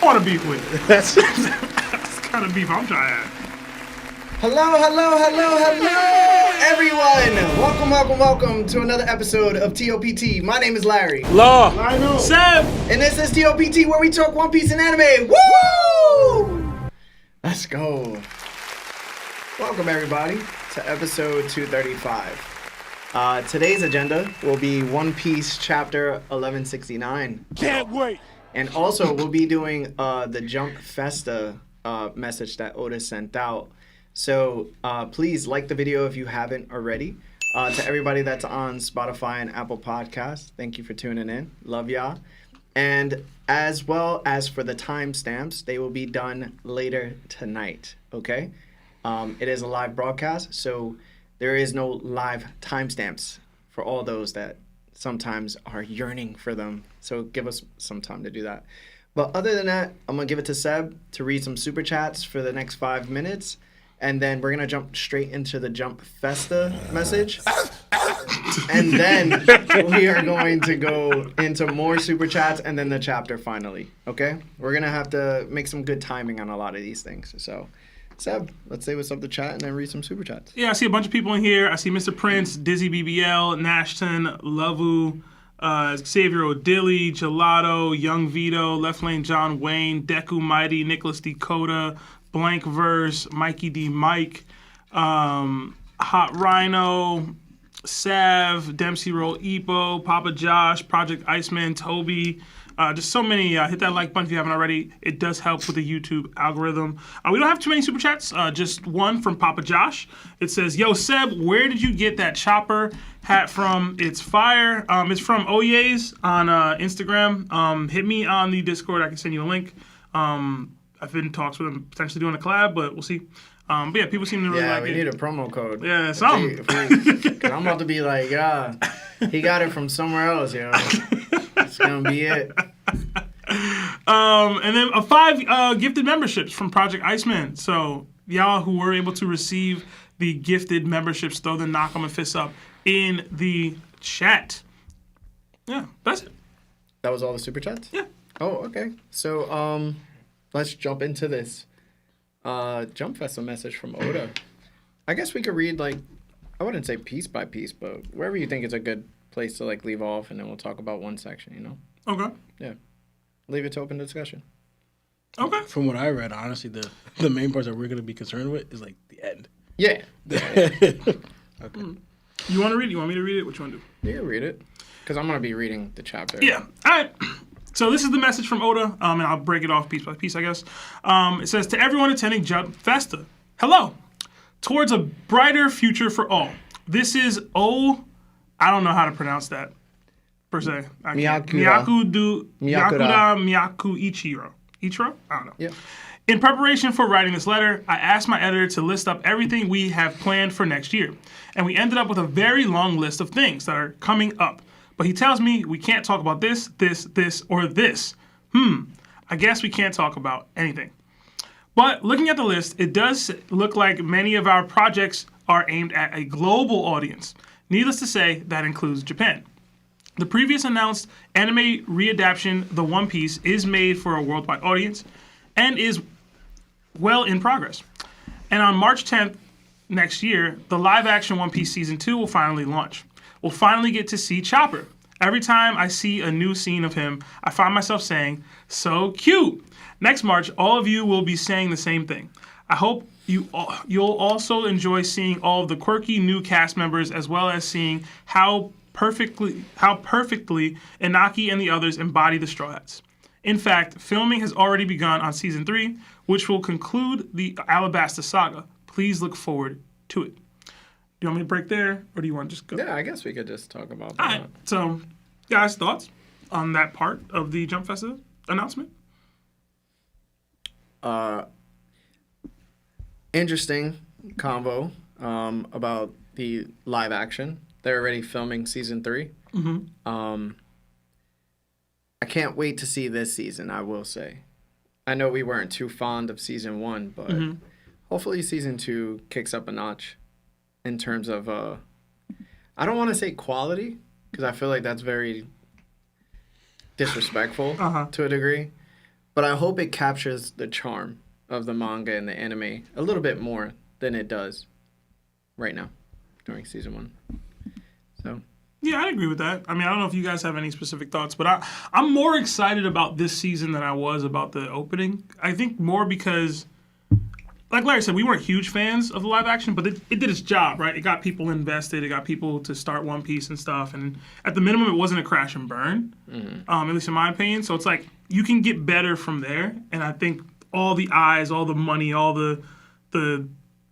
I want to beef with. That's the kind of beef I'm trying to have. Hello, everyone. Welcome to another episode of TOPT. My name is Larry. Law. Lionel. Seb. And this is TOPT, where we talk One Piece and anime. Woo! Let's go. Welcome, everybody, to episode 235. Today's agenda will be One Piece chapter 1169. Can't wait. And also, we'll be doing the Jump Festa message that Oda sent out. So please like the video if you haven't already. To everybody that's on Spotify and Apple Podcasts, thank you for tuning in. Love y'all. And as well as for the timestamps, they will be done later tonight, okay? It is a live broadcast, so there is no live timestamps for all those that sometimes are yearning for them. So give us some time to do that. But other than that, I'm going to give it to Seb to read some super chats for the next 5 minutes. And then we're going to jump straight into the Jump Festa message. And then we are going to go into more super chats and then the chapter finally. Okay? We're going to have to make some good timing on a lot of these things. So, Seb, let's say what's up to chat and then read some super chats. Yeah, I see a bunch of people in here. I see Mr. Prince, Dizzy BBL, Nashton, Lovu, Xavier O'Dilly, Gelato, Young Vito, Left Lane John Wayne, Deku Mighty, Nicholas Dakota, Blank Verse, Mikey D. Mike, Hot Rhino, Sav, Dempsey Roll Epo, Papa Josh, Project Iceman, Toby. Just so many. Hit that like button if you haven't already. It does help with the YouTube algorithm. We don't have too many super chats. Just one from Papa Josh. It says, "Yo Seb, where did you get that chopper hat from? It's fire." It's from Oye's on Instagram. Hit me on the Discord. I can send you a link. I've been in talks with him potentially doing a collab, but we'll see. But yeah, people seem to really like it. Yeah, we need a promo code. Yeah, something. Cause I'm about to be like, he got it from somewhere else, yo. It's gonna be it. And then 5 gifted memberships from Project Iceman. So y'all who were able to receive the gifted memberships, throw the knock 'em and fists up in the chat. Yeah, that's it. That was all the super chats? Yeah. Oh, okay. So let's jump into this Jump Festa message from Oda. I guess we could read, like, I wouldn't say piece by piece, but wherever you think is a good place to, like, leave off, and then we'll talk about one section, you know? Okay. Yeah. Leave it to open discussion. Okay. From what I read, honestly, the main parts that we're going to be concerned with is, like, the end. Yeah. Okay. You want to read it? You want me to read it? What you want to do? You can read it. Because I'm going to be reading the chapter. Yeah. All right. So this is the message from Oda, and I'll break it off piece by piece, I guess. It says, "To everyone attending Jump Festa, hello. Towards a brighter future for all. This is I don't know how to pronounce that, per se. Miyaku Ichiro. Ichiro? I don't know. Yeah. In preparation for writing this letter, I asked my editor to list up everything we have planned for next year. And we ended up with a very long list of things that are coming up. But he tells me we can't talk about this, or this. I guess we can't talk about anything. But looking at the list, it does look like many of our projects are aimed at a global audience. Needless to say, that includes Japan. The previous announced anime readaptation, The One Piece, is made for a worldwide audience and is well in progress. And on March 10th next year, the live-action One Piece Season 2 will finally launch. We'll finally get to see Chopper. Every time I see a new scene of him, I find myself saying, so cute. Next March, all of you will be saying the same thing. I hope you'll also enjoy seeing all of the quirky new cast members, as well as seeing how perfectly Inaki and the others embody the Straw Hats. In fact, filming has already begun on Season 3, which will conclude the Alabasta saga. Please look forward to it. Do you want me to break there, or do you want to just go? Yeah, I guess we could just talk about that. All right. So, guys, thoughts on that part of the Jump Festa announcement? Interesting convo about the live action. They're already filming Season 3. Mm-hmm. I can't wait to see this season, I will say. I know we weren't too fond of Season 1, but hopefully Season 2 kicks up a notch. In terms of, I don't want to say quality, because I feel like that's very disrespectful to a degree. But I hope it captures the charm of the manga and the anime a little bit more than it does right now during season 1. So Yeah, I agree with that. I mean, I don't know if you guys have any specific thoughts, but I'm more excited about this season than I was about the opening. I think more because, like Larry said, we weren't huge fans of the live action, but it did its job, right? It got people invested. It got people to start One Piece and stuff. And at the minimum, it wasn't a crash and burn, at least in my opinion. So it's like you can get better from there. And I think all the eyes, all the money, all the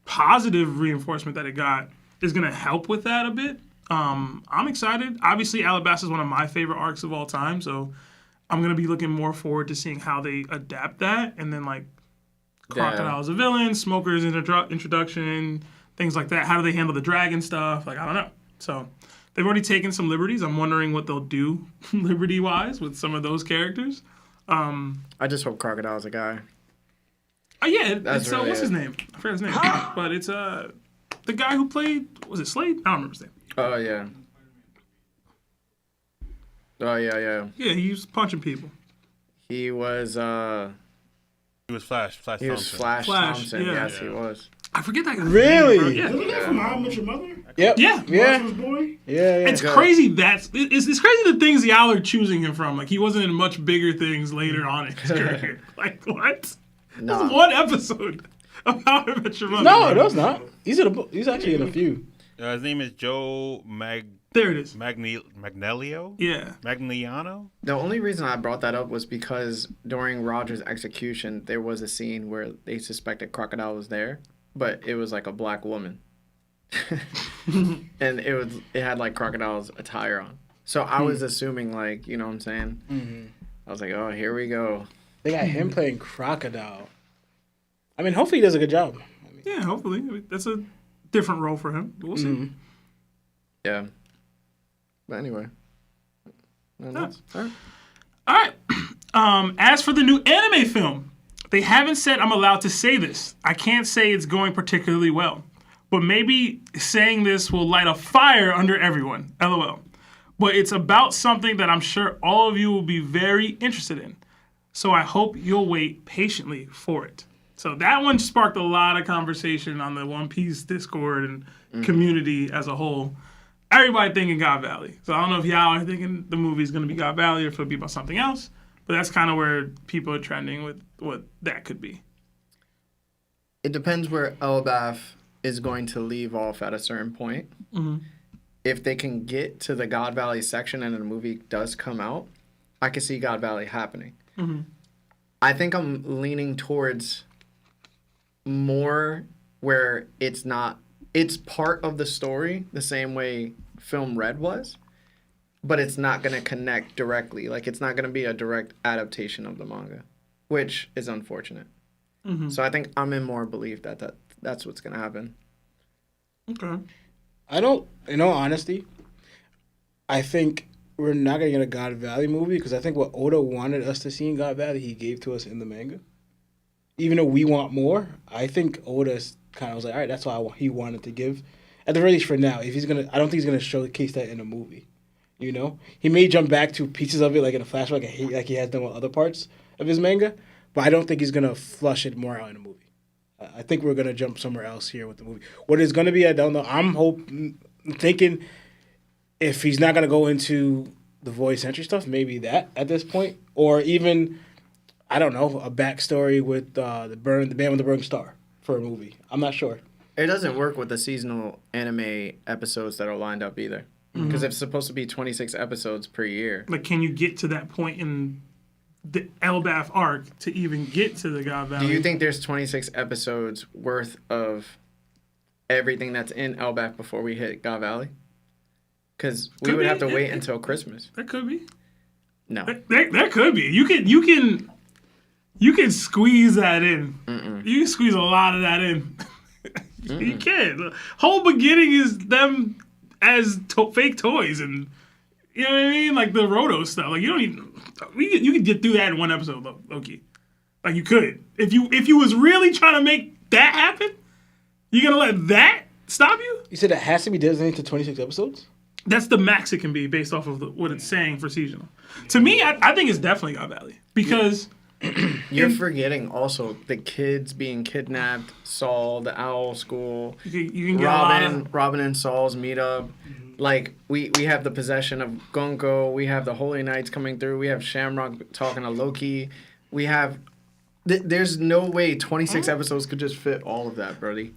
positive reinforcement that it got is going to help with that a bit. I'm excited. Obviously, Alabasta is one of my favorite arcs of all time, so I'm going to be looking more forward to seeing how they adapt that. And then, like, Crocodile as a villain, Smoker's introduction, things like that. How do they handle the dragon stuff? Like, I don't know. So they've already taken some liberties. I'm wondering what they'll do liberty-wise with some of those characters. I just hope Crocodile's a guy. Yeah, That's really what's his name? I forgot his name. But it's the guy who played, was it Slade? I don't remember his name. Oh, yeah. Oh, yeah. Yeah, he was punching people. He was Flash. Flash he was Thompson. Flash Thompson. yeah. Yes, he was. I forget that guy. Really? Yeah. Wasn't that from How I Met Your Mother? Yep. Yeah. Yeah. Marshall's boy? Yeah. It's crazy it's crazy the things y'all are choosing him from. Like, he wasn't in much bigger things later on in his career. Like, what? Nah. That's one episode of How I Met Your Mother. No, that's not. He's actually in a few. His name is Joe There it is. Magnelio? Yeah. Magliano? The only reason I brought that up was because during Roger's execution, there was a scene where they suspected Crocodile was there, but it was like a black woman. And it had like Crocodile's attire on. So I was assuming, like, you know what I'm saying? Mm-hmm. I was like, oh, here we go. They got him playing Crocodile. I mean, hopefully he does a good job. Yeah, hopefully. I mean, that's a different role for him. But we'll see. Mm-hmm. Yeah. But anyway. All right. All right. As for the new anime film, they haven't said I'm allowed to say this. I can't say it's going particularly well. But maybe saying this will light a fire under everyone. LOL. But it's about something that I'm sure all of you will be very interested in. So I hope you'll wait patiently for it. So that one sparked a lot of conversation on the One Piece Discord and community as a whole. Everybody thinking God Valley. So I don't know if y'all are thinking the movie's going to be God Valley or if it'll be about something else. But that's kind of where people are trending with what that could be. It depends where Elbaf is going to leave off at a certain point. Mm-hmm. If they can get to the God Valley section and the movie does come out, I can see God Valley happening. Mm-hmm. I think I'm leaning towards more where it's part of the story the same way Film Red was, but it's not going to connect directly. Like, it's not going to be a direct adaptation of the manga, which is unfortunate. Mm-hmm. So I think I'm in more belief that that's what's going to happen. Okay. I don't, in all honesty, I think we're not going to get a God Valley movie because I think what Oda wanted us to see in God Valley, he gave to us in the manga. Even though we want more, I think Oda's kind of was like, all right, that's why he wanted to give. At the very least for now, if he's going to, I don't think he's going to showcase that in a movie. You know? He may jump back to pieces of it like in a flashback like he has done with other parts of his manga, but I don't think he's going to flush it more out in a movie. I think we're going to jump somewhere else here with the movie. What it's going to be, I don't know. I'm thinking if he's not going to go into the voice entry stuff, maybe that at this point. Or even, I don't know, a backstory with the band with the Burning Star for a movie. I'm not sure. It doesn't work with the seasonal anime episodes that are lined up either. Because it's supposed to be 26 episodes per year. Like, can you get to that point in the Elbaf arc to even get to the God Valley? Do you think there's 26 episodes worth of everything that's in Elbaf before we hit God Valley? Because we would have to wait until Christmas. That could be. No. That could be. You can squeeze that in. You can squeeze a lot of that in. You can. The whole beginning is them as fake toys and, you know what I mean? Like the Roto stuff. Like, you don't even... You could get through that in one episode, Loki. Like, you could. If you was really trying to make that happen, you gonna let that stop you? You said it has to be designated to 26 episodes? That's the max it can be based off of what it's saying for seasonal. To me, I think it's definitely God Valley. Because You're forgetting also the kids being kidnapped, Saul, the Owl School, You can get a lot of... Robin and Saul's meetup. Like, we have the possession of Gonko. We have the Holy Knights coming through. We have Shamrock talking to Loki. We have... there's no way 26 episodes could just fit all of that, Brody.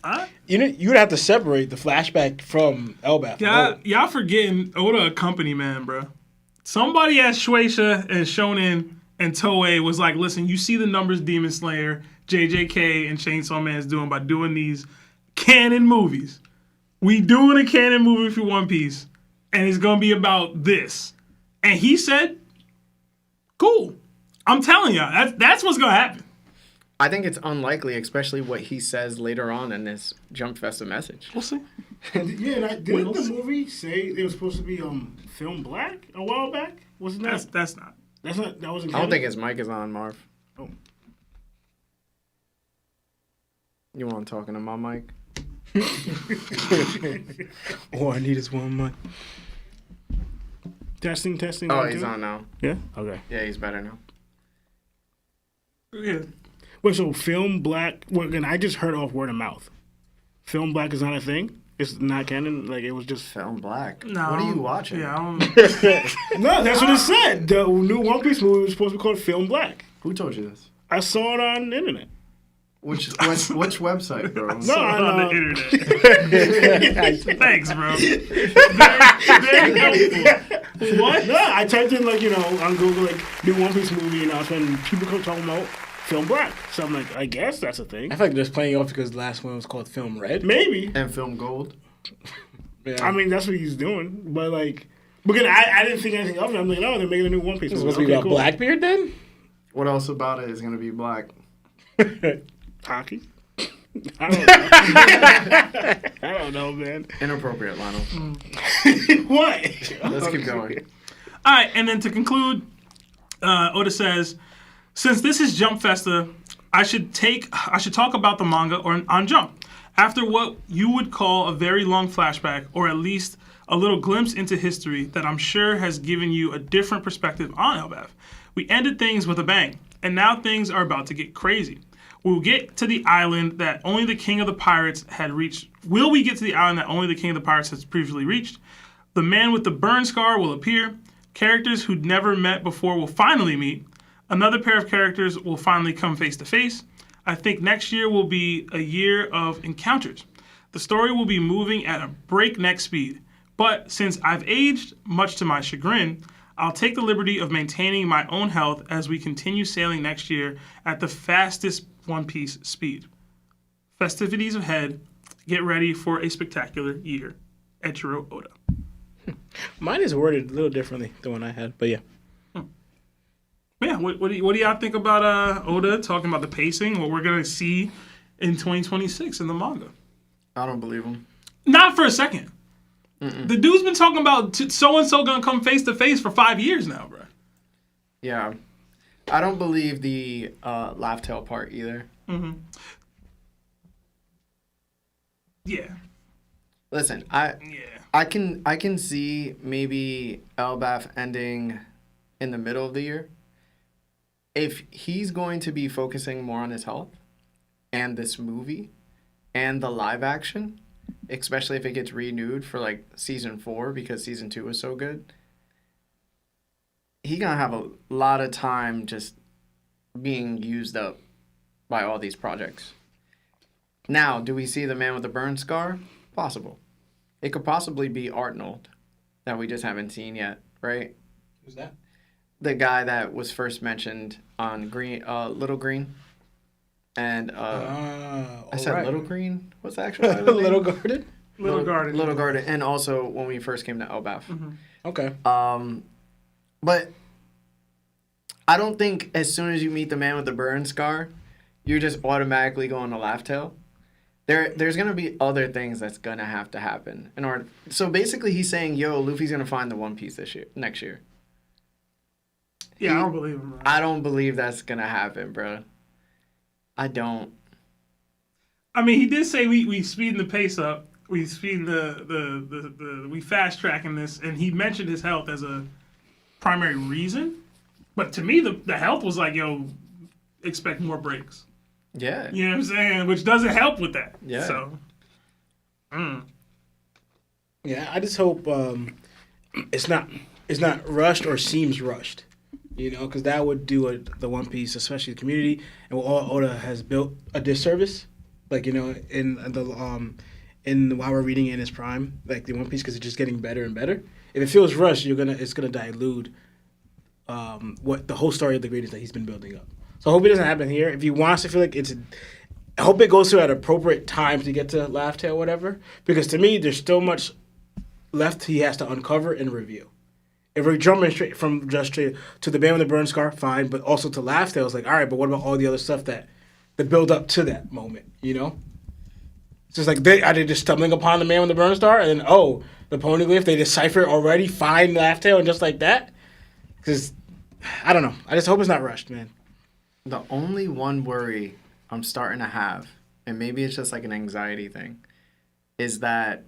You would have to separate the flashback from Elbaf. Y'all forgetting Oda a company man, bro. Somebody at Shueisha and Shonen and Toei was like, listen, you see the numbers Demon Slayer, JJK, and Chainsaw Man is doing by doing these canon movies. We doing a canon movie for One Piece, and it's going to be about this. And he said, cool. I'm telling y'all, that's what's going to happen. I think it's unlikely, especially what he says later on in this Jump Festa message. We'll see. Didn't the movie say it was supposed to be film black a while back? Wasn't that? That's not. That wasn't. I don't think his mic is on, Marv. Oh. You want talking to my mic? All I need is one mic. Testing. Oh, 1, he's 2? on now. Yeah. Okay. Yeah, he's better now. Yeah. Wait. So film black. Well, again, I just heard off word of mouth. Film black is not a thing. It's not canon. Like it was just. Film black. No. What are you watching? Yeah, I don't... No, that's what it said. The new One Piece movie was supposed to be called Film Black. Who told you this? I saw it on the internet. Which website, bro? No, on the internet. Thanks, bro. Very helpful. What? No, I typed in on Google new One Piece movie, and I was when people kept talking about Film Black. So I'm like, I guess that's a thing. I feel like they're just playing off because the last one was called Film Red. Maybe. And Film Gold. Yeah. I mean, that's what he's doing. But because I didn't think anything of it. I'm like, no, they're making a new One Piece It's movie. supposed to be about Blackbeard then? What else about it is going to be black? Hockey? I don't know. I don't know, man. Inappropriate, Lionel. What? Let's keep going. All right, and then to conclude, Oda says, since this is Jump Festa, I should talk about the manga on Jump. After what you would call a very long flashback, or at least a little glimpse into history that I'm sure has given you a different perspective on Elbaf, we ended things with a bang, and now things are about to get crazy. We'll get to the island that only the King of the Pirates had reached. Will we get to the island that only the King of the Pirates has previously reached? The man with the burn scar will appear. Characters who'd never met before will finally meet. Another pair of characters will finally come face to face. I think next year will be a year of encounters. The story will be moving at a breakneck speed. But since I've aged, much to my chagrin, I'll take the liberty of maintaining my own health as we continue sailing next year at the fastest One Piece speed. Festivities ahead. Get ready for a spectacular year. Eiichiro Oda. Mine is worded a little differently than one I had, but yeah. Yeah, what do y'all think about Oda talking about the pacing, what we're going to see in 2026 in the manga? I don't believe him. Not for a second. The dude's been talking about so-and-so going to come face-to-face for 5 years now, bro. Yeah. I don't believe the laugh tail part either. Mm-hmm. Yeah. Listen, I can see maybe Elbaf ending in the middle of the year. If he's going to be focusing more on his health and this movie and the live action, especially if it gets renewed for season 4 because season 2 was so good, he gonna have a lot of time just being used up by all these projects. Now, do we see the man with the burn scar? Possible. It could possibly be Arnold that we just haven't seen yet, right? Who's that? The guy that was first mentioned on Little Green. And I said right. Little Green? What's the actual island name? Little Garden? Little Garden. Little Garden. And also when we first came to Elbaf. Mm-hmm. Okay. But I don't think as soon as you meet the man with the burn scar, you're just automatically going to laugh tail. There's going to be other things that's going to have to happen in order. So basically he's saying, yo, Luffy's going to find the One Piece next year. Yeah, I don't believe him, bro. I don't believe that's going to happen, bro. I don't. I mean, he did say we speeding the pace up. We speeding we fast tracking this, and he mentioned his health as a primary reason. But to me, the health was like, yo, expect more breaks. Yeah. You know what I'm saying? Which doesn't help with that. Yeah. So, Yeah, I just hope it's not rushed or seems rushed, because that would do the One Piece, especially the community, and what all Oda has built a disservice, in while we're reading it in its prime, like the One Piece, because it's just getting better and better. If it feels rushed, it's gonna dilute what the whole story of the greatness that he's been building up. So I hope it doesn't happen here. If he wants to feel like I hope it goes through at appropriate time to get to Laugh Tale, whatever, because to me, there's still much left he has to uncover and reveal. If we're jumping straight to the Band with the Burn Scar, fine, but also to Laugh Tale, it's like, all right, but what about all the other stuff that the build up to that moment, It's just like, are they just stumbling upon the Man with the Burn Star, and then, the poneglyph, they decipher it already, find Laugh Tale, and just like that? Because, I don't know. I just hope it's not rushed, man. The only one worry I'm starting to have, and maybe it's just like an anxiety thing, is that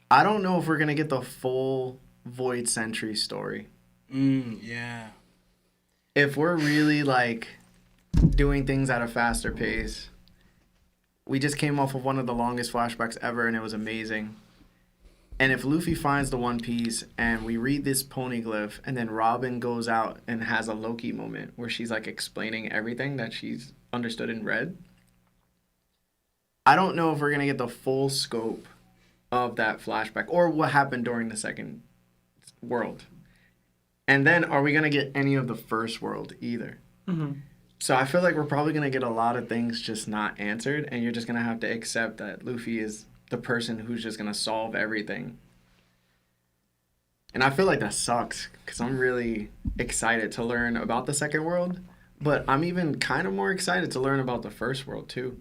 I don't know if we're going to get the full Void Sentry story. Yeah. If we're really, doing things at a faster pace. We just came off of one of the longest flashbacks ever, and it was amazing. And if Luffy finds the One Piece, and we read this poneglyph, and then Robin goes out and has a Loki moment where she's, explaining everything that she's understood and read, I don't know if we're going to get the full scope of that flashback or what happened during the second world. And then are we going to get any of the first world either? Mm-hmm. So I feel like we're probably going to get a lot of things just not answered, and you're just going to have to accept that Luffy is the person who's just going to solve everything. And I feel like that sucks because I'm really excited to learn about the second world, but I'm even kind of more excited to learn about the first world too.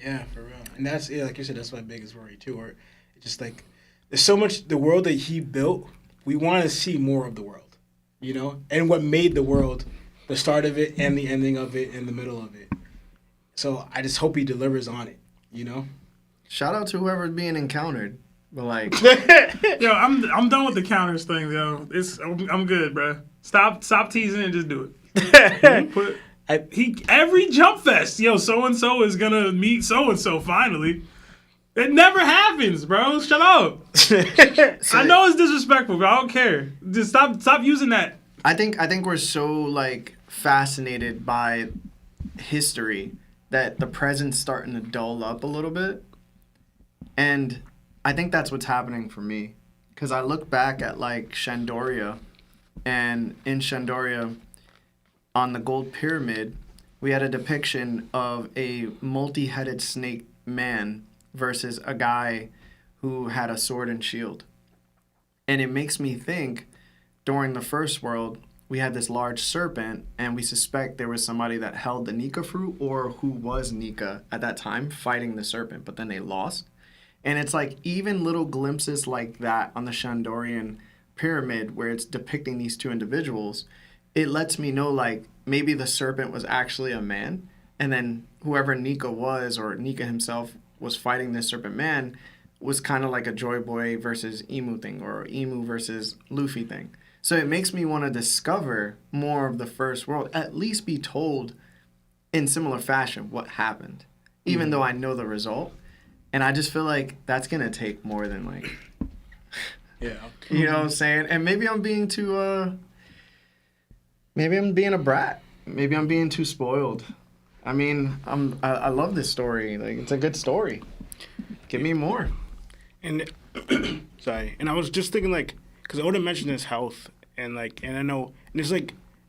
Yeah, for real. And that's, like you said, that's my biggest worry too. Or it's just like, there's so much, the world that he built, we want to see more of the world, and what made the world, the start of it and the ending of it and the middle of it. So I just hope he delivers on it, Shout out to whoever's being encountered. But yo, I'm done with the counters thing, yo. I'm good, bro. Stop teasing and just do it. Every Jump Fest, so and so is gonna meet so and so finally. It never happens, bro. Shut up. I know it's disrespectful, but I don't care. Just stop using that. I think we're so fascinated by history that the present's starting to dull up a little bit. And I think that's what's happening for me. Because I look back at Shandoria, and in Shandoria, on the Gold Pyramid, we had a depiction of a multi-headed snake man versus a guy who had a sword and shield. And it makes me think, during the first world, we had this large serpent, and we suspect there was somebody that held the Nika fruit or who was Nika at that time fighting the serpent, but then they lost. And it's even little glimpses like that on the Shandorian pyramid where it's depicting these two individuals, it lets me know maybe the serpent was actually a man, and then whoever Nika was, or Nika himself was fighting this serpent man, was kind of like a Joy Boy versus Emu thing, or Emu versus Luffy thing. So it makes me want to discover more of the first world, at least be told in similar fashion what happened, even though I know the result. And I just feel like that's going to take more than yeah. You know what I'm saying? And maybe I'm being too, maybe I'm being a brat. Maybe I'm being too spoiled. I mean, I love this story. It's a good story. Give me more. And sorry, and I was just thinking because Oda mentioned his health, and and I know, and it's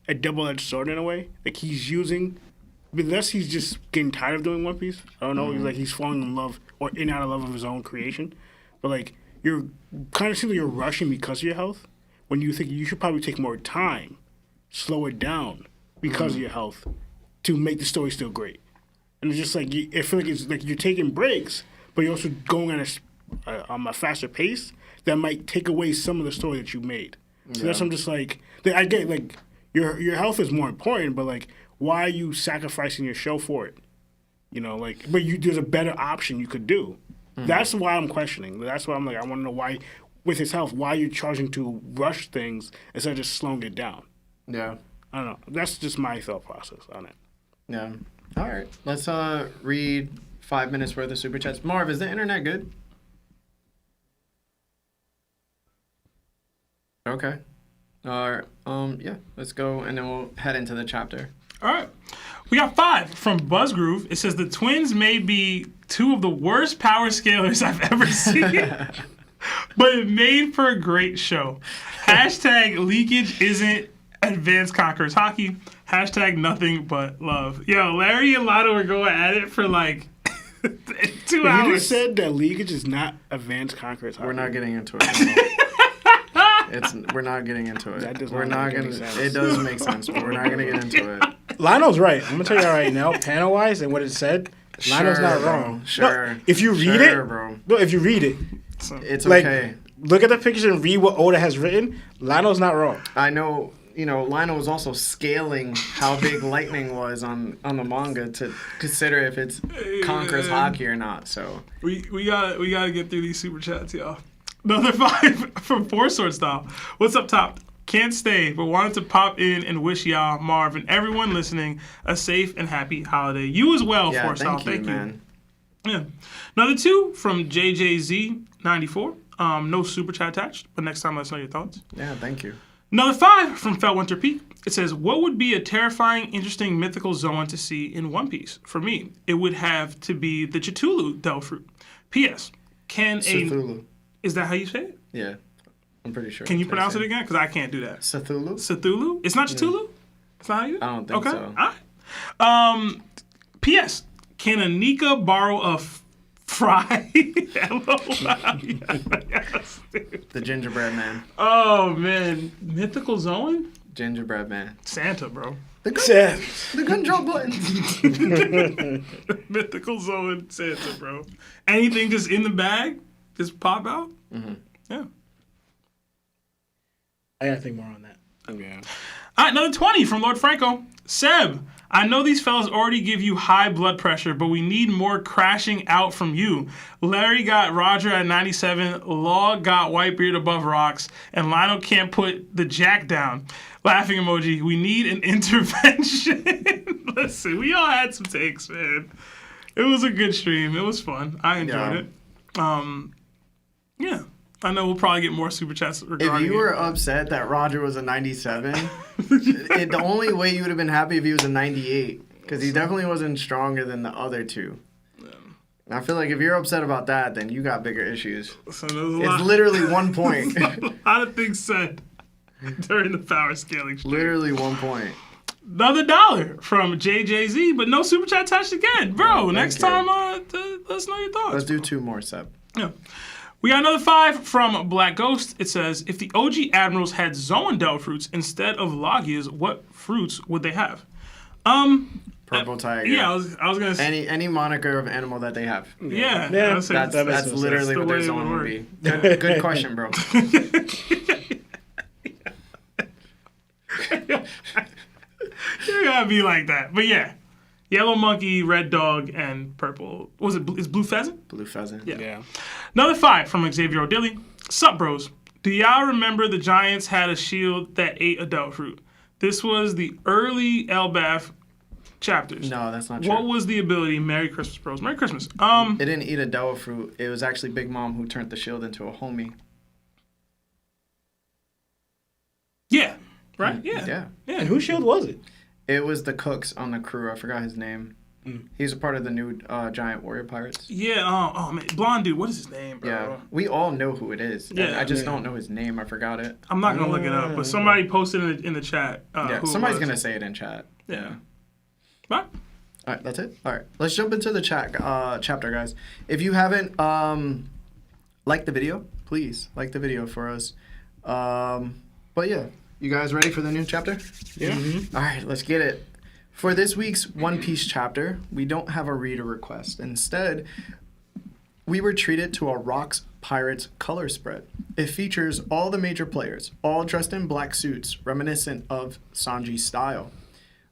a double-edged sword in a way. He's using, unless he's just getting tired of doing One Piece. I don't know. He's falling in love or in out of love of his own creation. But you're kind of seems like you're rushing because of your health, when you think you should probably take more time, slow it down because of your health, to make the story still great. And it's just I feel like it's you're taking breaks, but you're also going at a faster pace that might take away some of the story that you made. So that's I'm just I get your health is more important, but why are you sacrificing your show for it? But there's a better option you could do. Mm-hmm. That's why I'm questioning. That's why I'm I want to know why, with his health, why you're charging to rush things instead of just slowing it down. Yeah. I don't know. That's just my thought process on it. Yeah. All right. Let's read 5 minutes worth of super chats. Marv, is the internet good? Okay. All right. Yeah. Let's go, and then we'll head into the chapter. All right. We got 5 from Buzzgroove. It says the twins may be 2 of the worst power scalers I've ever seen, but it made for a great show. Hashtag leakage isn't advanced Conquerors hockey. Hashtag nothing but love. Yo, Larry and Lotto were going at it for like 2 You hours. just said that leakage is not advanced Conquerors. We're not getting into it. We're not getting into it. That does We're not not make any gonna. sense. It does make sense, but we're not gonna get into it. Lionel's right. I'm gonna tell you right now, panel wise and what it said. Lionel's not bro. wrong. Sure. No, if you read Sure, it, bro. no, if you read it, It's like okay. look at the pictures and read what Oda has written. Lionel's not wrong. I know. You know, Lionel was also scaling how big lightning was on the manga to consider if it's Conquerors hockey or not. So We gotta get through these super chats, y'all. Another 5 from Four Sword Style. What's up, top? Can't stay, but wanted to pop in and wish y'all, Marv, and everyone listening a safe and happy holiday. You as well, yeah, Four Style. thank you, man. Yeah. Another 2 from JJZ94. No super chat attached, but next time let us know your thoughts. Yeah, thank you. Another 5 from Felwinter Peak. It says, what would be a terrifying, interesting mythical Zoan to see in One Piece? For me, it would have to be the Cthulhu Devil Fruit. P.S. Cthulhu. Is that how you say it? Yeah, I'm pretty sure. Can you that's pronounce how it you again? Because I can't do that. say it. Cthulhu? Cthulhu? It's not Cthulhu? It's not how you I don't think okay. so. All right. P.S. Can Anika borrow a fry? Hello. Yes, dude. The gingerbread man. Oh, man. Mythical Zoan? Gingerbread man. Santa, bro. The control button. Mythical Zoan Santa, bro. Anything just in the bag? Just pop out? Mm-hmm. Yeah. I gotta think more on that. Yeah. All right, another 20 from Lord Franco. Seb, I know these fellas already give you high blood pressure, but we need more crashing out from you. Larry got Roger at 97, Law got Whitebeard above rocks, and Lionel can't put the jack down. Laughing emoji. We need an intervention. Listen, we all had some takes, man. It was a good stream. It was fun. I enjoyed it. Yeah. I know we'll probably get more super chats regarding If you were it. upset that Roger was a 97, the only way you would have been happy if he was a 98, because he definitely wasn't stronger than the other 2. I feel like if you're upset about that, then you got bigger issues. So there's a It's lot, literally 1 point. a lot of things said during the power scaling stream. Literally 1 point. Another $1 from JJZ, but no super chat touched again. Bro, thank next you. time, let us know your thoughts. Let's do 2 more, Seb. Yeah. We got another 5 from Black Ghost. It says, if the OG admirals had Zoan Devil fruits instead of Logias, what fruits would they have? Purple tiger. Yeah, I was gonna say. Any moniker of animal that they have. Yeah, Yeah, I was saying- That's That makes that's no sense. literally That's what the their way it zone would would be. Good question, bro. You gotta be like that. But yeah, yellow monkey, red dog, and purple. Was it? Is blue pheasant? Blue pheasant. Yeah. Yeah. Another 5 from Xavier O'Dilly. Sup, bros? Do y'all remember the Giants had a shield that ate adult fruit? This was the early Elbaf chapters. No, that's not true. What was the ability? Merry Christmas, bros. Merry Christmas. It didn't eat a devil fruit. It was actually Big Mom who turned the shield into a homie. Yeah. Right? Yeah. Yeah. And whose shield was it? It was the cooks on the crew. I forgot his name. He's a part of the new Giant Warrior Pirates. Yeah. Oh man, blonde dude. What is his name, bro? Yeah. We all know who it is. Yeah. I just don't know his name. I forgot it. I'm not gonna look it up, but somebody posted in the chat. Yeah. Who it Somebody's was. gonna say it in chat. Yeah. Right. All right, that's it. All right, let's jump into the chapter, guys. If you haven't liked the video, please like the video for us. But yeah, you guys ready for the new chapter? Yeah. All right, let's get it. For this week's One Piece chapter, we don't have a reader request. Instead, we were treated to a Rocks Pirates color spread. It features all the major players, all dressed in black suits, reminiscent of Sanji's style.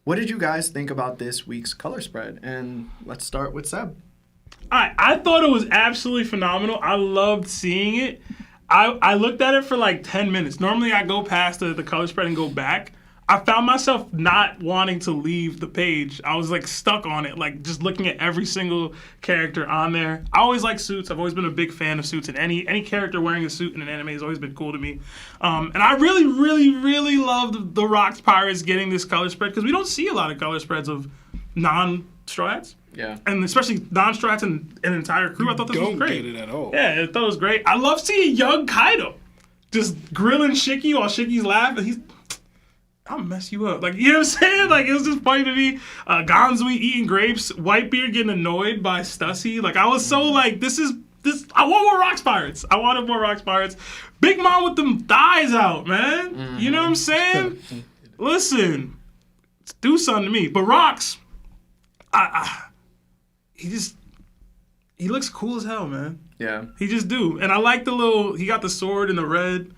What did you guys think about this week's color spread? And let's start with Seb. I thought it was absolutely phenomenal. I loved seeing it. I looked at it for like 10 minutes. Normally I go past the color spread and go back. I found myself not wanting to leave the page. I was like stuck on it, like just looking at every single character on there. I always like suits. I've always been a big fan of suits, and any character wearing a suit in an anime has always been cool to me. And I really, really, really loved the Rocks Pirates getting this color spread because we don't see a lot of color spreads of non-Straw Hats. Yeah. And especially non-Straw Hats and an entire crew. I thought this was Don't great. get it at all. Yeah, I thought it was great. I love seeing young Kaido just grilling Shiki while Shiki's laughing. I'll mess you up. Like, you know what I'm saying? Like, it was just funny to me. Gonzui eating grapes, Whitebeard getting annoyed by Stussy. Like, I was so like, this. I want more Rocks Pirates. I wanted more Rocks Pirates. Big Mom with them thighs out, man. Mm-hmm. You know what I'm saying? Listen, do something to me. But Rocks, he looks cool as hell, man. Yeah. He just do. And I like he got the sword in the red.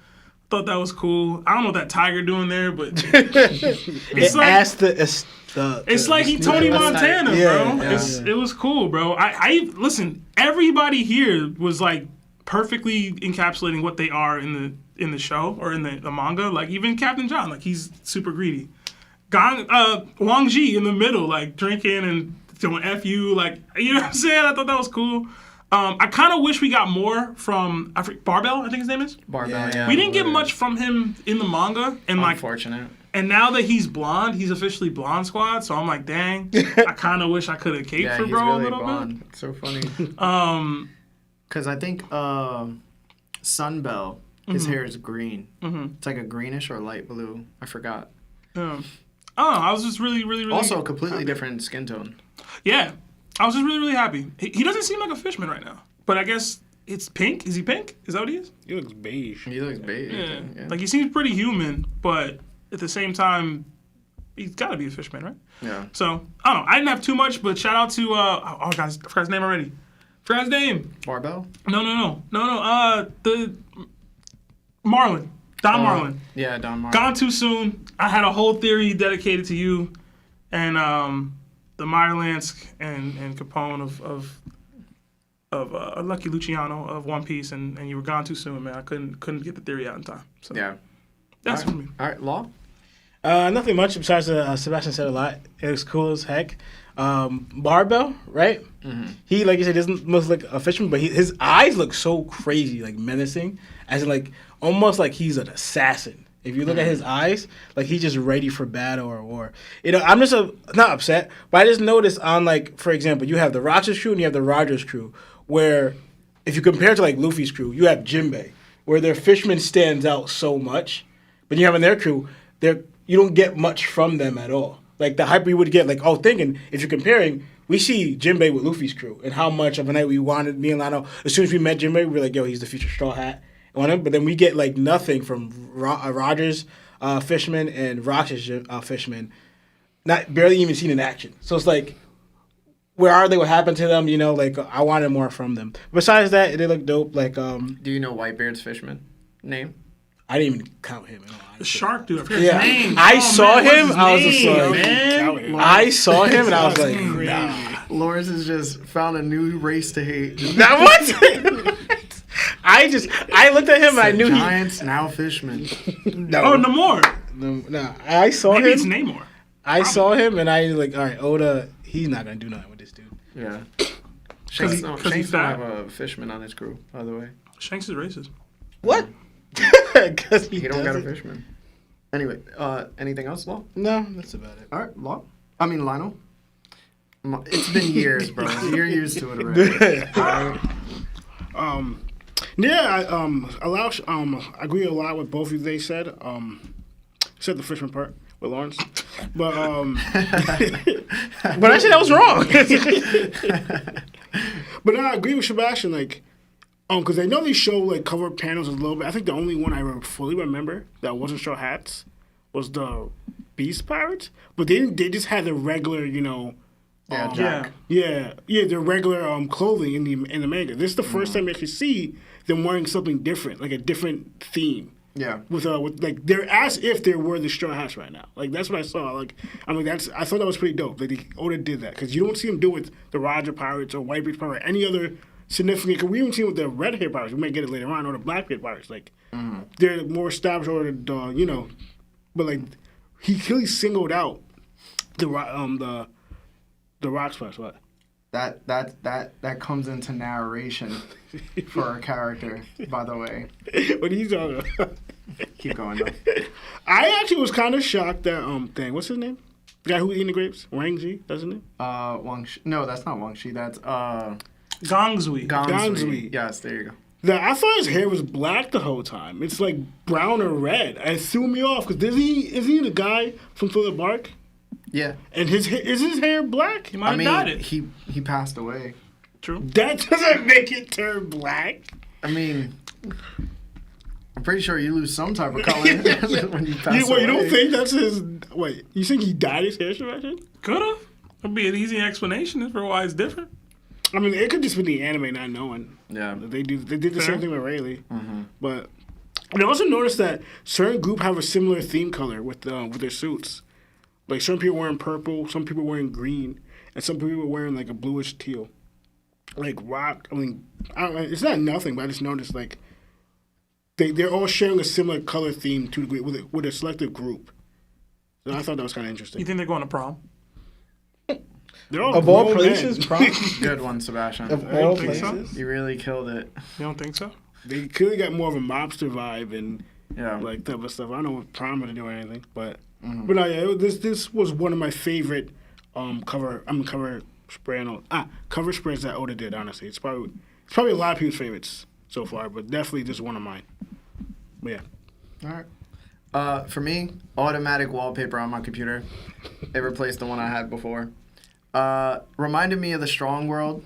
Thought that was cool. I don't know what that tiger doing there, but it's like it's like he Tony Montana, bro. It was cool, bro. I listen. Everybody here was like perfectly encapsulating what they are in the show or in the manga. Like even Captain John, like he's super greedy. Wang Ji in the middle, like drinking and doing F you, like you know what I'm saying. I thought that was cool. I kind of wish we got more from Barbell, I think his name is. Barbell, yeah. We didn't get much from him in the manga. And Unfortunate. And now that he's blonde, he's officially Blonde Squad, so I'm like, dang, I kind of wish I could have caped for bro really a little blonde. bit. It's so funny. Because I think Sunbell, his hair is green. Mm-hmm. It's like a greenish or light blue. I forgot. I don't know. I was just really, really, really... Also, a completely different skin tone. Yeah. I was just really, really happy. He doesn't seem like a fishman right now. But I guess it's pink. Is he pink? Is that what he is? He looks beige. He looks beige. Yeah. Like, he seems pretty human, but at the same time, he's got to be a fishman, right? Yeah. So, I don't know. I didn't have too much, but shout out to... oh, guys, I forgot his name already. Forgot his name. Barbell? No. The... Marlin. Don Marlin. Yeah, Don Marlin. Gone too soon. I had a whole theory dedicated to you and the Meyerlandsk and Capone of Lucky Luciano of One Piece, and you were gone too soon, man. I couldn't get the theory out in time. So yeah. That's for me. All right, Law? Nothing much besides Sebastian said a lot. It was cool as heck. Barbell, right? Mm-hmm. He, like you said, doesn't look like a fisherman, but his eyes look so crazy, like menacing, as in like almost like he's an assassin. If you look at his eyes, like he's just ready for battle or war. You know, I'm just not upset, but I just noticed on like, for example, you have the Roxas crew and you have the Rogers crew, where if you compare to like Luffy's crew, you have Jinbei, where their fisherman stands out so much, but you have in their crew, you don't get much from them at all. Like the hype we would get, like, thinking, if you're comparing, we see Jinbei with Luffy's crew and how much of a night we wanted, me and Lano, as soon as we met Jinbei, we were like, yo, he's the future Straw Hat on him. But then we get like nothing from Rogers Fishman and Roxas Fishman, not barely even seen in action. So it's like, where are they? What happened to them? You know, like I wanted more from them. Besides that, they look dope. Like, do you know Whitebeard's Fishman name? I didn't even count him. The shark dude. I forget his name. I saw him. I was just like, man. I saw him and I was like, nah. Lawrence has just found a new race to hate. Now what? I looked at him and I knew Giants, now fishmen. No. Oh, Namor. No, I saw Maybe him. Maybe it's Namor. I saw him and I like, all right, Oda, he's not gonna do nothing with this dude. Yeah. Shanks don't have a fishman on his crew, by the way. Shanks is racist. What? Because he don't got a fishman. Anyway, anything else, Law? No, that's about it. All right, Law. I mean, Lionel. It's been years, bro. You're used to it already. Yeah, I agree a lot with both of you. They said, except the fishman part with Lawrence, but but I said that was wrong. But I agree with Sebastian, like. Because I know they show like cover panels a little bit. I think the only one I fully remember that wasn't Straw Hats was the Beast Pirates, but they just had the regular, you know, Jack. the regular clothing in the manga. This is the first time you actually see them wearing something different, like a different theme. Yeah. With like they're as if they were the Straw Hats right now. Like that's what I saw. Like I thought that was pretty dope. Like Oda did that because you don't see them do it with the Roger Pirates or Whitebeard Pirates or any other significant, because we even seen with the red hair pirates, we may get it later on, or the black hair pirates, like they're more established, or the you know, but like he clearly singled out the rock splash. What? That comes into narration for our character, by the way. What are you talking about? Keep going though. I actually was kind of shocked that what's his name? The guy who eating the grapes, Wang Ji, that's his name. No, that's not Wang Shi. That's Gongzui. Gongzui. Yes, there you go. I thought his hair was black the whole time. It's like brown or red. It threw me off because isn't he the guy from Thriller Bark? Yeah. And is his hair black? He might have dyed it. He passed away. True. That doesn't make it turn black. I mean, I'm pretty sure you lose some type of color when you pass away. You don't think that's his... Wait, you think he dyed his hair, Sebastian? Could have. That'd be an easy explanation for why it's different. I mean, it could just be the anime not knowing. Yeah. They did the same thing with Rayleigh. Mm-hmm. But I also noticed that certain group have a similar theme color with their suits. Like some people wearing purple, some people wearing green, and some people are wearing like a bluish teal. Like rock, I don't know, it's not nothing, but I just noticed like they're all sharing a similar color theme to with a selective group. So I thought that was kind of interesting. You think they're going to prom? They're all Of all grown places, men. prom. Good one, Sebastian. Of You all don't think so? places. You really killed it. You don't think so? They clearly got more of a mobster vibe and Yeah. like type of stuff. I don't know what prom would do or anything, but no, yeah, this was one of my favorite cover spreads that Oda did. Honestly, it's probably a lot of people's favorites so far, but definitely just one of mine. But yeah, All right. For me, automatic wallpaper on my computer. It replaced the one I had before. Reminded me of the Strong World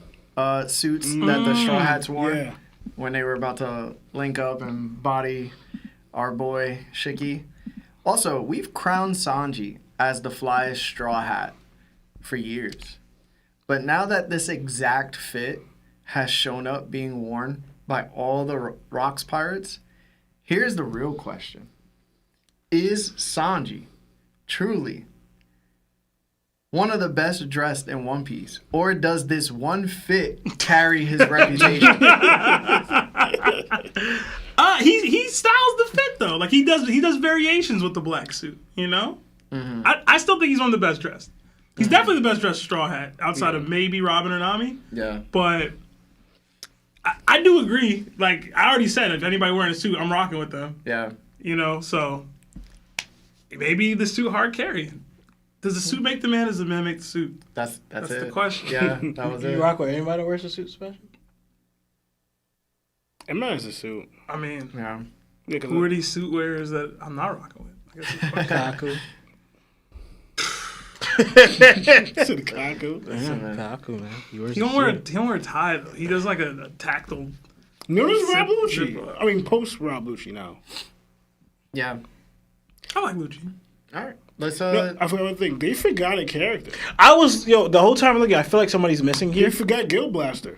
suits that the Straw Hats wore yeah. when they were about to link up and body our boy Shiki. Also, we've crowned Sanji as the flyest Straw Hat for years. But now that this exact fit has shown up being worn by all the Rocks pirates, here's the real question. Is Sanji truly one of the best dressed in One Piece? Or does this one fit carry his reputation? He styles the fit though. Like he does variations with the black suit. You know, I still think he's one of the best dressed. He's definitely the best dressed Straw Hat outside of maybe Robin or Nami. Yeah. But I do agree. Like I already said, if anybody wearing a suit, I'm rocking with them. Yeah. You know, so maybe the suit hard carry. Does the suit make the man? Does the man make the suit? That's it. the question. Yeah, that was it. You rock with anybody that wears a suit, Sebastian? It matters the suit. I mean, Yeah. Yeah, 'cause who are these suit wearers that I'm not rocking with? I guess it's the question. Kaku. to the Kaku. Listen, man. Kaku, man. He wears He a don't wear a suit. tie though. He does like a tactile. Notice Rob Zip- Lucci. I mean, post Rob Lucci now. Yeah. I like Lucci. All right. Let's No, I forgot one thing. They forgot a character. I was the whole time looking. I feel like somebody's missing They here. forgot Gil Blaster.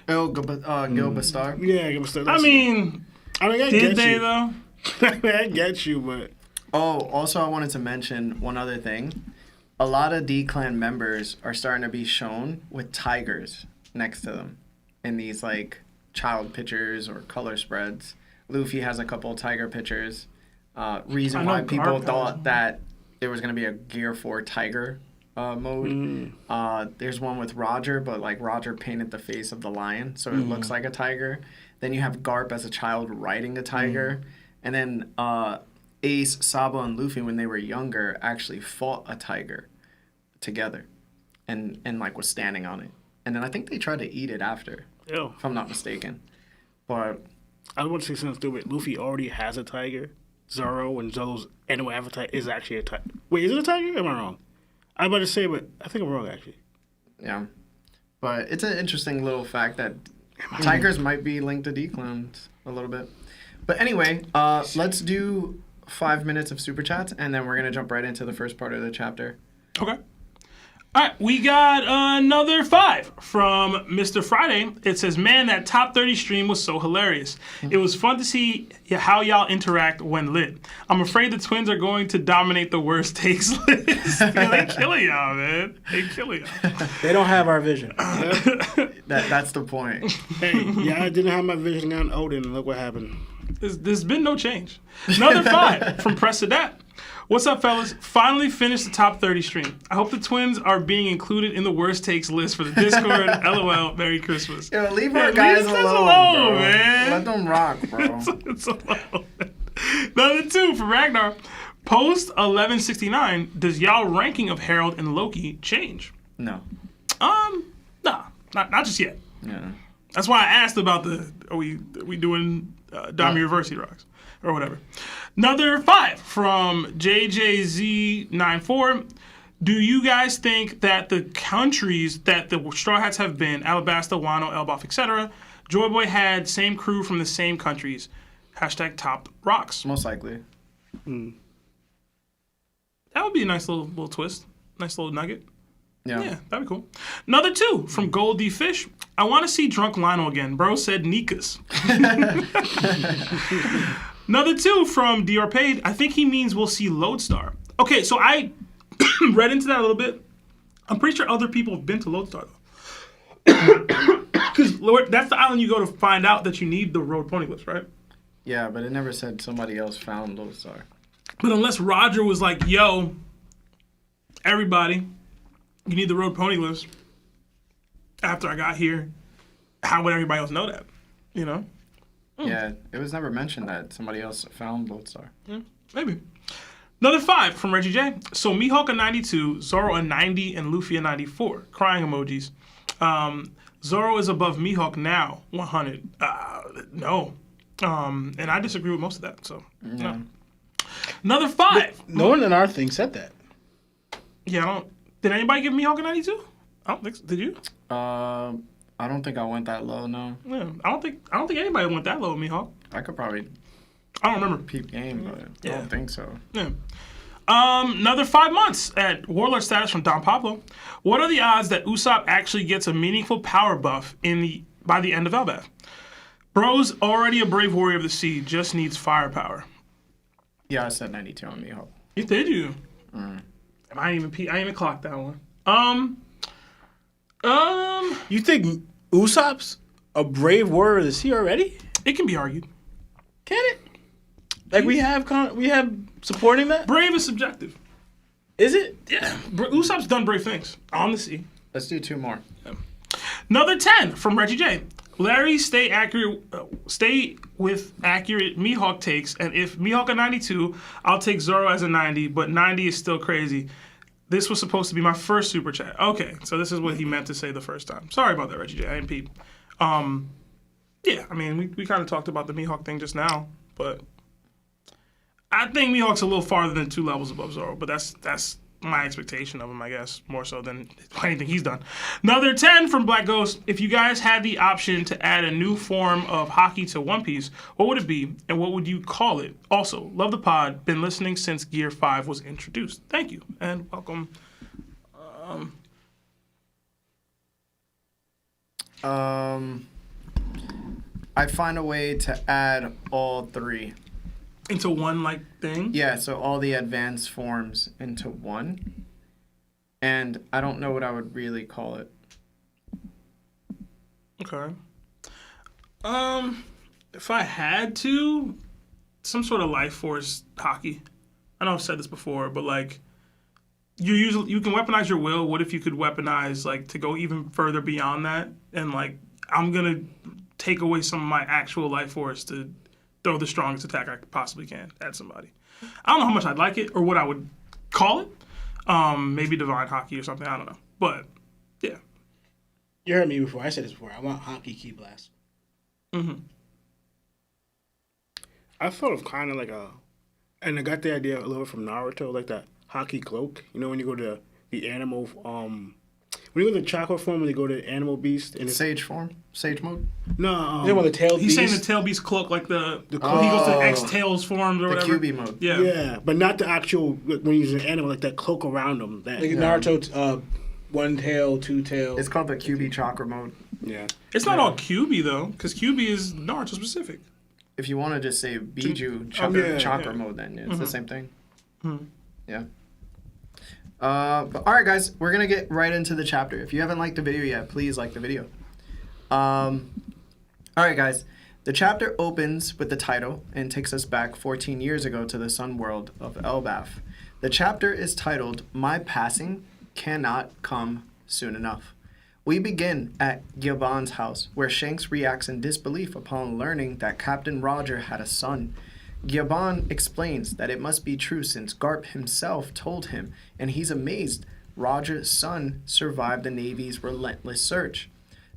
Gil Bastar. Yeah, Gil Blaster. I mean, I did get they you. though? I get you, but Oh, also I wanted to mention one other thing. A lot of D-Clan members are starting to be shown with tigers next to them in these like child pictures or color spreads. Luffy has a couple tiger pictures. Reason I know why people Garp has thought one. that there was going to be a Gear 4 tiger mode. There's one with Roger, but like Roger painted the face of the lion, so it looks like a tiger. Then you have Garp as a child riding a tiger. And then Ace, Sabo, and Luffy, when they were younger, actually fought a tiger together and like was standing on it. And then I think they tried to eat it after, yo, if I'm not mistaken. But I want to say something stupid. Luffy already has a tiger. Zoro and Zoro's animal avatar is actually a tiger. Wait, is it a tiger? Am I wrong? I'm about to say, but I think I'm wrong actually. yeah. But it's an interesting little fact that tigers might be linked to D-Clans a little bit. But anyway, let's do 5 minutes of super chats, and then we're going to jump right into the first part of the chapter. Okay. All right, we got another 5 from Mr. Friday. It says, man, that top 30 stream was so hilarious. It was fun to see how y'all interact when lit. I'm afraid the twins are going to dominate the worst takes list. They killing y'all, man. They killing y'all. They don't have our vision. That's the point. Hey, yeah, I didn't have my vision on Odin. Look what happened. There's been no change. Another 5 from Press Adapt. What's up, fellas? Finally finished the top 30 stream. I hope the twins are being included in the worst takes list for the Discord. LOL. Merry Christmas. Yo, leave our guys alone, bro. man. Let them rock, bro. It's alone. Number 2 from Ragnar. Post 1169. Does y'all ranking of Herald and Loki change? No. Nah, not just yet. Yeah. That's why I asked about are we doing Dami Reverse Rocks or whatever. Another 5 from JJZ94. Do you guys think that the countries that the Straw Hats have been, Alabasta, Wano, Elbaf, etc., Joy Boy had same crew from the same countries? Hashtag top rocks. Most likely. That would be a nice little twist. Nice little nugget. Yeah. That'd be cool. Another 2 from Goldie Fish. I want to see Drunk Lionel again. Bro said Nikas. Another 2 from Dior Paid. I think he means we'll see Lodestar. Okay, so I read into that a little bit. I'm pretty sure other people have been to Lodestar, though. Because that's the island you go to find out that you need the road pony list, right? Yeah, but it never said somebody else found Lodestar. But unless Roger was like, yo, everybody, you need the road pony list. After I got here, how would everybody else know that? You know? Yeah, it was never mentioned that somebody else found Lodestar. Yeah, maybe. Another 5 from Reggie J. So Mihawk a 92, Zoro a 90, and Luffy a 94. Crying emojis. Zoro is above Mihawk now, 100. No. And I disagree with most of that, so no. Another 5. No one in our thing said that. Yeah, I don't. Did anybody give Mihawk a 92? I don't think so. Did you? I don't think I went that low, no. Yeah, I don't think anybody went that low with Mihawk. I could probably I don't remember. peep game, but Yeah. I don't think so. Yeah. Another 5 months at Warlord status from Don Pablo. What are the odds that Usopp actually gets a meaningful power buff by the end of Elbaf? Bro's already a brave warrior of the sea, just needs firepower. Yeah, I said 92 on Mihawk. You did you? I didn't even clock that one. You think Usopp's a brave warrior of the sea already? It can be argued. Can it? Like we have supporting that? Brave is subjective. Is it? Yeah, Usopp's done brave things on the sea. Let's do 2 more. Another 10 from Reggie J. Larry, stay with accurate Mihawk takes, and if Mihawk a 92, I'll take Zoro as a 90, but 90 is still crazy. This was supposed to be my first super chat. Okay, so this is what he meant to say the first time. Sorry about that, Reggie J. I didn't peep. Yeah, I mean, we kind of talked about the Mihawk thing just now, but I think Mihawk's a little farther than 2 levels above Zoro, but that's my expectation of him, I guess, more so than anything he's done. Another 10 from Black Ghost. If you guys had the option to add a new form of hockey to One Piece, what would it be, and what would you call it? Also, love the pod. Been listening since Gear 5 was introduced. Thank you, and welcome. I'd find a way to add all 3. Into one, thing? Yeah, so all the advanced forms into one. And I don't know what I would really call it. Okay. If I had to, some sort of life force hockey. I know I've said this before, but you can weaponize your will. What if you could weaponize to go even further beyond that? And I'm gonna take away some of my actual life force to throw the strongest attack I possibly can at somebody. I don't know how much I'd like it or what I would call it. Maybe divine hockey or something. I don't know. But yeah. You heard me before. I said this before. I want hockey key blast. Mm-hmm. I thought of kind of and I got the idea a little bit from Naruto, like that hockey cloak. You know, when you go to the animal, when you go to the chakra form, when you go to animal beast and Sage form? Sage mode? No, You know the tail He's beast? saying the tail beast cloak, the cloak. he goes to X tails forms or The whatever. QB mode. Yeah. yeah, but not the actual when you use an animal, like that cloak around them. That Like Naruto, 1 tail, 2 tail. It's called the QB chakra mode. yeah. It's not all QB though, because QB is Naruto specific. If you want to just say Biju chakra mode, then it's the same thing. Yeah. But all right, guys, we're gonna get right into the chapter. If you haven't liked the video yet, please like the video. All right, guys. The chapter opens with the title and takes us back 14 years ago to the sun world of Elbaf. The chapter is titled, My Passing Cannot Come Soon Enough. We begin at Gilban's house, where Shanks reacts in disbelief upon learning that Captain Roger had a son. Gilban explains that it must be true since Garp himself told him, and he's amazed Roger's son survived the Navy's relentless search.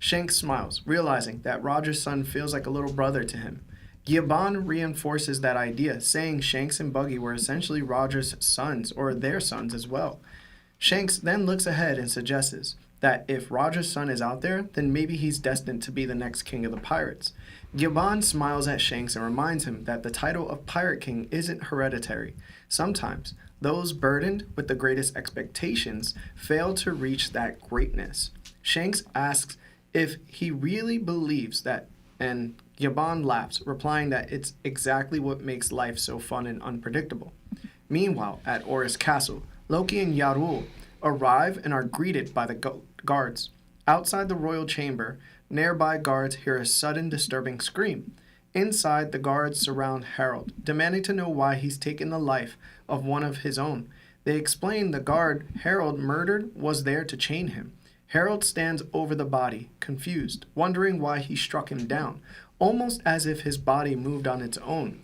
Shanks smiles, realizing that Roger's son feels like a little brother to him. Gilban reinforces that idea, saying Shanks and Buggy were essentially Roger's sons, or their sons as well. Shanks then looks ahead and suggests that if Roger's son is out there, then maybe he's destined to be the next king of the pirates. Gilban smiles at Shanks and reminds him that the title of Pirate King isn't hereditary. Sometimes, those burdened with the greatest expectations fail to reach that greatness. Shanks asks if he really believes that, and Gilban laughs, replying that it's exactly what makes life so fun and unpredictable. Meanwhile, at Oris Castle, Loki and Yarul arrive and are greeted by the guards. Outside the royal chamber, nearby guards hear a sudden disturbing scream. Inside, the guards surround Harold, demanding to know why he's taken the life of one of his own. They explain the guard Harold murdered was there to chain him. Harold stands over the body, confused, wondering why he struck him down, almost as if his body moved on its own.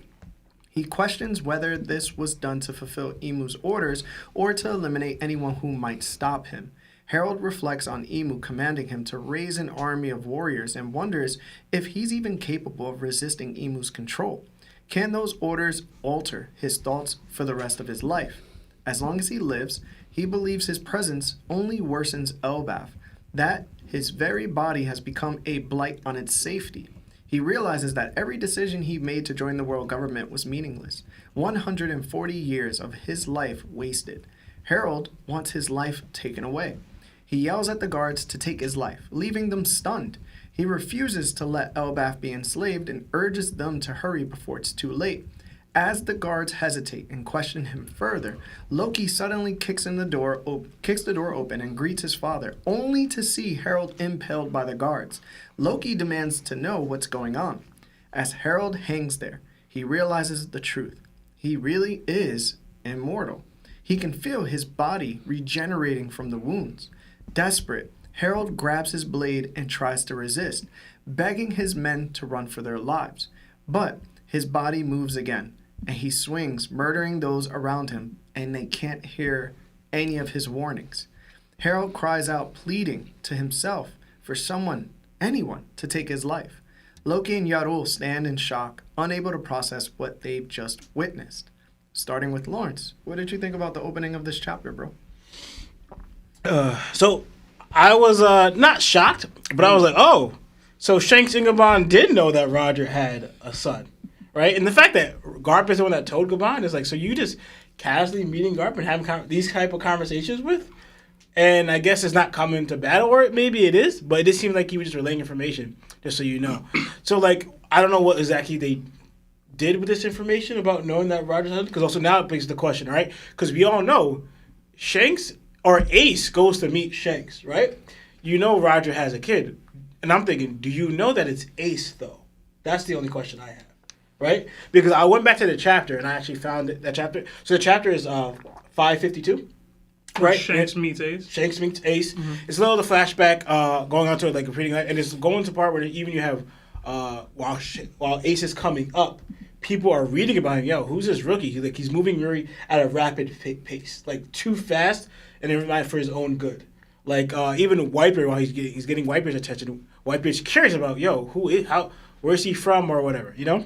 He questions whether this was done to fulfill Emu's orders or to eliminate anyone who might stop him. Harold reflects on Emu commanding him to raise an army of warriors and wonders if he's even capable of resisting Emu's control. Can those orders alter his thoughts for the rest of his life? As long as he lives, he believes his presence only worsens Elbaf, that his very body has become a blight on its safety. He realizes that every decision he made to join the world government was meaningless. 140 years of his life wasted. Harold wants his life taken away. He yells at the guards to take his life, leaving them stunned. He refuses to let Elbaf be enslaved and urges them to hurry before it's too late. As the guards hesitate and question him further, Loki suddenly kicks the door open and greets his father, only to see Harold impaled by the guards. Loki demands to know what's going on. As Harold hangs there, he realizes the truth. He really is immortal. He can feel his body regenerating from the wounds. Desperate, Harold grabs his blade and tries to resist, begging his men to run for their lives. But his body moves again, and he swings, murdering those around him, and they can't hear any of his warnings. Harold cries out, pleading to himself for anyone, to take his life. Loki and Yarul stand in shock, unable to process what they've just witnessed. Starting with Lawrence, what did you think about the opening of this chapter, bro? So I was not shocked, but I was like, oh, so Shanks and Gilban did know that Roger had a son, right? And the fact that Garp is the one that told Gilban is like, so you just casually meeting Garp and having these type of conversations with, and I guess it's not coming to battle, or maybe it is, but it just seemed like he was just relaying information, just so you know. So like, I don't know what exactly they did with this information about knowing that Roger's son, because also now it begs the question, right? Because we all know Shanks or Ace goes to meet Shanks, right? You know Roger has a kid. And I'm thinking, do you know that it's Ace, though? That's the only question I have, right? Because I went back to the chapter, and I actually found that chapter. So the chapter is 552, right? Shanks meets Ace. Shanks meets Ace. Mm-hmm. It's a little the flashback going on to it, like repeating that. And it's going to the part where even you have, while Ace is coming up, people are reading about him. Yo, who's this rookie? He's moving very at a rapid pace, like too fast, and everybody for his own good. Like even Whitebeard, while he's getting Whitebeard's attention, Whitebeard's curious about, yo, where's he from or whatever, you know?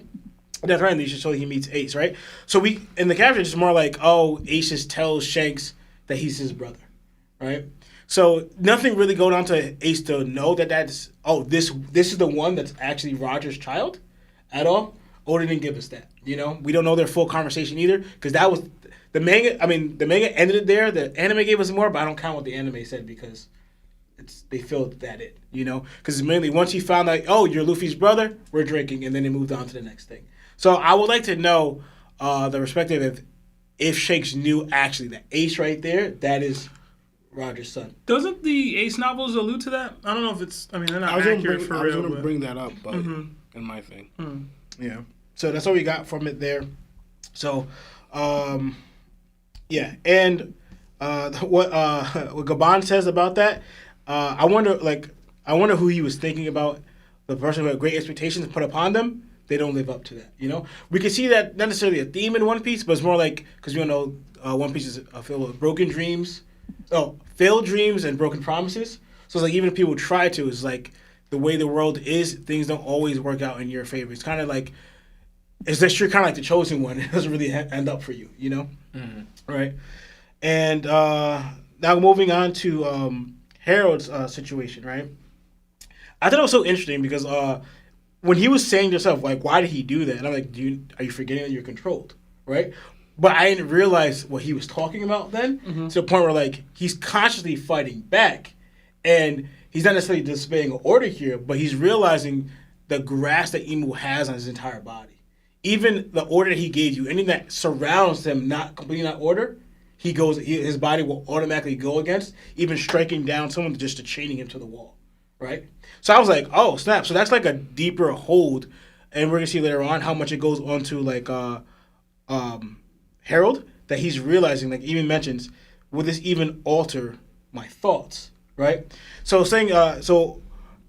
That's right. And they just show he meets Ace, right? So we in the caption it's more like, oh, Ace just tells Shanks that he's his brother, right? So nothing really going on to Ace to know that's this is the one that's actually Roger's child at all. Oda didn't give us that, you know? We don't know their full conversation either, because that was the manga. I mean, the manga ended it there. The anime gave us more, but I don't count what the anime said because they filled that in, you know? Because mainly once he found out, oh, you're Luffy's brother, we're drinking, and then they moved on to the next thing. So I would like to know the perspective of if Shanks knew actually that Ace right there, that is Roger's son. Doesn't the Ace novels allude to that? I don't know if it's. I mean, they're not accurate for real. I was going to bring that up, but in my thing. Yeah. So that's all we got from it there. So, yeah. And what Gabon says about that, I wonder who he was thinking about. The person who had great expectations put upon them, they don't live up to that. You know, we can see that not necessarily a theme in One Piece, but it's more like because we all know One Piece is filled with broken dreams, failed dreams and broken promises. So it's like even if people try to, it's like the way the world is, things don't always work out in your favor. It's kind of like it's that you're kind of like the chosen one. It doesn't really end up for you, you know, right? And now moving on to Harold's situation, right? I thought it was so interesting because when he was saying to himself, like, why did he do that? And I'm like, are you forgetting that you're controlled, right? But I didn't realize what he was talking about then to the point where, like, he's consciously fighting back. And he's not necessarily disobeying an order here, but he's realizing the grasp that Imu has on his entire body. Even the order that he gave you, anything that surrounds him not completing that order, his body will automatically go against, even striking down someone just to chaining him to the wall, right? So I was like, oh, snap. So that's like a deeper hold. And we're going to see later on how much it goes on to, like, Harold, that he's realizing, like, even mentions, will this even alter my thoughts, right? So so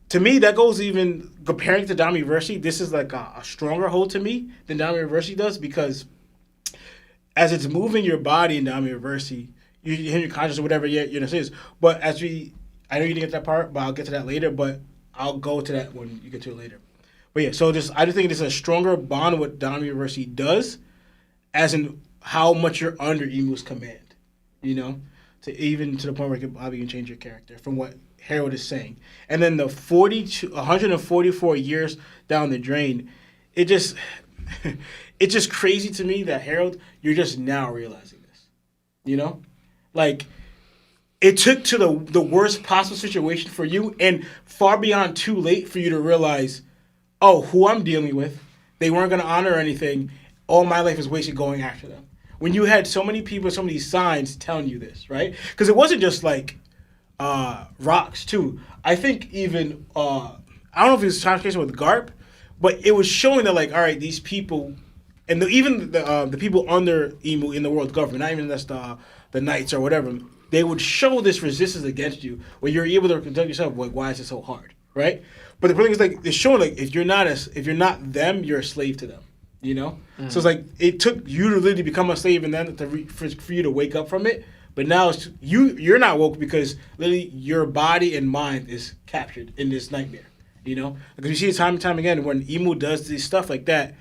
to me, that goes even, comparing to Dami Versi, this is like a stronger hold to me than Dami Versi does, because as it's moving your body in Dami Versi, you're in your conscious or whatever your is. But I know you didn't get that part, but I'll get to that later, but I'll go to that when you get to it later. But yeah, so I just think it's a stronger bond what Dami Versi does, as in how much you're under Imu's command, you know, to the point where you can change your character from what Harold is saying. And then the 144 years down the drain, it's just crazy to me that Harold, you're just now realizing this, you know, like. It took to the worst possible situation for you and far beyond too late for you to realize, oh, who I'm dealing with, they weren't going to honor anything. All my life is wasted going after them. When you had so many people, so many signs telling you this, right? Because it wasn't just like rocks, too. I think even, I don't know if it was a conversation with Garp, but it was showing that, like, all right, these people, and even the people under Imu in the world government, not even just the knights or whatever, they would show this resistance against you where you're able to conduct yourself, like, why is it so hard, right? But the thing is, like, it's showing, like, if you're not them, you're a slave to them, you know? So it's like, it took you to literally become a slave and then for you to wake up from it. But now you're not woke because literally your body and mind is captured in this nightmare, you know? Because you see it time and time again when Imu does this stuff like that,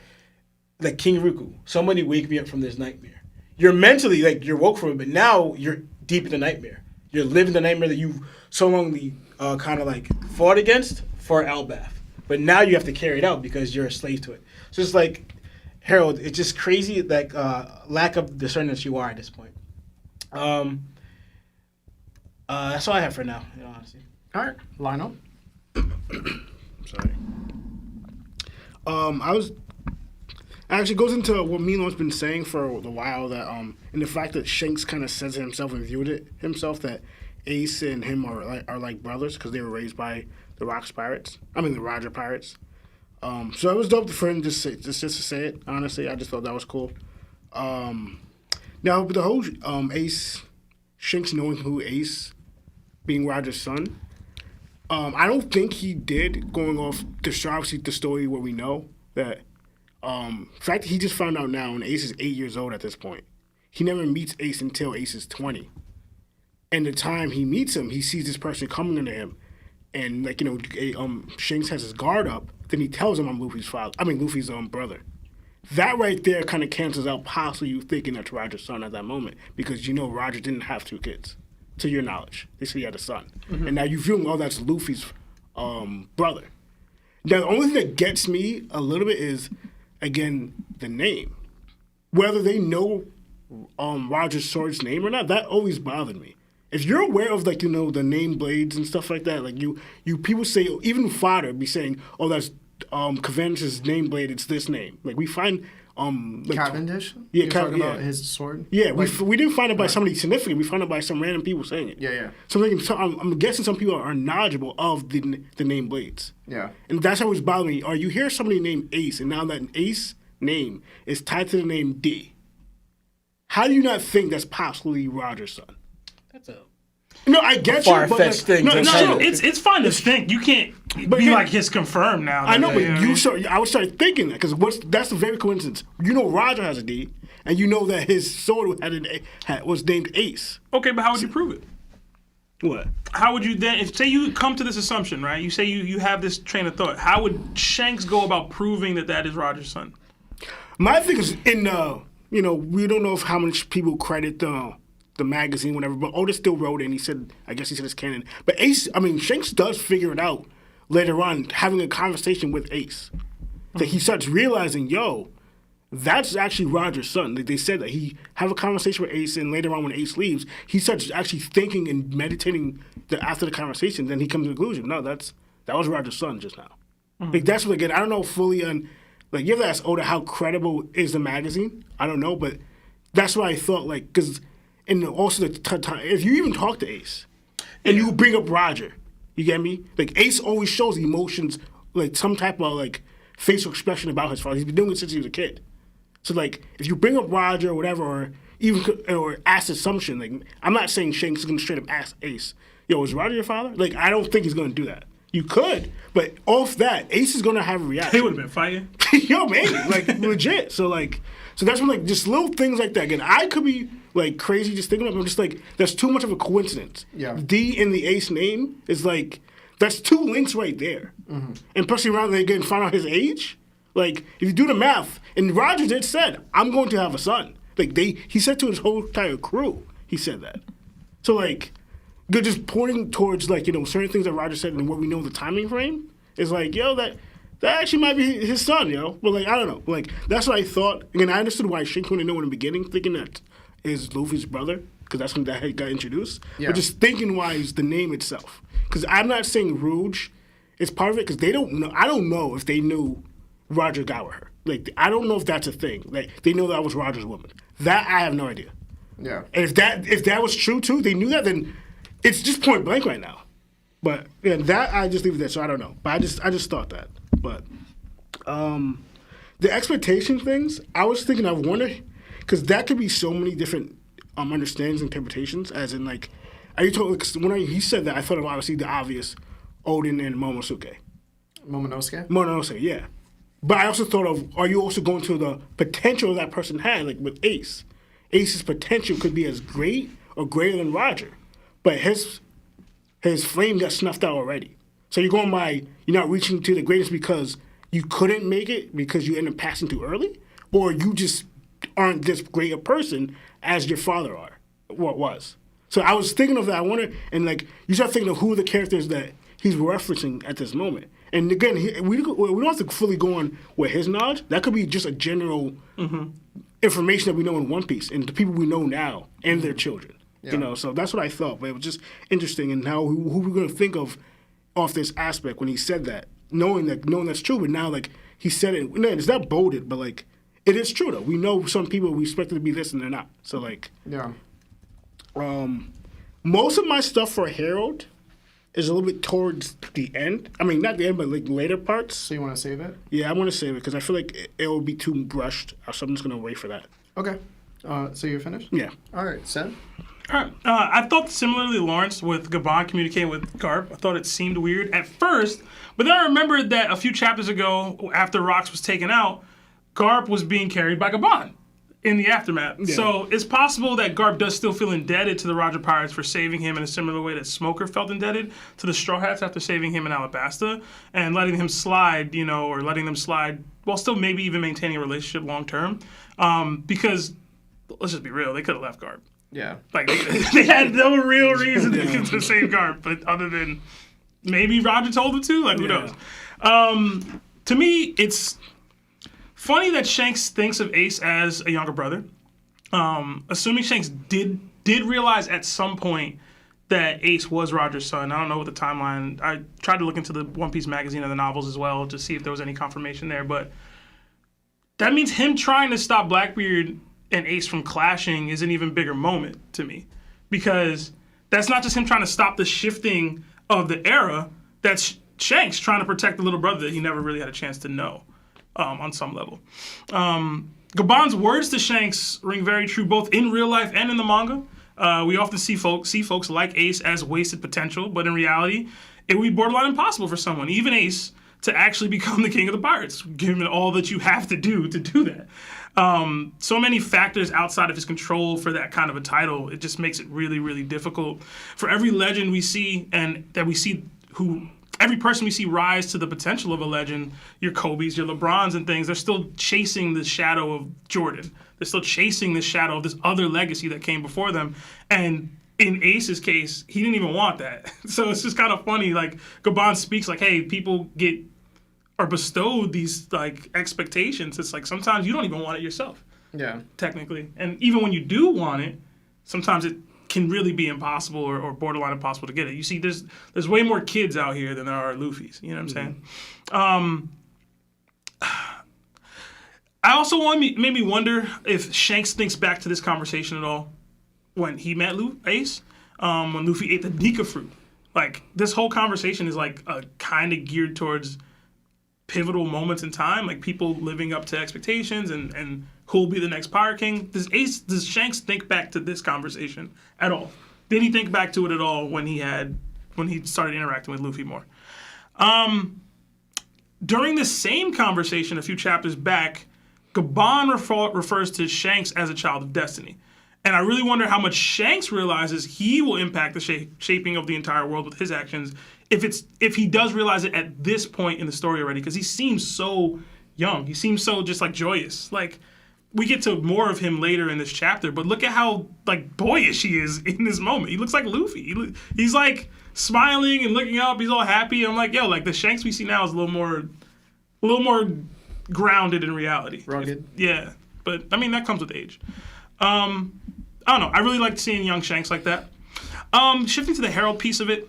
like King Ruku, somebody wake me up from this nightmare. You're mentally, like, you're woke from it, but now you're deep in the nightmare. You're living the nightmare that you've so long kind of like fought against for Elbath. But now you have to carry it out because you're a slave to it. So it's like, Harold, it's just crazy, like, lack of discernment you are at this point. That's all I have for now, in all honesty. All right, Lionel. Sorry. Actually goes into what Milo's been saying for a while, that and the fact that Shanks kind of says it himself and viewed it himself, that Ace and him are like brothers because they were raised by the Roger Pirates. So it was dope for him just to say it. Honestly, I just thought that was cool. Now the whole Ace, Shanks knowing who Ace, being Roger's son, I don't think he did, going off obviously the story where we know that. In fact, he just found out now, and Ace is 8 years old at this point. He never meets Ace until Ace is 20. And the time he meets him, he sees this person coming into him, and, like, you know, Shanks has his guard up. Then he tells him, I'm Luffy's brother. That right there kind of cancels out possibly you thinking that's Roger's son at that moment, because you know Roger didn't have two kids, to your knowledge. They said he had a son, and now you feel, oh, that's Luffy's brother. Now the only thing that gets me a little bit is, again, the name. Whether they know Roger's sword's name or not, that always bothered me. If you're aware of, like, you know, the name blades and stuff like that, like you people say, even fodder be saying, oh, that's Cavendish name blade, it's this name. Like we find like, Cavendish? Yeah, You're talking about yeah. his sword? Yeah, Like, we didn't find it by somebody significant. We found it by some random people saying it. Yeah. So I'm guessing some people are knowledgeable of the name blades. Yeah. And that's always bothered me. Or you hear somebody named Ace, and now that an Ace name is tied to the name D. How do you not think that's possibly Roger's son? That's a No, I get you. far-fetched thing No, to no, say. no. It's fine to think. You can't But be again- like his confirmed now. I know, but You know what I mean? I would start thinking that because that's the very coincidence. You know, Roger has a D, and you know that his sword was named Ace. Okay, but how would you prove it? What? How would you then, if say you come to this assumption, right? You say you have this train of thought. How would Shanks go about proving that is Roger's son? My thing is we don't know how much people credit the magazine, whatever, but Otis still wrote it, and he said it's canon. But Shanks does figure it out later on, having a conversation with Ace. That he starts realizing, that's actually Roger's son. They said that he have a conversation with Ace, and later on when Ace leaves, he starts actually thinking and meditating after the conversation. Then he comes to the conclusion, no, that was Roger's son just now. Like that's what, again, I don't know fully on. Like you have to ask Oda how credible is the magazine. I don't know, but that's what I thought. Like because also if you even talk to Ace, and you bring up Roger, you get me? Like Ace always shows emotions, like some type of like facial expression about his father. He's been doing it since he was a kid. So like if you bring up Roger or whatever, or ask assumption, like I'm not saying Shanks is gonna straight up ask Ace, is Roger your father? Like I don't think he's gonna do that. You could, but off that, Ace is gonna have a reaction. They would have been fighting. Maybe like legit. So that's when like just little things like that. Again, I could be like crazy just thinking of it. I'm just like that's too much of a coincidence. Yeah. D in the Ace name is like that's two links right there. Mm-hmm. And plus around they again find out his age. Like if you do the math, and Roger did said, "I'm going to have a son." Like he said to his whole entire crew, he said that. So like. Good, just pointing towards like certain things that Roger said and what we know the timing frame is like that actually might be his son, But like I don't know, like that's what I thought. Again, I understood why Shanks wouldn't know in the beginning, thinking that is Luffy's brother because that's when that got introduced. Yeah. But just thinking wise, the name itself, because I'm not saying Rouge is part of it because they don't know. I don't know if they knew Roger got with her. Like I don't know if that's a thing. Like they know that was Roger's woman. That I have no idea. Yeah. And if that was true too, they knew that then. It's just point blank right now, but yeah, that I just leave it there. So I don't know, but I just thought that. But the expectation things, I was thinking, I wonder, because that could be so many different understandings, interpretations. As in, like, are you talking? Cause when he said that, I thought of obviously the obvious, Odin and Momonosuke. Momonosuke, yeah. But I also thought of, are you also going to the potential that person had, like with Ace? Ace's potential could be as great or greater than Roger. But his flame got snuffed out already. So you're going by, you're not reaching to the greatest because you couldn't make it because you ended up passing too early? Or you just aren't this great a person as your father was. So I was thinking of that. I wonder, and like, you start thinking of who are the characters that he's referencing at this moment. And again, we don't have to fully go on with his knowledge. That could be just a general information that we know in One Piece and the people we know now and their children. Yeah. So that's what I thought. But it was just interesting and how who we're going to think of off this aspect when he said that, knowing that's true. But now, like, he said it, it's not bolded, but, like, it is true, though. We know some people we expect it to be this and they're not. So, like, yeah. Most of my stuff for Harold is a little bit towards the end. I mean, not the end, but, like, later parts. So you want to save it? Yeah, I want to save it because I feel like it will be too brushed. So I'm just going to wait for that. Okay. So you're finished? Yeah. All right, Seth? All right. I thought similarly, Lawrence, with Gabon communicating with Garp. I thought it seemed weird at first, but then I remembered that a few chapters ago, after Rox was taken out, Garp was being carried by Gabon in the aftermath. Yeah. So it's possible that Garp does still feel indebted to the Roger Pirates for saving him in a similar way that Smoker felt indebted to the Straw Hats after saving him in Alabasta and letting him slide, or letting them slide while still maybe even maintaining a relationship long term. Because, let's just be real, they could have left Garp. Yeah. Like, they had no real reason to save Garp, but other than maybe Roger told them to, like, who knows? To me, it's funny that Shanks thinks of Ace as a younger brother. Assuming Shanks did realize at some point that Ace was Roger's son. I don't know what the timeline. I tried to look into the One Piece magazine and the novels as well to see if there was any confirmation there, but that means him trying to stop Blackbeard and Ace from clashing is an even bigger moment to me, because that's not just him trying to stop the shifting of the era. That's Shanks trying to protect the little brother that he never really had a chance to know on some level. Gabon's words to Shanks ring very true both in real life and in the manga. We often see folks like Ace as wasted potential, but in reality, it would be borderline impossible for someone, even Ace, to actually become the king of the pirates, given all that you have to do that. So many factors outside of his control for that kind of a title, it just makes it really, really difficult. For every legend we see every person we see rise to the potential of a legend, your Kobe's, your LeBrons and things, they're still chasing the shadow of Jordan. They're still chasing the shadow of this other legacy that came before them. And in Ace's case, he didn't even want that. So it's just kind of funny. Like, Gabon speaks like, hey, people are bestowed these like expectations. It's like sometimes you don't even want it yourself. Yeah. Technically. And even when you do want it, sometimes it can really be impossible or borderline impossible to get it. You see, there's way more kids out here than there are Luffy's. You know what I'm saying? I also made me wonder if Shanks thinks back to this conversation at all when he met Ace, when Luffy ate the Nika fruit. Like, this whole conversation is like kind of geared towards pivotal moments in time, like people living up to expectations and who'll be the next Pirate King. Does Shanks think back to this conversation at all? Did he think back to it at all when he started interacting with Luffy more? During the same conversation a few chapters back, Gabon refers to Shanks as a child of destiny. And I really wonder how much Shanks realizes he will impact the shaping of the entire world with his actions, if he does realize it at this point in the story already, because he seems so young. He seems so just like joyous. Like, we get to more of him later in this chapter, but look at how like boyish he is in this moment. He looks like Luffy. He's like smiling and looking up. He's all happy. I'm like, yo, like the Shanks we see now is a little more grounded in reality. Rugged. Yeah, but I mean that comes with age. I don't know. I really liked seeing young Shanks like that. Shifting to the Herald piece of it,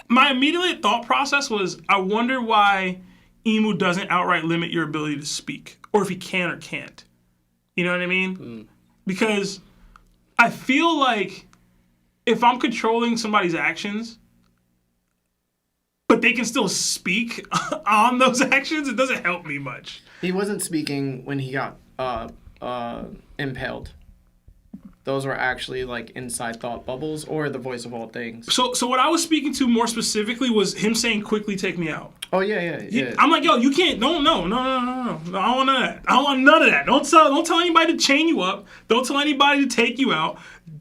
my immediate thought process was, I wonder why Imu doesn't outright limit your ability to speak, or if he can or can't. You know what I mean? Because I feel like if I'm controlling somebody's actions, but they can still speak on those actions, it doesn't help me much. He wasn't speaking when he got impaled. Those were actually like inside thought bubbles or the voice of all things. So what I was speaking to more specifically was him saying, "Quickly take me out." Oh yeah. I'm like, yo, you can't. No. I don't want none of that. I don't want none of that. Don't tell anybody to chain you up. Don't tell anybody to take you out.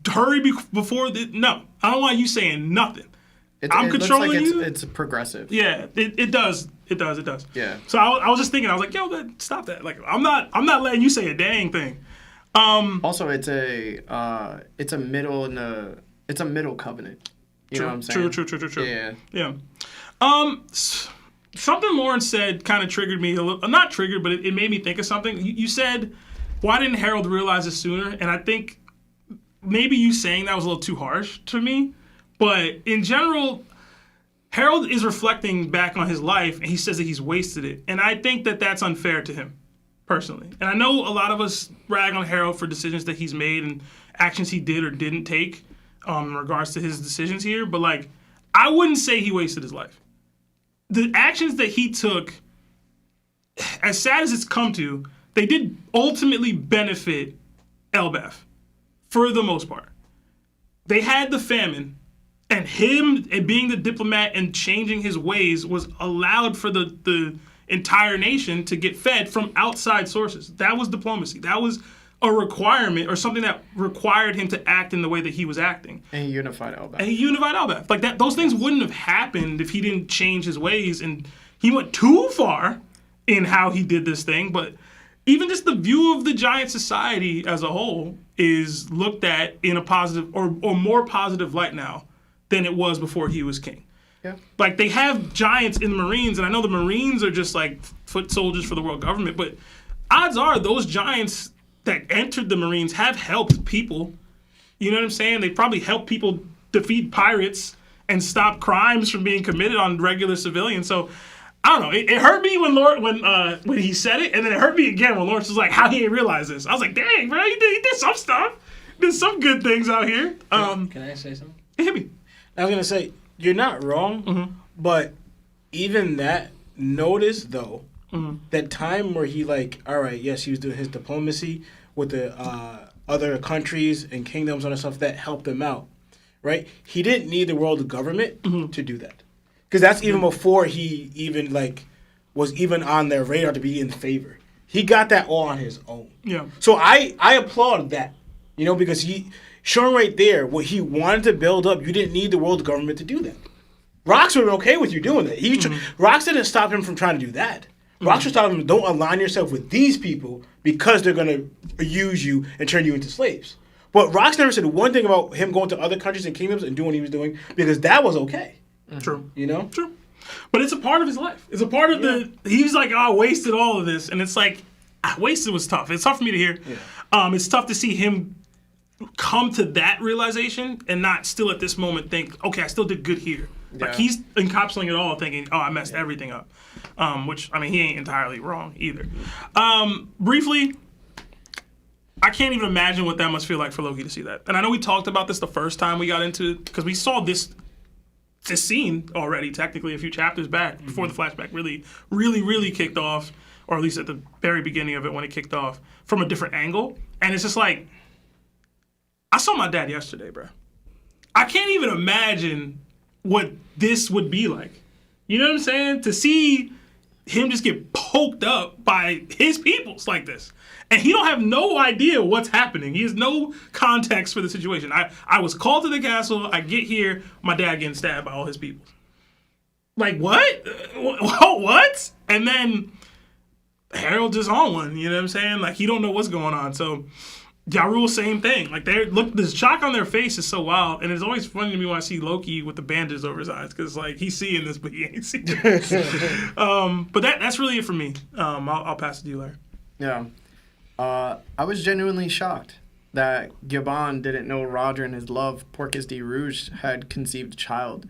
Hurry before no. I don't want you saying nothing. I'm controlling you. It's progressive. Yeah, it does. It does. Yeah. So I was just thinking, I was like, yo, stop that. Like, I'm not letting you say a dang thing. Also, it's a middle covenant. You know what I'm saying? True. Yeah. Something Lauren said kind of triggered me a little. Not triggered, but it made me think of something. You said, why didn't Harold realize it sooner? And I think maybe you saying that was a little too harsh to me. But in general, Harold is reflecting back on his life, and he says that he's wasted it. And I think that that's unfair to him, personally. And I know a lot of us rag on Harold for decisions that he's made and actions he did or didn't take in regards to his decisions here. But, like, I wouldn't say he wasted his life. The actions that he took, as sad as it's come to, they did ultimately benefit Elbaf, for the most part. They had the famine. And him being the diplomat and changing his ways was allowed for the entire nation to get fed from outside sources. That was diplomacy. That was a requirement or something that required him to act in the way that he was acting. And he unified Elbaf. Like that, those things wouldn't have happened if he didn't change his ways. And he went too far in how he did this thing. But even just the view of the giant society as a whole is looked at in a positive or more positive light now than it was before he was king. Yeah. Like, they have giants in the Marines, and I know the Marines are just like foot soldiers for the world government, but odds are those giants that entered the Marines have helped people You know what I'm saying? They probably help people defeat pirates and stop crimes from being committed on regular civilians. So I don't know. It hurt me when he said it, and then it hurt me again when Lawrence was like, "How he didn't realize this?" I was like, "Dang, bro, he did some stuff. Did some good things out here." Can I say something? Hit me. I was gonna say you're not wrong, but even that notice though, that time where he like, all right, yes, he was doing his diplomacy with the other countries and kingdoms and stuff that helped him out, right? He didn't need the world government to do that, because that's even before he even like was even on their radar to be in favor. He got that all on his own. Yeah. So I applaud that, because he showing right there what he wanted to build up. You didn't need the world government to do that. Rox would have been okay with you doing that. Rox didn't stop him from trying to do that. Rox was telling him, don't align yourself with these people because they're going to use you and turn you into slaves. But Rox never said one thing about him going to other countries and kingdoms and doing what he was doing, because that was okay. True. True. But it's a part of his life. It's a part of he was like, oh, I wasted all of this. And it's like, wasted was tough. It's tough for me to hear. Yeah. It's tough to see him come to that realization and not still at this moment think, okay, I still did good here. Yeah. Like he's encapsulating it all, thinking, "Oh, I messed everything up," which I mean, he ain't entirely wrong either. Briefly, I can't even imagine what that must feel like for Loki to see that. And I know we talked about this the first time we got into it, because we saw this scene already, technically a few chapters back before the flashback really kicked off, or at least at the very beginning of it when it kicked off from a different angle. And it's just like, I saw my dad yesterday, bro. I can't even imagine what this would be like. You know what I'm saying? To see him just get poked up by his peoples like this. And he don't have no idea what's happening. He has no context for the situation. I was called to the castle. I get here. My dad getting stabbed by all his people. Like, what? What? And then Harold just on one. You know what I'm saying? Like, he don't know what's going on. So Jarul, same thing. Like, the shock on their face is so wild, and it's always funny to me when I see Loki with the bandages over his eyes, because like he's seeing this, but he ain't seeing it. But that's really it for me. I'll pass it to you, Larry. Yeah, I was genuinely shocked that Gabon didn't know Roger and his love, Porcus de Rouge, had conceived a child.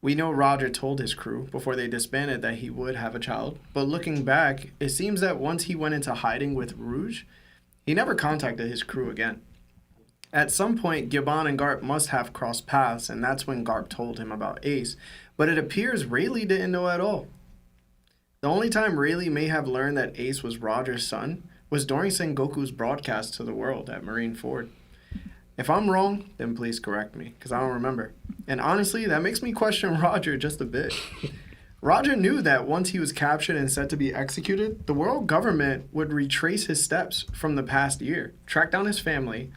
We know Roger told his crew before they disbanded that he would have a child, but looking back, it seems that once he went into hiding with Rouge, he never contacted his crew again. At some point, Gabon and Garp must have crossed paths, and that's when Garp told him about Ace. But it appears Rayleigh didn't know at all. The only time Rayleigh may have learned that Ace was Roger's son was during Sengoku's broadcast to the world at Marineford. If I'm wrong, then please correct me, because I don't remember. And honestly, that makes me question Roger just a bit. Roger knew that once he was captured and set to be executed, the world government would retrace his steps from the past year, track down his family,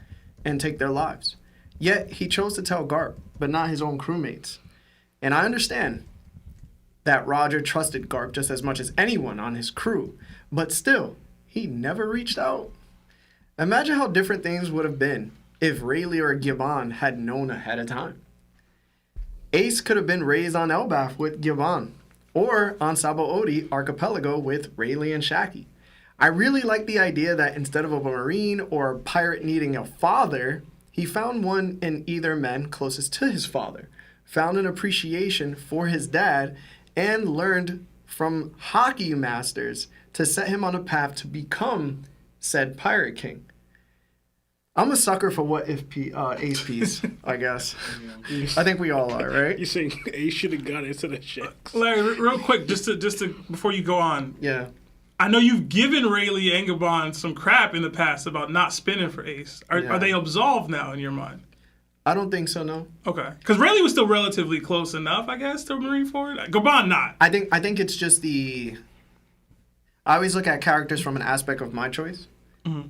and take their lives. Yet, he chose to tell Garp, but not his own crewmates. And I understand that Roger trusted Garp just as much as anyone on his crew, but still, he never reached out. Imagine how different things would have been if Rayleigh or Gabon had known ahead of time. Ace could have been raised on Elbaf with Gabon, or on Sabaody Archipelago with Rayleigh and Shaki. I really like the idea that instead of a marine or a pirate needing a father, he found one in either men closest to his father, found an appreciation for his dad, and learned from hockey masters to set him on a path to become said Pirate King. I'm a sucker for what if Ace piece, I guess. I think we all are, right? You're saying Ace should have got into the checks. Larry, real quick, just to before you go on. Yeah. I know you've given Rayleigh and Gabon some crap in the past about not spinning for Ace. Are they absolved now in your mind? I don't think so, no. Okay. Because Rayleigh was still relatively close enough, I guess, to Marineford. Gabon not. I think it's just I always look at characters from an aspect of my choice. Mm-hmm.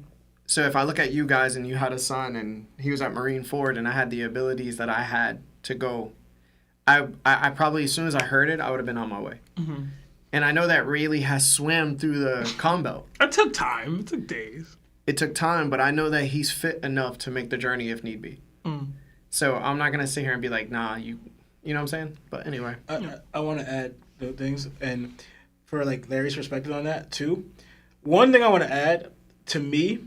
So if I look at you guys and you had a son and he was at Marineford and I had the abilities that I had to go, I probably, as soon as I heard it, I would have been on my way. Mm-hmm. And I know that Rayleigh has swam through the Combelt. It took time. It took days. It took time, but I know that he's fit enough to make the journey if need be. Mm. So I'm not going to sit here and be like, nah, you know what I'm saying? But anyway. I want to add the things, and for like Larry's perspective on that too. One thing I want to add, to me,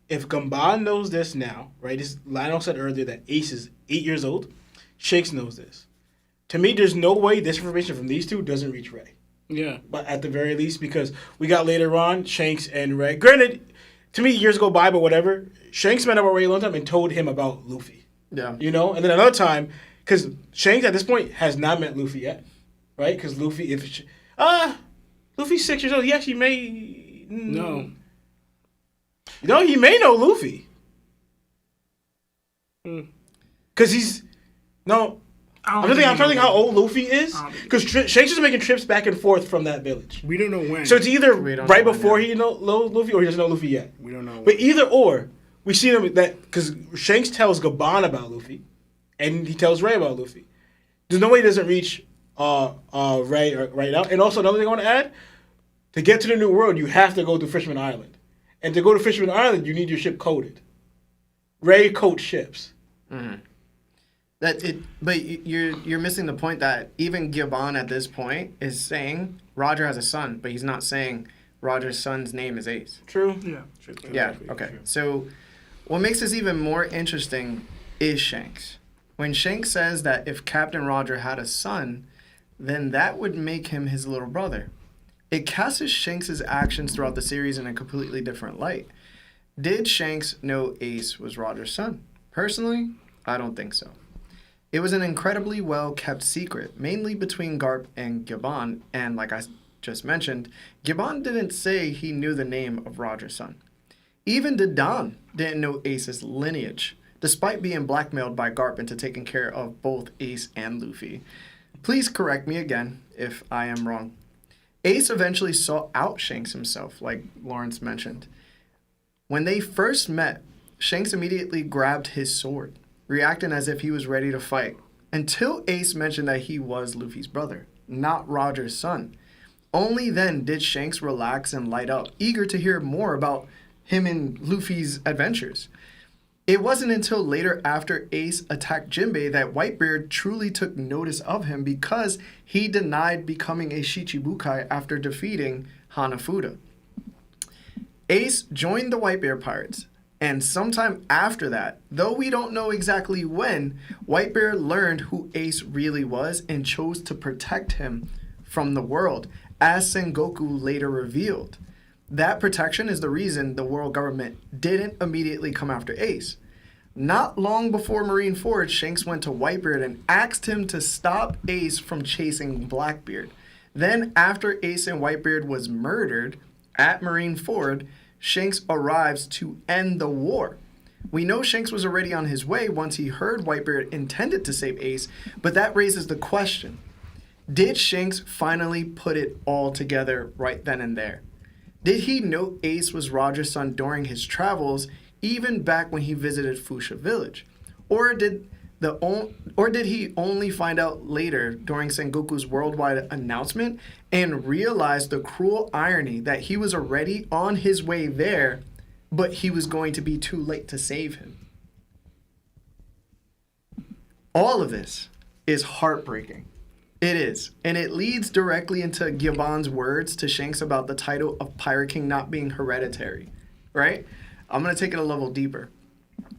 if Gambon knows this now, right? This Lionel said earlier that Ace is 8 years old. Shanks knows this. To me, there's no way this information from these two doesn't reach Ray. Yeah. But at the very least, because we got later on Shanks and Ray. Granted, to me, years go by, but whatever. Shanks met up with Ray a long time and told him about Luffy. Yeah. You know? And then another time, because Shanks at this point has not met Luffy yet. Right? Because Luffy, Luffy's 6 years old. Yes, he may. No. No, he may know Luffy. Because he's. No. I'm trying to think how old Luffy is. Because Shanks is making trips back and forth from that village. We don't know when. So it's either We don't right know before when, he knows Luffy or he doesn't know Luffy yet. We don't know. But either or, we see them that because Shanks tells Gabon about Luffy, and he tells Ray about Luffy. There's no way he doesn't reach Ray right now. And also another thing I want to add: to get to the New World, you have to go to Fisherman Island, and to go to Fisherman Island, you need your ship coded. Ray codes ships. But you're missing the point that even Gabon at this point is saying Roger has a son, but he's not saying Roger's son's name is Ace. True. Yeah. Yeah, okay. So what makes this even more interesting is Shanks. When Shanks says that if Captain Roger had a son, then that would make him his little brother. It casts Shanks' actions throughout the series in a completely different light. Did Shanks know Ace was Roger's son? Personally, I don't think so. It was an incredibly well-kept secret, mainly between Garp and Gabon, and like I just mentioned, Gabon didn't say he knew the name of Roger's son. Even Dadan didn't know Ace's lineage, despite being blackmailed by Garp into taking care of both Ace and Luffy. Please correct me again if I am wrong. Ace eventually sought out Shanks himself, like Lawrence mentioned. When they first met, Shanks immediately grabbed his sword, reacting as if he was ready to fight, until Ace mentioned that he was Luffy's brother, not Roger's son. Only then did Shanks relax and light up, eager to hear more about him and Luffy's adventures. It wasn't until later after Ace attacked Jinbei that Whitebeard truly took notice of him because he denied becoming a Shichibukai after defeating Hanafuda. Ace joined the Whitebeard Pirates, and sometime after that, though we don't know exactly when, Whitebeard learned who Ace really was and chose to protect him from the world, as Sengoku later revealed. That protection is the reason the world government didn't immediately come after Ace. Not long before Marineford, Shanks went to Whitebeard and asked him to stop Ace from chasing Blackbeard. Then, after Ace and Whitebeard was murdered at Marineford, Shanks arrives to end the war. We know Shanks was already on his way once he heard Whitebeard intended to save Ace, but that raises the question: did Shanks finally put it all together right then and there? Did he know Ace was Roger's son during his travels, even back when he visited Fuchsia Village? Or did he only find out later during Sengoku's worldwide announcement and realize the cruel irony that he was already on his way there, but he was going to be too late to save him? All of this is heartbreaking. It is, and it leads directly into Gabon's words to Shanks about the title of Pirate King not being hereditary, right? I'm going to take it a level deeper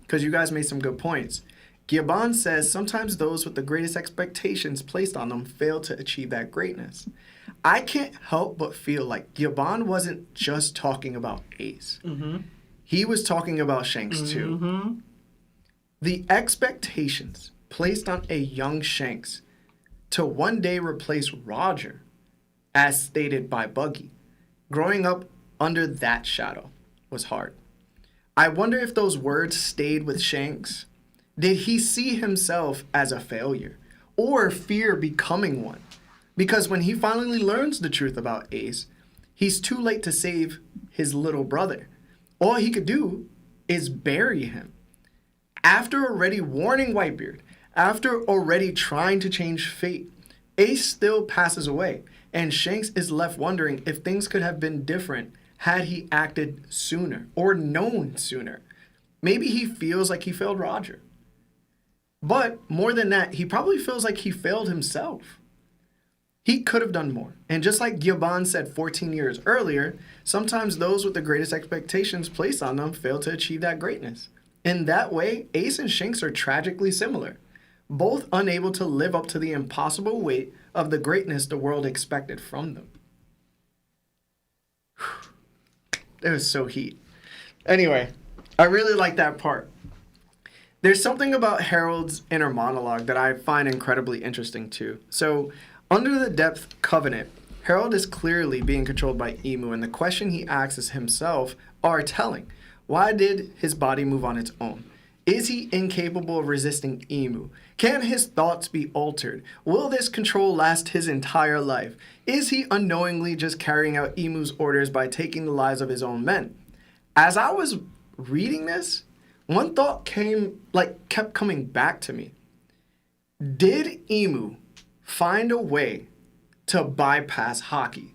because you guys made some good points. Gabon says sometimes those with the greatest expectations placed on them fail to achieve that greatness. I can't help but feel like Gabon wasn't just talking about Ace. He was talking about Shanks too. The expectations placed on a young Shanks to one day replace Roger, as stated by Buggy, growing up under that shadow was hard. I wonder if those words stayed with Shanks. Did he see himself as a failure or fear becoming one? Because when he finally learns the truth about Ace, he's too late to save his little brother. All he could do is bury him. After already warning Whitebeard, after already trying to change fate, Ace still passes away, and Shanks is left wondering if things could have been different had he acted sooner or known sooner. Maybe he feels like he failed Roger. But more than that, he probably feels like he failed himself. He could have done more. And just like Gyoban said 14 years earlier, sometimes those with the greatest expectations placed on them fail to achieve that greatness. In that way, Ace and Shinx are tragically similar, both unable to live up to the impossible weight of the greatness the world expected from them. It was so heat. Anyway, I really like that part. There's something about Harold's inner monologue that I find incredibly interesting too. So, under the Depth Covenant, Harold is clearly being controlled by Emu, and the question he asks himself are telling. Why did his body move on its own? Is he incapable of resisting Emu? Can his thoughts be altered? Will this control last his entire life? Is he unknowingly just carrying out Emu's orders by taking the lives of his own men? As I was reading this, one thought kept coming back to me. Did Emu find a way to bypass Haki?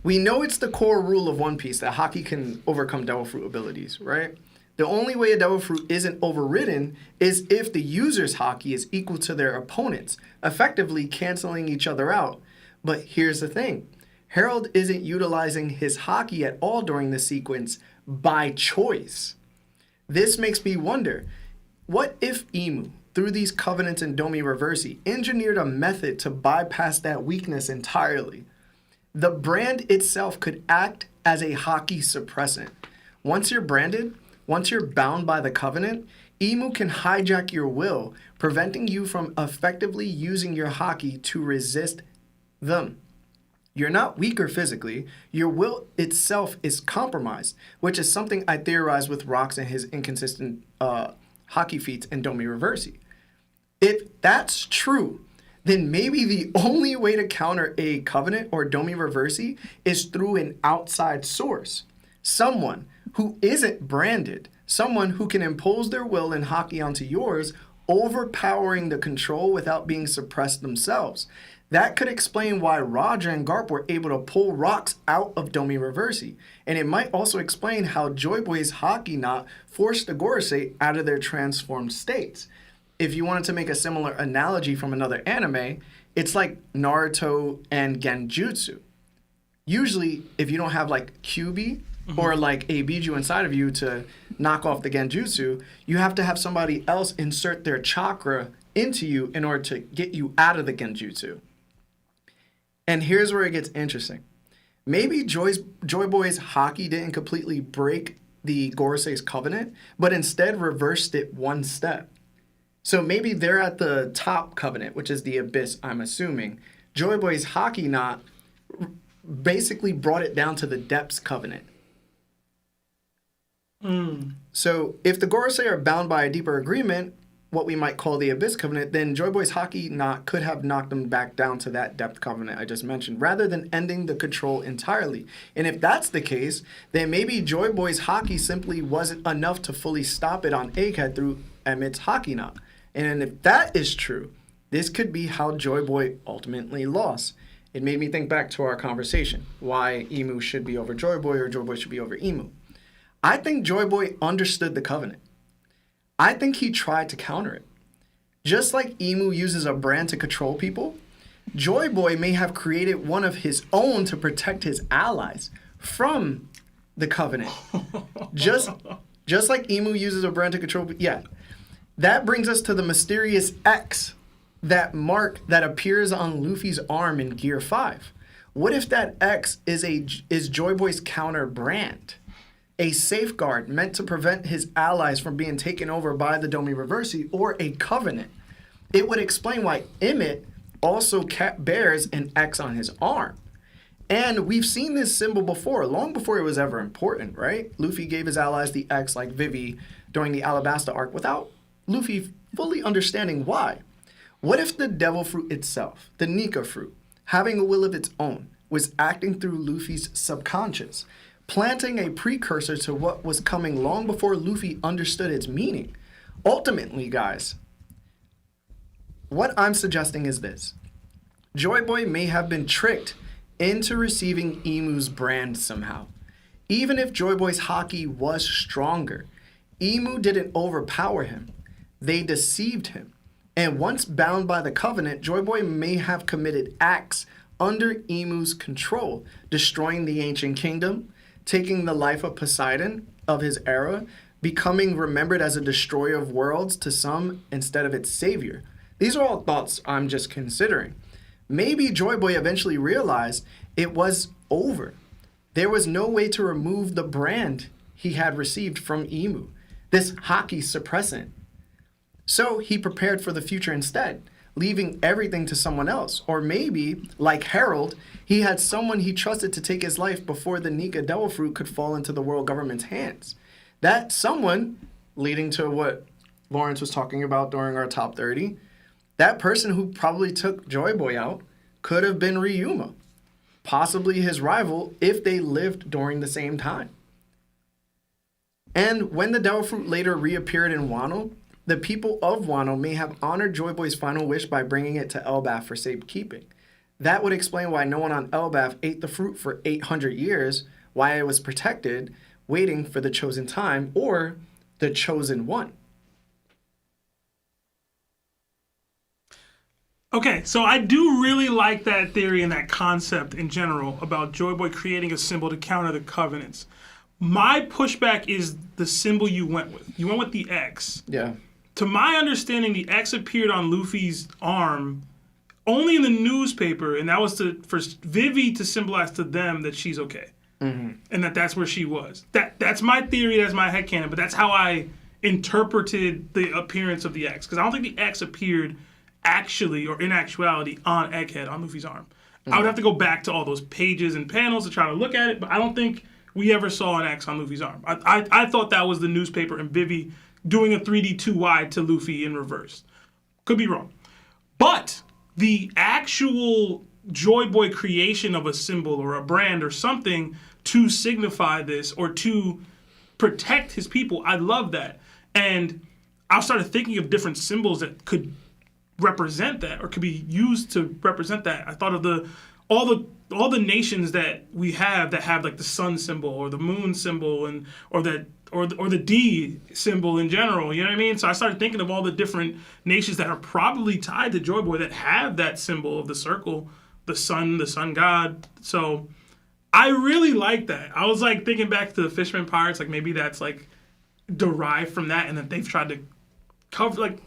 We know it's the core rule of One Piece that Haki can overcome Devil Fruit abilities, right? The only way a Devil Fruit isn't overridden is if the user's Haki is equal to their opponent's, effectively canceling each other out. But here's the thing. Harold isn't utilizing his Haki at all during the sequence by choice. This makes me wonder, what if Emu, through these covenants and Domi Reversi, engineered a method to bypass that weakness entirely? The brand itself could act as a Haki suppressant. Once you're branded, once you're bound by the covenant, Emu can hijack your will, preventing you from effectively using your Haki to resist them. You're not weaker physically, your will itself is compromised, which is something I theorized with Rox and his inconsistent Haki feats and Domi Reversi. If that's true, then maybe the only way to counter a covenant or Domi Reversi is through an outside source. Someone who isn't branded, someone who can impose their will and Haki onto yours, overpowering the control without being suppressed themselves. That could explain why Roger and Garp were able to pull Rox out of Domi Reversi. And it might also explain how Joy Boy's Haki knot forced the Gorosei out of their transformed states. If you wanted to make a similar analogy from another anime, it's like Naruto and Genjutsu. Usually, if you don't have like Kyuubi or like a Biju inside of you to knock off the Genjutsu, you have to have somebody else insert their chakra into you in order to get you out of the Genjutsu. And here's where it gets interesting. Maybe Joy Boy's Haki didn't completely break the Gorosei's covenant, but instead reversed it one step. So maybe they're at the top covenant, which is the Abyss, I'm assuming. Joy Boy's Haki knot basically brought it down to the Depths covenant. So if the Gorosei are bound by a deeper agreement, what we might call the Abyss covenant, then Joy Boy's Haki knot could have knocked them back down to that Depth covenant I just mentioned, rather than ending the control entirely. And if that's the case, then maybe Joy Boy's Haki simply wasn't enough to fully stop it on Egghead through Emmett's Haki knot. And if that is true, this could be how Joy Boy ultimately lost. It made me think back to our conversation, why Emu should be over Joy Boy or Joy Boy should be over Emu. I think Joy Boy understood the covenant. I think he tried to counter it. Just like Emu uses a brand to control people, Joy Boy may have created one of his own to protect his allies from the covenant. Just like Emu uses a brand to control people. Yeah. That brings us to the mysterious X, that mark that appears on Luffy's arm in Gear 5. What if that X is Joy Boy's counter brand? A safeguard meant to prevent his allies from being taken over by the Domi Reversi or a covenant. It would explain why Emmett also bears an X on his arm. And we've seen this symbol before, long before it was ever important, right? Luffy gave his allies the X like Vivi during the Alabasta arc without Luffy fully understanding why. What if the Devil Fruit itself, the Nika Fruit, having a will of its own, was acting through Luffy's subconscious, planting a precursor to what was coming long before Luffy understood its meaning? Ultimately, guys, what I'm suggesting is this. Joy Boy may have been tricked into receiving Emu's brand somehow. Even if Joy Boy's Haki was stronger, Emu didn't overpower him. They deceived him. And once bound by the Covenant, Joy Boy may have committed acts under Emu's control, destroying the ancient kingdom, taking the life of Poseidon of his era, becoming remembered as a destroyer of worlds to some instead of its savior. These are all thoughts I'm just considering. Maybe Joy Boy eventually realized it was over. There was no way to remove the brand he had received from Emu, this hockey suppressant. So he prepared for the future instead, leaving everything to someone else. Or maybe, like Harold, he had someone he trusted to take his life before the Nika Devil Fruit could fall into the world government's hands. That someone, leading to what Lawrence was talking about during our top 30, that person who probably took Joy Boy out could have been Ryuma, possibly his rival if they lived during the same time. And when the Devil Fruit later reappeared in Wano, the people of Wano may have honored Joy Boy's final wish by bringing it to Elbaf for safekeeping. That would explain why no one on Elbaf ate the fruit for 800 years, why it was protected, waiting for the chosen time, or the chosen one. Okay, so I do really like that theory and that concept in general about Joy Boy creating a symbol to counter the covenants. My pushback is the symbol you went with. You went with the X. Yeah. To my understanding, the X appeared on Luffy's arm only in the newspaper, and that was for Vivi to symbolize to them that she's okay. Mm-hmm. And that's where she was. That's my theory, that's my headcanon, but that's how I interpreted the appearance of the X. Because I don't think the X appeared actually or in actuality on Egghead, on Luffy's arm. Mm-hmm. I would have to go back to all those pages and panels to try to look at it, but I don't think we ever saw an X on Luffy's arm. I thought that was the newspaper and Vivi doing a 3D 2 wide to Luffy in reverse. Could be wrong. But the actual Joy Boy creation of a symbol or a brand or something to signify this or to protect his people, I love that. And I started thinking of different symbols that could represent that or could be used to represent that. I thought of all the nations that we have that have like the sun symbol or the moon symbol and or the D symbol in general, you know what I mean? So I started thinking of all the different nations that are probably tied to Joy Boy that have that symbol of the circle, the sun god. So I really like that. I was like thinking back to the Fisherman Pirates, like maybe that's like derived from that and that they've tried to cover, like,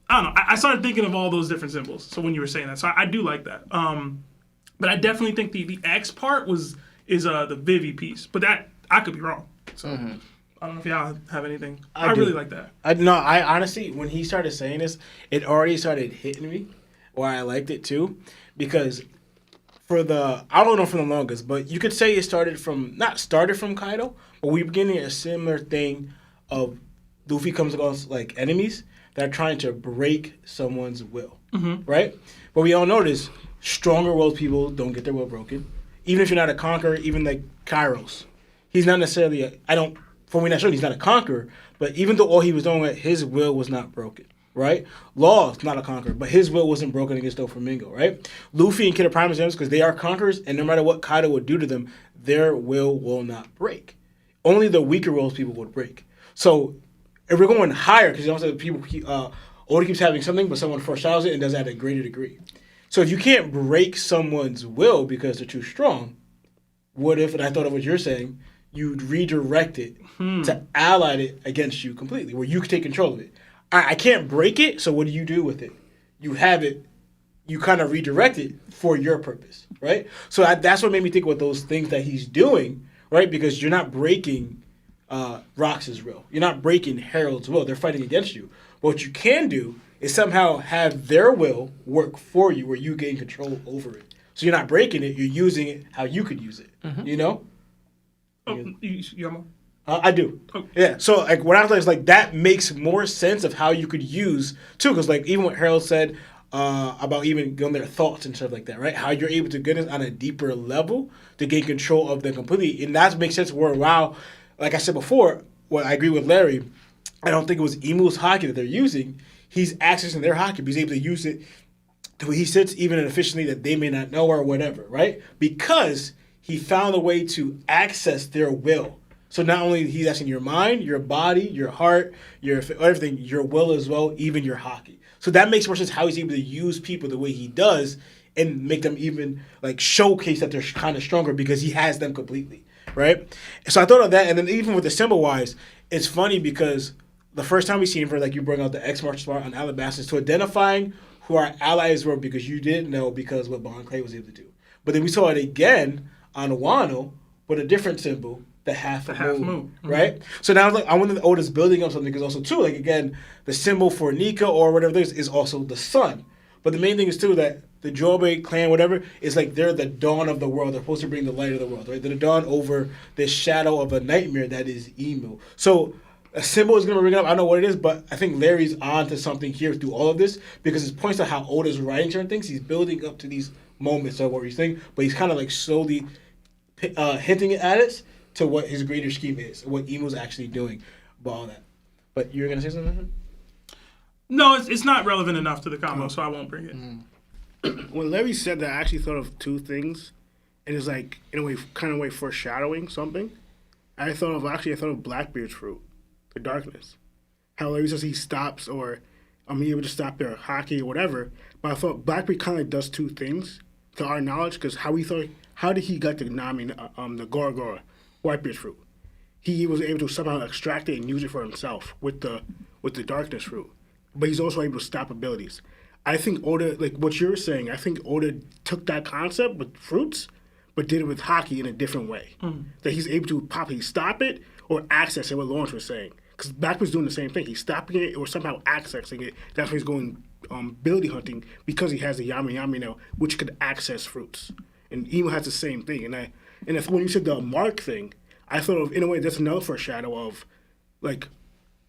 I don't know. I started thinking of all those different symbols. So when you were saying that, so I do like that. But I definitely think the X part is the Vivi piece. But that I could be wrong. So I don't know if y'all have anything. I really like that. I honestly, when he started saying this, it already started hitting me, why I liked it too, because I don't know from the longest, but you could say it not started from Kaido, but we're beginning a similar thing of Luffy comes across like enemies that are trying to break someone's will, right? But we all know this. Stronger willed people don't get their will broken. Even if you're not a conqueror, even like Kairos. He's not necessarily he's not a conqueror, but even though all he was doing, his will was not broken, right? Law's not a conqueror, but his will wasn't broken against Doflamingo, right? Luffy and Kid are prime examples because they are conquerors, and no matter what Kaido would do to them, their will not break. Only the weaker wills people would break. So if we're going higher, because also people, Oda keeps having something, but someone foreshadows it and does that at a greater degree. So if you can't break someone's will because they're too strong, what if, and I thought of what you're saying, you'd redirect it to ally it against you completely, where you can take control of it. I can't break it, so what do you do with it? You have it, you kind of redirect it for your purpose, right? So that's what made me think about those things that he's doing, right? Because you're not breaking Rox's will. You're not breaking Harold's will. They're fighting against you. But what you can do is somehow have their will work for you where you gain control over it. So you're not breaking it, you're using it how you could use it, you know? Oh, you have more? I do. Oh. Yeah, so like what I was like, that makes more sense of how you could use, too, because like even what Harold said about even going their thoughts and stuff like that, right? How you're able to get it on a deeper level to gain control of them completely. And that makes sense where, wow, like I said before, well, I agree with Larry, I don't think it was Emu's hockey that they're using. He's accessing their hockey, but he's able to use it to where he sits even efficiently that they may not know or whatever, right? Because he found a way to access their will So not only he's asking your mind, your body, your heart, your everything, your will as well, even your hockey. So that makes more sense how he's able to use people the way he does and make them even like showcase that they're kind of stronger because he has them completely, right? So I thought of that, and then even with the symbol wise, it's funny because the first time we seen for like you bring out the X marks spot on Alabastas to identifying who our allies were because you didn't know because what Bond Clay was able to do. But then we saw it again on Wano with a different symbol. The half moon, Mm-hmm. right? So now like, I wonder if Oda's building up something because also too, like again, the symbol for Nika or whatever it is also the sun. But the main thing is too that the Jobe clan, whatever, is like they're the dawn of the world. They're supposed to bring the light of the world, right? They're the dawn over this shadow of a nightmare that is Emu. So a symbol is gonna bring it up. I don't know what it is, but I think Larry's on to something here through all of this because it points to how Oda's writing certain things. He's building up to these moments of what he's saying, but he's kind of like slowly hinting at it to what his greater scheme is, what Emu's actually doing, about all that. But you were gonna say something? No, it's not relevant enough to the combo, so I won't bring it. When Larry said that, I actually thought of two things, and it's like in a way, kind of way foreshadowing something. I thought of Blackbeard's fruit, the darkness. How Larry says he stops, or he able to stop their hockey or whatever. But I thought Blackbeard kind of does two things to our knowledge, because how did he get the Nami, the Gora Gora, Whitebeard's fruit? He was able to somehow extract it and use it for himself with the darkness fruit. But he's also able to stop abilities. I think Oda, like what you're saying, I think Oda took that concept with fruits, but did it with hockey in a different way. That he's able to probably stop it or access it, what Lawrence was saying. Because Blackbeard's doing the same thing. He's stopping it or somehow accessing it. That's why he's going ability hunting, because he has the Yami Yami now, which could access fruits. And Emo has the same thing. And if when you said the mark thing, I thought of, in a way, that's another foreshadow of, like,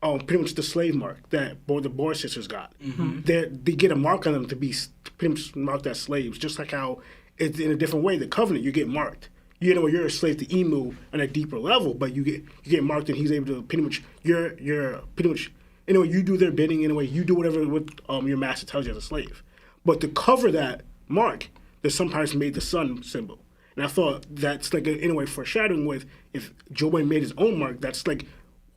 pretty much the slave mark that the Boer sisters got. They get a mark on them to be pretty much marked as slaves, just like how it's in a different way. The Covenant, you get marked. You know, you're a slave to Emu on a deeper level, but you get marked, and he's able to pretty much you're pretty much, in a way, you do their bidding. In a way, you do whatever your master tells you as a slave. But to cover that mark, there's sometimes made the sun symbol. And I thought that's like in a way foreshadowing with, if Joe Boy made his own mark, that's like,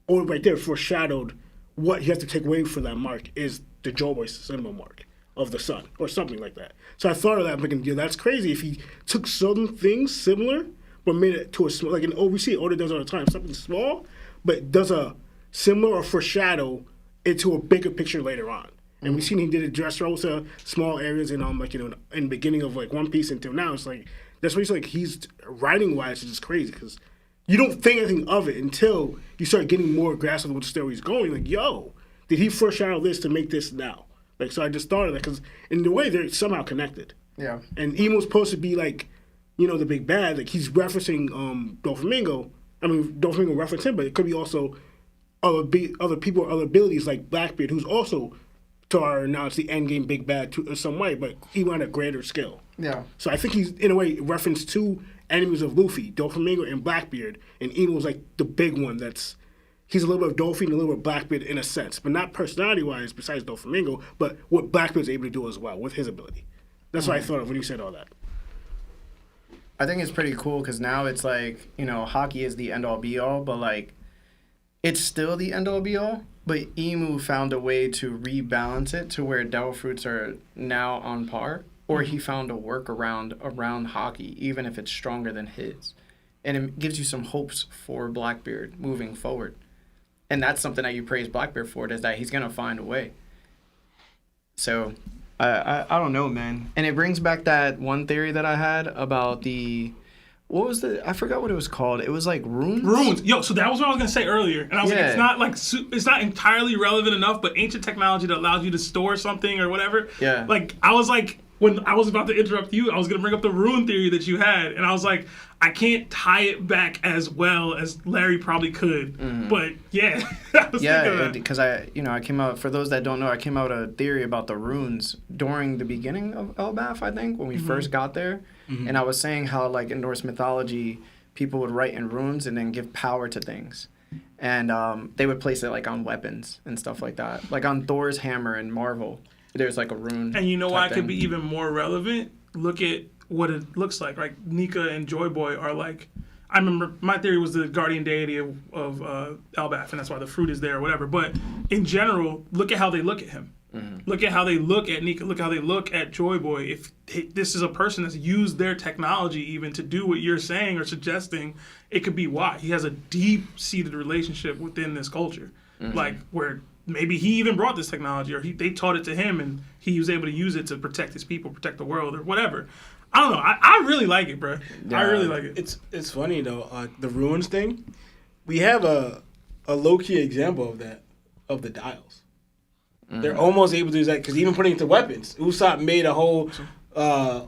or right there foreshadowed what he has to take away from that mark is the Joe Boy symbol mark of the sun or something like that. So I thought of that, thinking, yeah, that's crazy if he took some things similar but made it to a small, like in OVC, Oda does all the time, something small, but does a similar or foreshadow into a bigger picture later on. And we've seen he did a Dressrosa, small areas, and like, in the beginning of like One Piece until now. It's like that's why he's like, he's writing wise, it's just crazy because you don't think anything of it until you start getting more grasp of what the story's going. Like, yo, did he foreshadow this to make this now? Like, so I just thought of that because in the way they're somehow connected. Yeah. And Emo's supposed to be like, you know, the big bad. Like, he's referencing Doflamingo. I mean, Doflamingo referenced him, but it could be also other people or other abilities like Blackbeard, who's also, to our knowledge, the endgame big bad in some way, but even on a greater scale. Yeah. So I think he's, in a way, referenced two enemies of Luffy, Doflamingo and Blackbeard, and Emo's like the big one that's, he's a little bit of Dolphin and a little bit of Blackbeard in a sense, but not personality-wise besides Doflamingo, but what Blackbeard's able to do as well with his ability. That's what I thought of when you said all that. I think it's pretty cool because now it's like, you know, hockey is the end-all be-all, but like, it's still the end-all be-all, but Emu found a way to rebalance it to where Devil Fruits are now on par, or he found a workaround around hockey, even if it's stronger than his. And it gives you some hopes for Blackbeard moving forward. And that's something that you praise Blackbeard for, is that he's going to find a way. So, I don't know, man. And it brings back that one theory that I had about I forgot what it was called. It was like runes? Runes. Yo, so that was what I was going to say earlier. And I was like, it's not entirely relevant enough, but ancient technology that allows you to store something or whatever. Yeah. Like, I was like, when I was about to interrupt you, I was going to bring up the rune theory that you had. And I was like, I can't tie it back as well as Larry probably could. Mm-hmm. But yeah, I was thinking of that. Because I came out, for those that don't know, I came out with a theory about the runes during the beginning of Elbaf, I think, when we first got there. Mm-hmm. And I was saying how, like, in Norse mythology, people would write in runes and then give power to things. And they would place it, like, on weapons and stuff like that. Like on Thor's hammer in Marvel, there's, like, a rune. And you know why it could be even more relevant? Look at what it looks like. Like, Nika and Joy Boy are, like, I remember my theory was the guardian deity of Elbaf, and that's why the fruit is there or whatever. But in general, look at how they look at him. Look at how they look at Nika. Look how they look at Joy Boy. If this is a person that's used their technology even to do what you're saying or suggesting, it could be why. He has a deep-seated relationship within this culture. Like, where maybe he even brought this technology, or they taught it to him, and he was able to use it to protect his people, protect the world, or whatever. I don't know. I really like it, bro. Yeah. I really like it. It's funny though. The ruins thing, we have a low-key example of that, of the dials. They're almost able to do that because even putting it to weapons, Usopp made a whole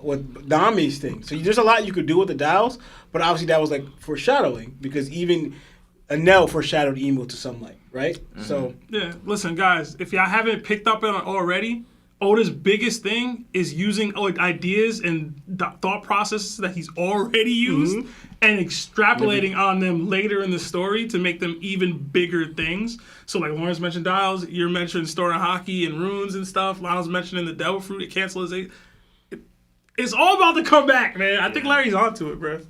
with Nami's thing. So there's a lot you could do with the dials, but obviously that was like foreshadowing because even Enel foreshadowed Emu to sunlight, right? So Yeah, listen, guys, if y'all haven't picked up on it already, Oda's biggest thing is using ideas and thought processes that he's already used and extrapolating on them later in the story to make them even bigger things. So like Lawrence mentioned dials, you're mentioning storing hockey and runes and stuff. Lionel's mentioning the devil fruit, it cancels it. It's all about to come back, man. I think Larry's onto it, bro.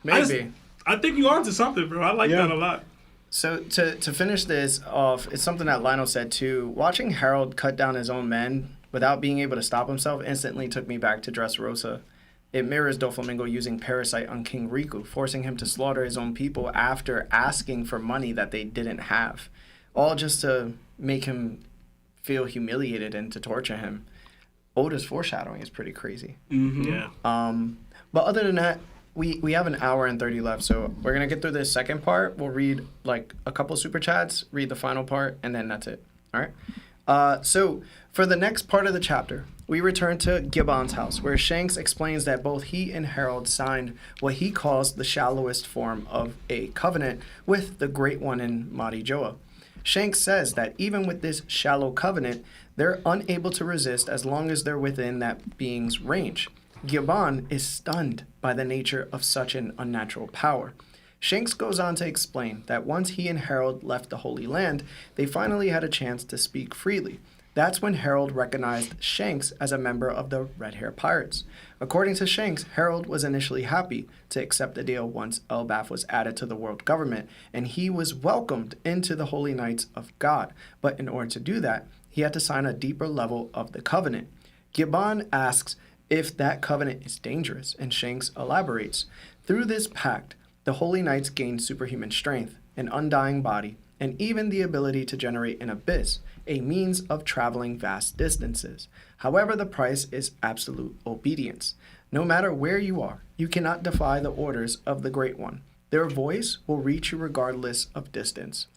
Maybe. I think you onto something, bro. I like that a lot. So to finish this off, it's something that Lionel said too. Watching Harold cut down his own men without being able to stop himself instantly took me back to Dressrosa. It mirrors Doflamingo using Parasite on King Riku, forcing him to slaughter his own people after asking for money that they didn't have. All just to make him feel humiliated and to torture him. Oda's foreshadowing is pretty crazy. Yeah. But other than that, we have an hour and 30 left, so we're going to get through this second part. We'll read like a couple super chats, read the final part, and then that's it. All right? So for the next part of the chapter, we return to Gibbon's house, where Shanks explains that both he and Harold signed what he calls the shallowest form of a covenant with the Great One in Marijoa. Shanks says that even with this shallow covenant, they're unable to resist as long as they're within that being's range. Gibbon is stunned by the nature of such an unnatural power. Shanks goes on to explain that once he and Harold left the Holy Land, they finally had a chance to speak freely. That's when Harold recognized Shanks as a member of the Red Hair Pirates. According to Shanks, Harold was initially happy to accept the deal once Elbaf was added to the world government, and he was welcomed into the Holy Knights of God. But in order to do that, he had to sign a deeper level of the covenant. Gibbon asks if that covenant is dangerous, and Shanks elaborates. Through this pact, the Holy Knights gained superhuman strength, an undying body, and even the ability to generate an abyss, a means of traveling vast distances. However, the price is absolute obedience. No matter where you are, you cannot defy the orders of the Great One. Their voice will reach you regardless of distance.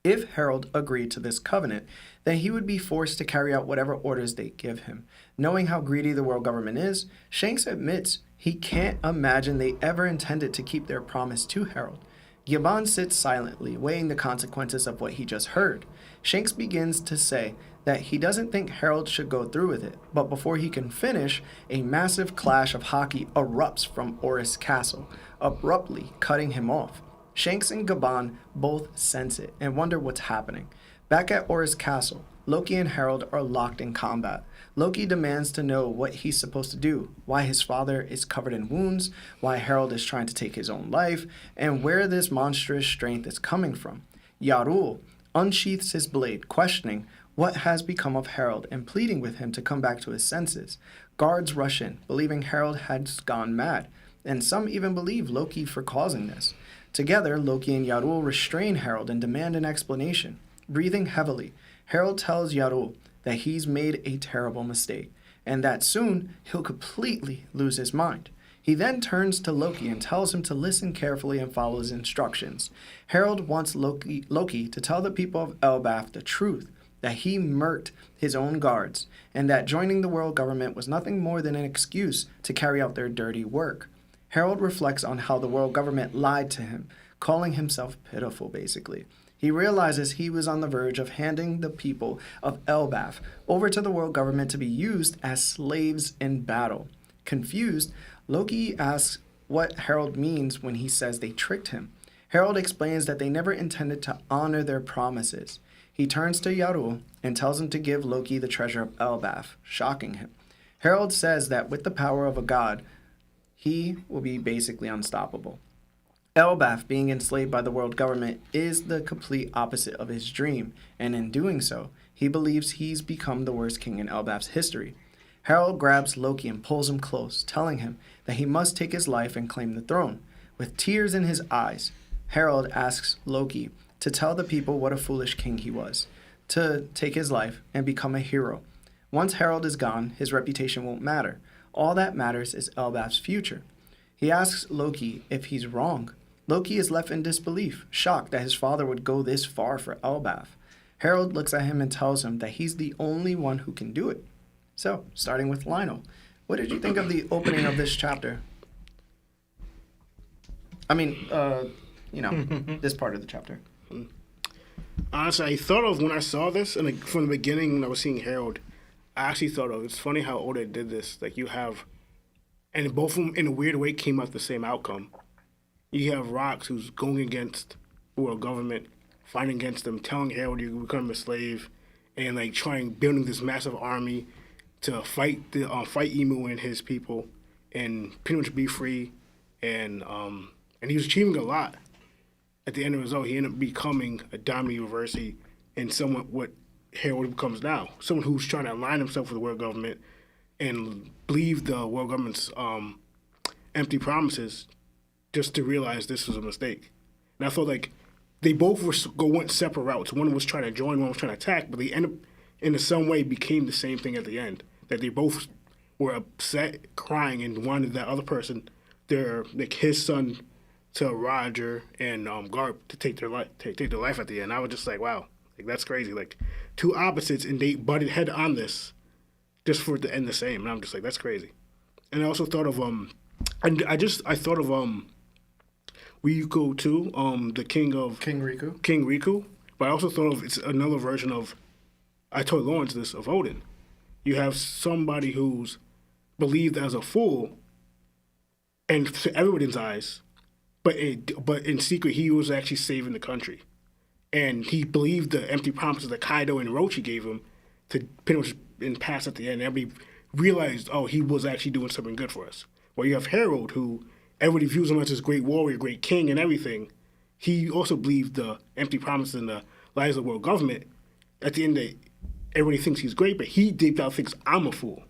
If Harold agreed to this covenant, then he would be forced to carry out whatever orders they give him. Knowing how greedy the world government is, Shanks admits he can't imagine they ever intended to keep their promise to Harold. Gibbon sits silently, weighing the consequences of what he just heard. Shanks begins to say that he doesn't think Harold should go through with it, but before he can finish, a massive clash of hockey erupts from Oris Castle, abruptly cutting him off. Shanks and Gibbon both sense it and wonder what's happening. Back at Oris Castle, Loki and Harold are locked in combat. Loki demands to know what he's supposed to do, why his father is covered in wounds, why Harold is trying to take his own life, and where this monstrous strength is coming from. Yarul unsheaths his blade, questioning what has become of Harold and pleading with him to come back to his senses. Guards rush in, believing Harold has gone mad, and some even believe Loki for causing this. Together, Loki and Yarul restrain Harold and demand an explanation. Breathing heavily, Harold tells Yarul that he's made a terrible mistake, and that soon he'll completely lose his mind. He then turns to Loki and tells him to listen carefully and follow his instructions. Harold wants Loki to tell the people of Elbaf the truth, that he murked his own guards, and that joining the world government was nothing more than an excuse to carry out their dirty work. Harold reflects on how the world government lied to him, calling himself pitiful, basically. He realizes he was on the verge of handing the people of Elbaf over to the world government to be used as slaves in battle. Confused, Loki asks what Harold means when he says they tricked him. Harold explains that they never intended to honor their promises. He turns to Yarul and tells him to give Loki the treasure of Elbaf, shocking him. Harold says that with the power of a god, he will be basically unstoppable. Elbaf being enslaved by the world government is the complete opposite of his dream, and in doing so, he believes he's become the worst king in Elbaf's history. Harold grabs Loki and pulls him close, telling him that he must take his life and claim the throne. With tears in his eyes, Harold asks Loki to tell the people what a foolish king he was, to take his life and become a hero. Once Harold is gone, his reputation won't matter. All that matters is Elbaf's future. He asks Loki if he's wrong. Loki is left in disbelief, shocked that his father would go this far for Elbaf. Harold looks at him and tells him that he's the only one who can do it. So, starting with Lionel, what did you think of the opening of this chapter? I mean, this part of the chapter. Honestly, I thought of when I saw this, and like, from the beginning when I was seeing Harold, I actually thought of, it's funny how Oda did this. Like, you have, and both of them in a weird way came out the same outcome. You have Rox, who's going against the world government, fighting against them, telling Harold you become a slave, and like building this massive army to fight Emu and his people, and pretty much be free, and he was achieving a lot. At the end of the result, he ended up becoming a Dami University and somewhat what Harold becomes now. Someone who's trying to align himself with the world government and believe the world government's empty promises just to realize this was a mistake. And I felt like they both went separate routes. One was trying to join, one was trying to attack, but they ended up, in some way, became the same thing at the end. That they both were upset, crying, and wanted that other person, like his son, to Roger and Garp to take their life at the end. I was just like, wow, like that's crazy. Like two opposites, and they butted head on this, just for it to end the same. And I'm just like, that's crazy. And I also thought of I thought of Ryuko too, the king Riku. But I also thought of, it's another version of, I told Lawrence this, of Odin. You have somebody who's believed as a fool, and to everybody's eyes, but in secret he was actually saving the country, and he believed the empty promises that Kaido and Orochi gave him to pretty much in pass at the end. Everybody realized, oh, he was actually doing something good for us. Well, you have Harold, who everybody views him as this great warrior, great king, and everything. He also believed the empty promises and the lies of the world government. At the end of the day, everybody thinks he's great, but he deep down thinks I'm a fool.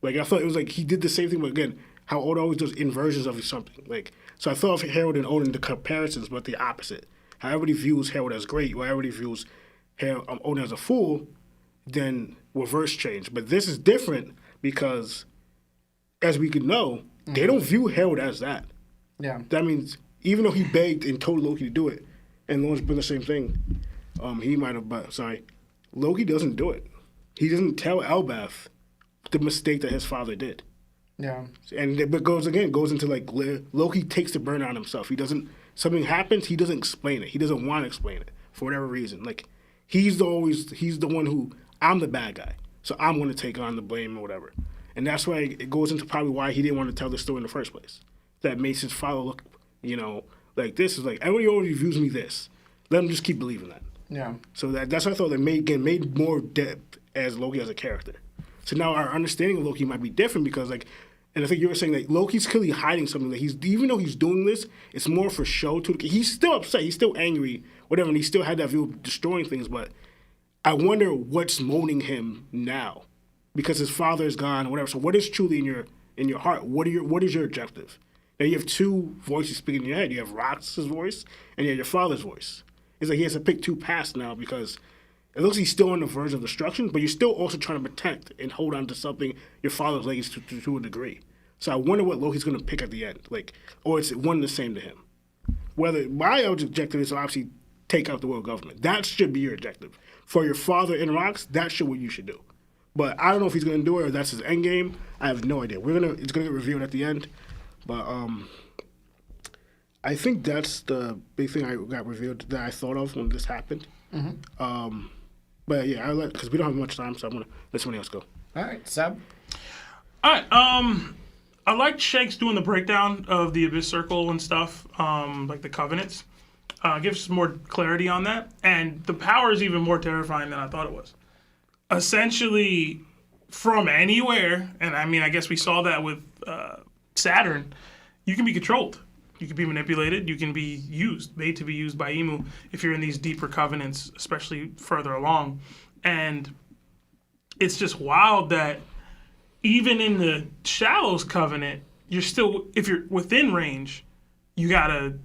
Like, I thought it was like he did the same thing, but again, how Oda always does inversions of something. Like, so I thought of Harold and Odin, the comparisons, but the opposite. How everybody views Harold as great, or everybody views Odin as a fool, then reverse change. But this is different because, as we can know, they don't view Harold as that. Yeah. That means, even though he begged and told Loki to do it, and Lawrence been the same thing, he might have, but sorry, Loki doesn't do it. He doesn't tell Elbaf the mistake that his father did. Yeah. And it goes into like, Loki takes the burn on himself. He doesn't, something happens, he doesn't explain it. He doesn't want to explain it for whatever reason. Like, he's the one who, I'm the bad guy, so I'm going to take on the blame or whatever. And that's why it goes into probably why he didn't want to tell the story in the first place. That makes his father look, like this is like, everybody already views me this. Let him just keep believing that. Yeah. So that's what I thought that made more depth as Loki as a character. So now our understanding of Loki might be different because, like, and I think you were saying that Loki's clearly hiding something. That even though he's doing this, it's more for show. He's still upset. He's still angry, whatever, and he still had that view of destroying things. But I wonder what's moaning him now, because his father is gone, or whatever. So what is truly in your heart? What is your objective? Now you have two voices speaking in your head. You have Rox's voice and you have your father's voice. It's like he has to pick two paths now because it looks like he's still on the verge of destruction, but you're still also trying to protect and hold on to something your father's legacy to a degree. So I wonder what Loki's going to pick at the end, or it's one and the same to him. Whether my objective is to obviously take out the world government, that should be your objective. For your father in Rox, that's what you should do. But I don't know if he's going to do it or that's his end game. I have no idea. It's going to get revealed at the end, but I think that's the big thing I got revealed that I thought of when this happened. Mm-hmm. But yeah, because we don't have much time, so I'm gonna let somebody else go. All right, Seb. All right. I liked Shanks doing the breakdown of the Abyss Circle and stuff, like the Covenants. Gives more clarity on that, and the power is even more terrifying than I thought it was. Essentially, from anywhere, and I mean, I guess we saw that with Saturn, you can be controlled. You can be manipulated. You can be made to be used by Imu if you're in these deeper covenants, especially further along. And it's just wild that even in the Shallows covenant, you're still, if you're within range, you gotta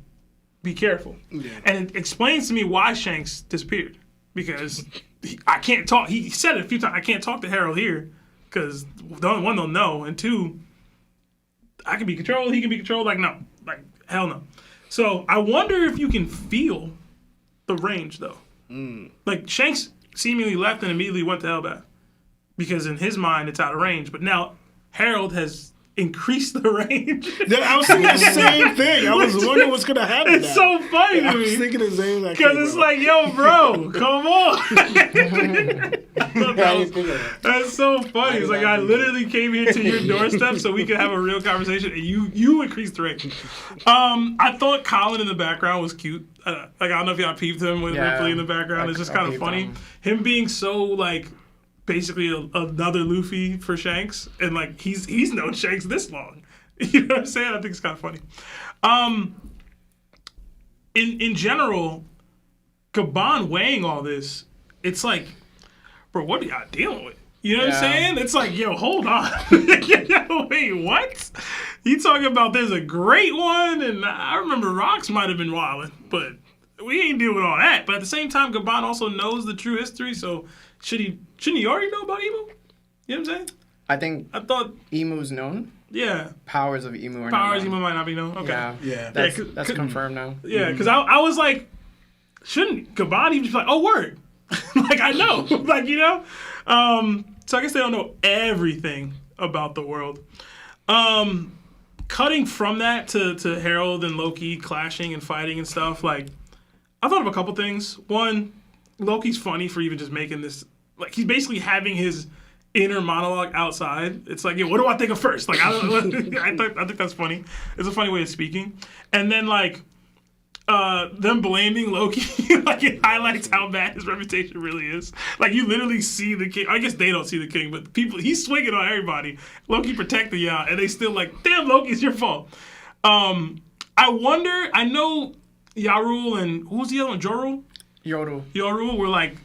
be careful. Yeah. And it explains to me why Shanks disappeared. Because I can't talk. He said it a few times. I can't talk to Harold here because one, they'll know, and two, I can be controlled. He can be controlled. Like no, like hell no. So I wonder if you can feel the range though. Like Shanks seemingly left and immediately went to Hellbath because in his mind it's out of range. But now Harold has increase the range. I was thinking the same thing. I was wondering what's gonna happen. It's so funny to me. I was thinking the same thing. Because it's like, yo, bro, come on. That's so funny. It's like I literally came here to your doorstep so we could have a real conversation, and you increased the range. I thought Colin in the background was cute. Like I don't know if y'all peeped him with Ripley in the background. It's just kind of funny. Him being so like. Basically another Luffy for Shanks, and like he's known Shanks this long. You know what I'm saying? I think it's kind of funny. In general, Gabon weighing all this, it's like, bro, what are y'all dealing with? You know what I'm saying? It's like, yo, hold on. Yo, wait, what? You talking about there's a great one, and I remember Rox might have been wilding, but we ain't dealing with all that. But at the same time, Gabon also knows the true history, so shouldn't he already know about Emu? You know what I'm saying? I thought Emu's known. Yeah. Powers of Emu are Powers not known. Emu might not be known. Okay. Yeah. That's confirmed now. Yeah, because I was like, shouldn't Gabon even just be like, oh, word. Like, I know. Like, you know? So I guess they don't know everything about the world. Cutting from that to Harold and Loki clashing and fighting and stuff, like, I thought of a couple things. One, Loki's funny for even just making this, like he's basically having his inner monologue outside. It's like, yeah, what do I think of first? Like I think that's funny. It's a funny way of speaking. And then like them blaming Loki, like it highlights how bad his reputation really is. Like you literally see the king. I guess they don't see the king, but people he's swinging on everybody. Loki protected y'all, and they still like, damn, Loki, it's your fault. I wonder. I know Yarul and who's the other one? Jorul. Yoru were like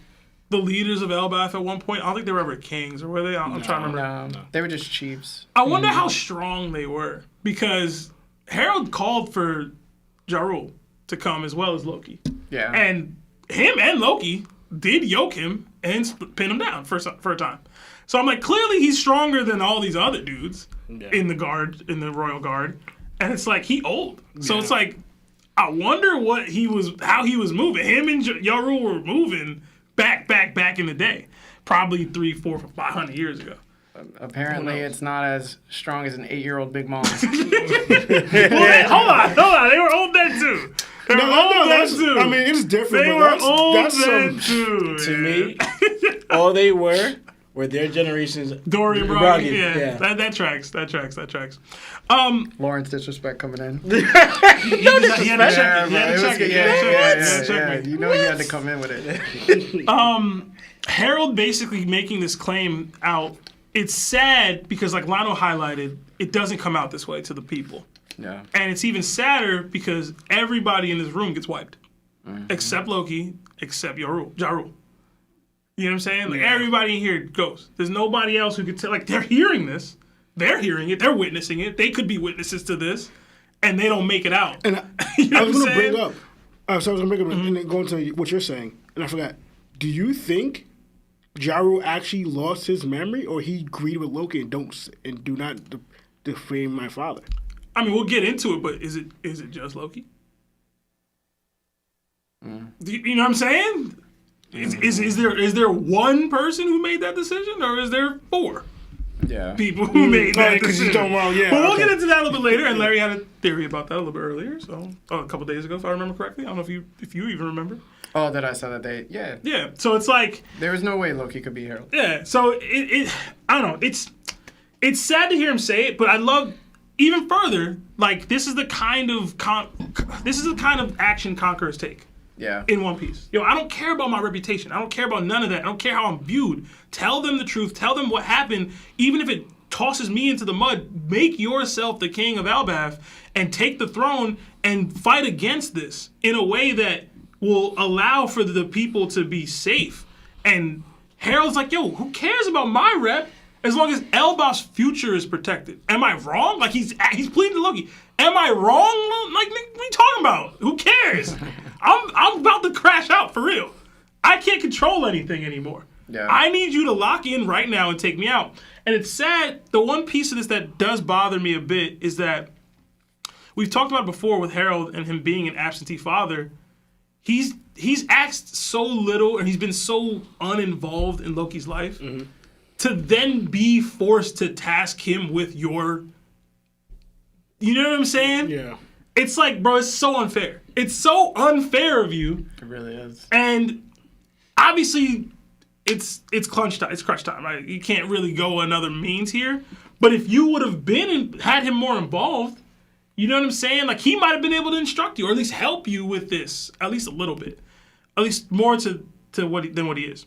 the leaders of Elbath at one point. I don't think they were ever kings, or were they? I'm trying to remember. No. They were just chiefs. I wonder how strong they were because Harold called for Jarul to come as well as Loki. Yeah. And him and Loki did yoke him and pin him down for a time. So I'm like, clearly he's stronger than all these other dudes in the Royal Guard. And it's like, he old. So it's like, I wonder how he was moving. Him and Yaru were moving back in the day, probably 300, 400, 500 years ago. Apparently, it's not as strong as an 8-year-old Big Mom. Well, hold on, they were old then too. They were old then too. I mean, it's different. They were old then too. To me, all they were their generation's Dory and Broggy. Yeah. That tracks. Lawrence disrespect coming in. No disrespect. He had to check it. You know he had to come in with it. Harold basically making this claim out. It's sad because, like Lano highlighted, it doesn't come out this way to the people. Yeah. And it's even sadder because everybody in this room gets wiped, except Loki, except Jarul. You know what I'm saying? Like everybody in here goes. There's nobody else who could tell. Like they're hearing this, they're hearing it, they're witnessing it. They could be witnesses to this, and they don't make it out. And I was going to bring up. So I was going to bring up and then go into what you're saying, and I forgot. Do you think Jaru actually lost his memory, or he agreed with Loki and do not defame my father? I mean, we'll get into it, but is it just Loki? You know what I'm saying? Is there one person who made that decision, or is there 4 people who made that decision? But we'll get into that a little bit later. And Larry had a theory about that a little bit earlier, so a couple days ago, if I remember correctly. I don't know if you even remember. Oh, that I saw that yeah. So it's like there was no way Loki could be Harold. Yeah. So it I don't know. It's sad to hear him say it, but I love even further. Like this is the kind of action conquerors take. Yeah. In One Piece. I don't care about my reputation. I don't care about none of that. I don't care how I'm viewed. Tell them the truth. Tell them what happened, even if it tosses me into the mud. Make yourself the king of Elbaf and take the throne and fight against this in a way that will allow for the people to be safe. And Harold's like, yo, who cares about my rep as long as Elbaf's future is protected? Am I wrong? Like, he's pleading to Loki. Am I wrong? Like, what are you talking about? Who cares? I'm about to crash out, for real. I can't control anything anymore. Yeah. I need you to lock in right now and take me out. And it's sad. The one piece of this that does bother me a bit is that we've talked about it before with Harold and him being an absentee father. He's asked so little and he's been so uninvolved in Loki's life to then be forced to task him with your... You know what I'm saying? Yeah. It's like, bro, it's so unfair. It's so unfair of you. It really is. And obviously, it's crunch time. It's crunch time, right? You can't really go another means here. But if you would have been and had him more involved, you know what I'm saying? Like, he might have been able to instruct you or at least help you with this, at least a little bit. At least more than what he is.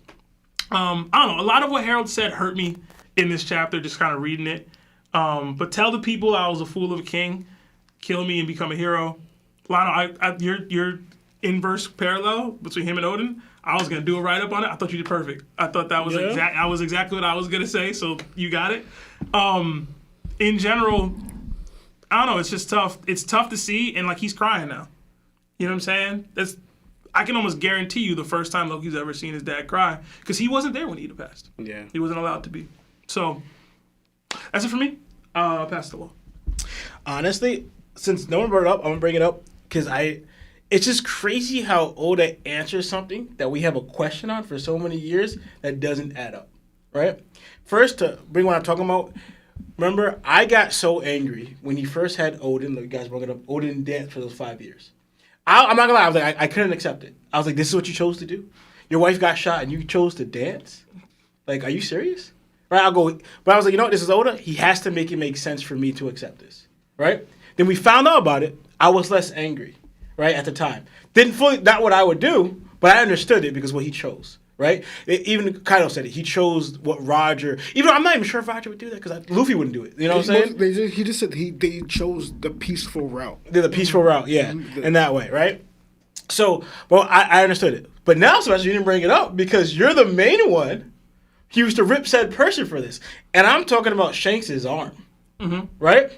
I don't know. A lot of what Harold said hurt me in this chapter, just kind of reading it. But tell the people I was a fool of a king, kill me and become a hero. Lionel, your inverse parallel between him and Odin, I was gonna do a write up on it. I thought you did perfect. I thought that was exactly what I was gonna say. So you got it. In general, I don't know. It's just tough. It's tough to see, and like he's crying now. You know what I'm saying? I can almost guarantee you the first time Loki's ever seen his dad cry because he wasn't there when Ida passed. Yeah. He wasn't allowed to be. So that's it for me. Pass the law. Honestly, since no one brought it up, I'm gonna bring it up because it's just crazy how Oda answers something that we have a question on for so many years that doesn't add up, right? First, to bring what I'm talking about, remember, I got so angry when he first had Odin, like you guys brought it up, Odin danced for those 5 years. I'm not gonna lie, I was like, I couldn't accept it. I was like, this is what you chose to do? Your wife got shot and you chose to dance? Like, are you serious? Right, but I was like, you know what, this is Oda. He has to make it make sense for me to accept this, right? Then we found out about it. I was less angry, right, at the time. Didn't fully, not what I would do, but I understood it because what he chose, right? Even Kaido said it. He chose what Roger, even though I'm not even sure if Roger would do that because Luffy wouldn't do it. You know what I'm saying? He just said they chose the peaceful route. The peaceful route, yeah, in that way, right? So, well, I understood it. But now, Sebastian, you didn't bring it up because you're the main one. He used to rip said person for this. And I'm talking about Shanks' arm. Right?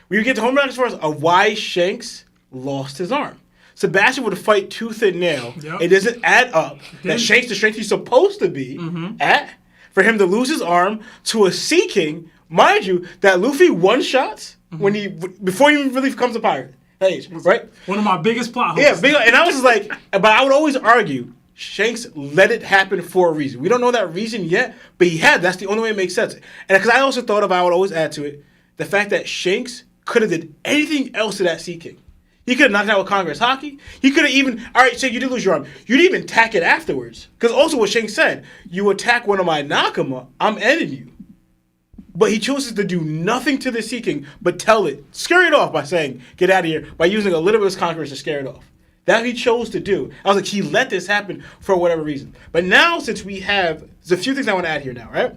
We get to home runs for us of why Shanks lost his arm. Sebastian would fight tooth and nail. Yep. It doesn't add up that Shanks, the strength he's supposed to be at, for him to lose his arm to a Sea King, mind you, that Luffy one-shots before he even really becomes a pirate. Right? One of my biggest plot holes. Yeah, and I was just like, but I would always argue, Shanks let it happen for a reason. We don't know that reason yet, but he had. That's the only way it makes sense. And because I also thought I would always add to it, the fact that Shanks could have did anything else to that Sea King. He could have knocked out with Congress Hockey. He could have even, all right, so you did lose your arm. You didn't even attack it afterwards. Because also what Shanks said, you attack one of my Nakama, I'm ending you. But he chooses to do nothing to the Sea King, but tell it, scare it off by saying, get out of here, by using a little bit of his Congress to scare it off. That he chose to do. I was like, he let this happen for whatever reason. But now, since we have, there's a few things I want to add here now, right?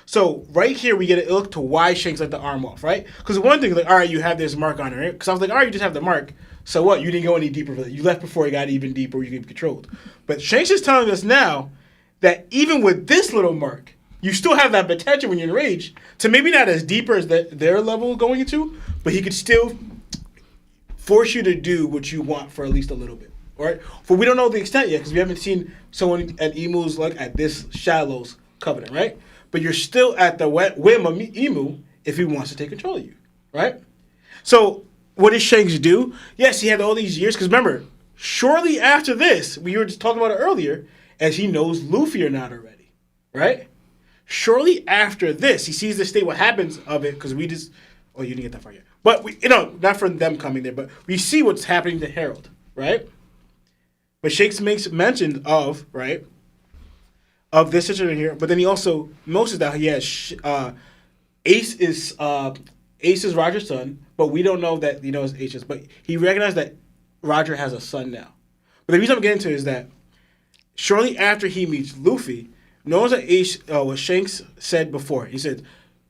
So right here, we get a look to why Shanks let the arm off, right? Because one thing, like, all right, you have this mark on it, right? Because I was like, all right, you just have the mark. So what? You didn't go any deeper for that. You left before it got even deeper, you could be controlled. But Shanks is telling us now that even with this little mark, you still have that potential when you're enraged to maybe not as deeper as their level going into, but he could still force you to do what you want for at least a little bit, all right? For we don't know the extent yet because we haven't seen someone at Emu's look at this Shadow's covenant, right? But you're still at the whim of Emu if he wants to take control of you, right? So what does Shanks do? Yes, he had all these years because remember, shortly after this, we were just talking about it earlier, as he knows Luffy are not already, right? Shortly after this, he sees the state, what happens of it, because we just, oh, you didn't get that far yet. But, not from them coming there, but we see what's happening to Harold, right? But Shanks makes mention of, right, of this situation here, but then he also notices that he has, Ace is Roger's son, but we don't know that he knows Ace is, but he recognized that Roger has a son now. But the reason I'm getting to is that shortly after he meets Luffy, knows that Ace, what Shanks said before, he said,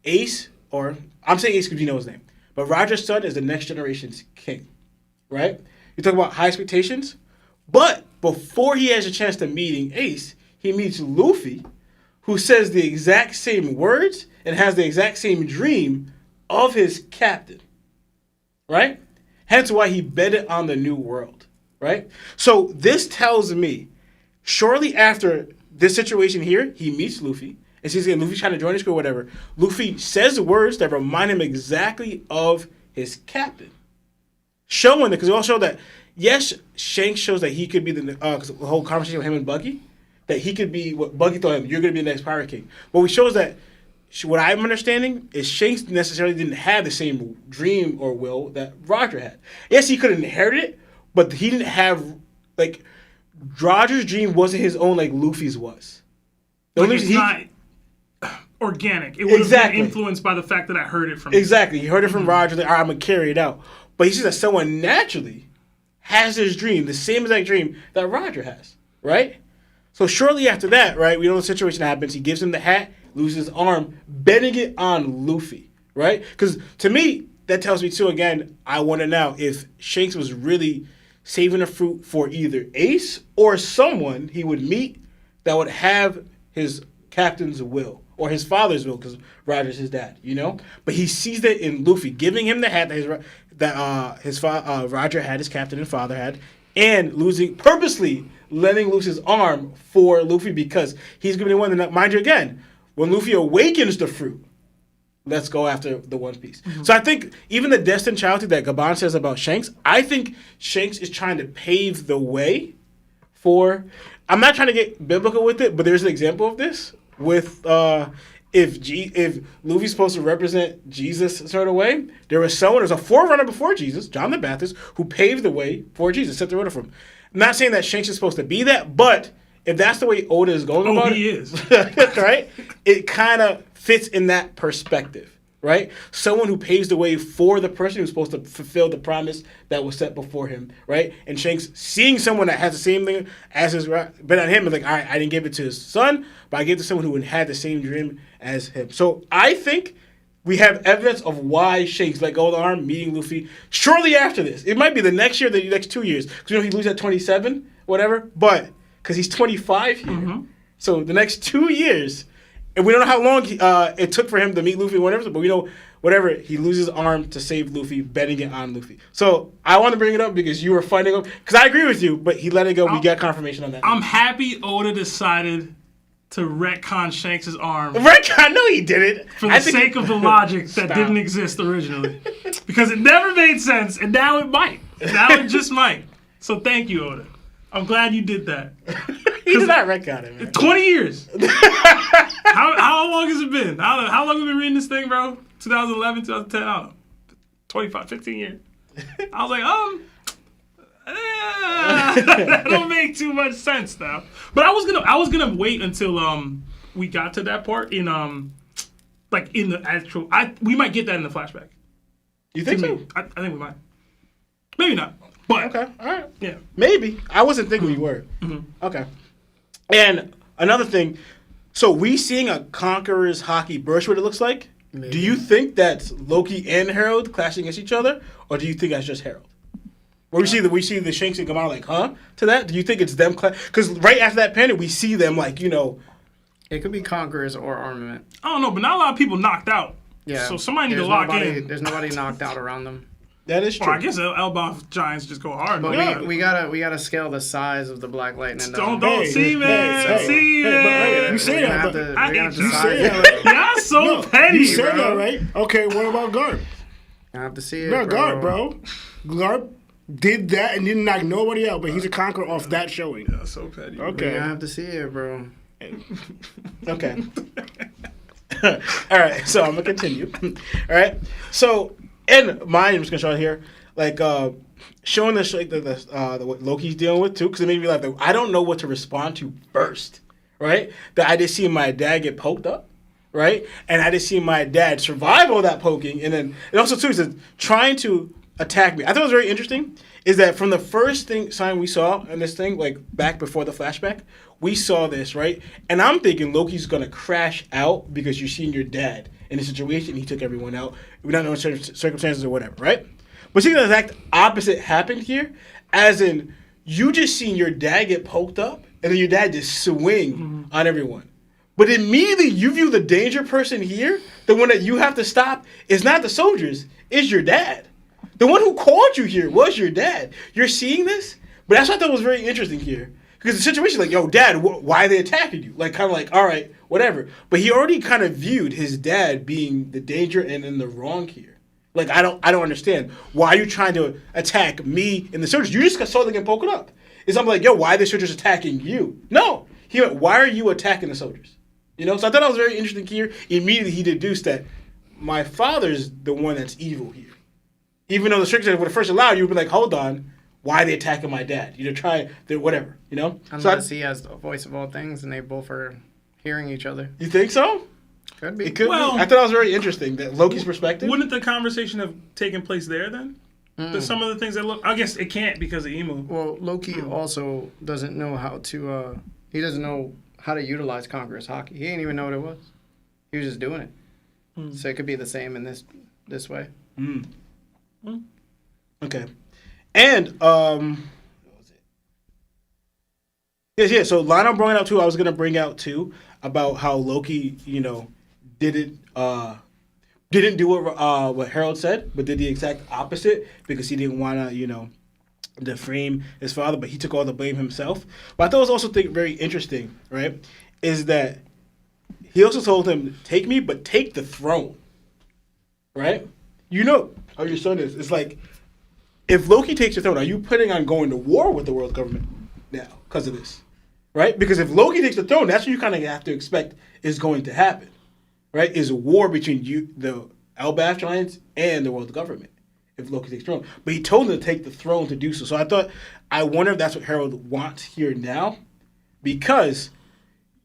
Ace or I'm saying Ace because you know his name, but Roger's son is the next generation's king, right? You talk about high expectations, but before he has a chance to meeting Ace, he meets Luffy, who says the exact same words and has the exact same dream of his captain, right? Hence why he betted on the new world, right? So this tells me, shortly after this situation here, he meets Luffy, and sees Luffy trying to join his crew or whatever. Luffy says words that remind him exactly of his captain. Showing that, because it all showed that, yes, Shanks shows that he could be the whole conversation with him and Buggy, that he could be what Buggy told him, you're going to be the next Pirate King. But we shows that, what I'm understanding is Shanks necessarily didn't have the same dream or will that Roger had. Yes, he could inherit it, but he didn't have, like, Roger's dream wasn't his own like Luffy's was. It's not organic. It would have been influenced by the fact that I heard it from him. Exactly. He heard it from Roger, like, all right, I'm going to carry it out. But he sees that someone naturally has his dream, the same exact dream that Roger has, right? So shortly after that, right, we know the situation happens. He gives him the hat, loses his arm, betting it on Luffy, right? Because to me, that tells me too, again, I want to know if Shanks was really saving the fruit for either Ace or someone he would meet that would have his captain's will or his father's will, because Roger's his dad, you know? But he sees that in Luffy, giving him the hat that Roger had, his captain and father had, and purposely letting loose his arm for Luffy because he's going to be one that, mind you again, when Luffy awakens the fruit, let's go after the One Piece. Mm-hmm. So I think even the destined childhood that Gabon says about Shanks, I think Shanks is trying to pave the way for... I'm not trying to get biblical with it, but there's an example of this with if Luffy's supposed to represent Jesus a certain way, there's a forerunner before Jesus, John the Baptist, who paved the way for Jesus, set the road for him. I'm not saying that Shanks is supposed to be that, but if that's the way Oda is going about it... he is. Right? It kind of fits in that perspective, right? Someone who paves the way for the person who's supposed to fulfill the promise that was set before him, right? And Shanks seeing someone that has the same thing as his... bet on him, is like, all right, I didn't give it to his son, but I gave it to someone who had the same dream as him. So I think we have evidence of why Shanks let go of the arm, meeting Luffy shortly after this. It might be the next year, the next 2 years, because he loses at 27, whatever, but... because he's 25 here. Mm-hmm. So the next 2 years, and we don't know how long it took for him to meet Luffy or whatever, but we know whatever, he loses his arm to save Luffy, betting it on Luffy. So I want to bring it up because you were fighting him, because I agree with you, but he let it go. We got confirmation on that. I'm happy Oda decided to retcon Shanks' arm. Retcon? No, he didn't. For the sake of the logic that didn't exist originally. Because it never made sense, and now it might. Now it just might. So thank you, Oda. I'm glad you did that. He did not retcon it, man. 20 years. how long has it been? How long have we been reading this thing, bro? 2011, 2010, I don't know. 25, 15 years. I was like, that don't make too much sense now. But I was gonna wait until we got to that part in the actual. We might get that in the flashback. You think so? I think we might. Maybe not. But okay, all right. Yeah. Maybe. I wasn't thinking we were. Mm-hmm. Okay. And another thing, so we seeing a Conqueror's hockey burst, what it looks like? Maybe. Do you think that's Loki and Harold clashing against each other? Or do you think that's just Harold? Or we see the Shanks and Gamara like, huh? To that? Do you think it's them? Because right after that panel, we see them like, you know. It could be Conquerors or Armament. I don't know, but not a lot of people knocked out. Yeah. So somebody need to lock in. There's nobody knocked out around them. That is true. Or I guess Elbaf Giants just go hard. But we gotta scale the size of the Black Lightning. Don't see, man. You say that. You say that. Y'all so petty, You say bro. that, right? Okay, what about Garp? I have to see it. No, bro. Garp, bro. Garp did that and didn't knock nobody out, but he's a conqueror off that showing. Yeah, so petty. Okay. I have to see it, bro. Okay. All right, so I'm gonna continue. All right, so. And mine, I'm just gonna show it here, like showing the what Loki's dealing with too, because it made me laugh. Like, I don't know what to respond to first, right? That I just see my dad get poked up, right? And I just see my dad survive all that poking, and then and also too, is trying to attack me. I thought it was very interesting. Is that from the first sign we saw in this thing, like back before the flashback, we saw this, right? And I'm thinking Loki's gonna crash out because you're seeing your dad in a situation. He took everyone out. We don't know circumstances or whatever, right? But see, the exact opposite happened here, as in you just seen your dad get poked up, and then your dad just swing on everyone. But immediately you view the danger person here, the one that you have to stop, is not the soldiers, it's your dad. The one who called you here was your dad. You're seeing this? But that's what I thought was very interesting here. Because the situation, like, yo, dad, why are they attacking you? Like, kind of like, all right, whatever. But he already kind of viewed his dad being the danger and in the wrong here. Like, I don't understand. Why are you trying to attack me and the soldiers? You just saw them get poked up. It's something like, yo, why are the soldiers attacking you? No. He went, why are you attacking the soldiers? You know? So I thought that was very interesting here. Immediately he deduced that my father's the one that's evil here. Even though the strictures would have first allowed you, would be like, hold on. Why are they attacking my dad? You know, try whatever, you know? Unless he has the voice of all things and they both are hearing each other. You think so? Could be. It could Well, be. I thought that was very interesting, that Loki's perspective. Wouldn't the conversation have taken place there then? Some of the things that look, I guess it can't because of Emu. Well, Loki also doesn't know how to, he doesn't know how to utilize Conqueror's Hockey. He didn't even know what it was. He was just doing it. So it could be the same in this way. Okay. And, what was it? Yeah, so Lionel brought it out too. I was going to bring out too about how Loki, you know, didn't do what Harold said, but did the exact opposite because he didn't want to, you know, defame his father, but he took all the blame himself. But I thought it was also very interesting, right, is that he also told him, take me, but take the throne, right? You know how your son is. It's like, if Loki takes the throne, are you planning on going to war with the world government now because of this, right? Because if Loki takes the throne, that's what you kind of have to expect is going to happen, right? Is a war between you, the Elbaf giants, and the world government if Loki takes the throne. But he told him to take the throne to do so. So I wonder if that's what Harold wants here now, because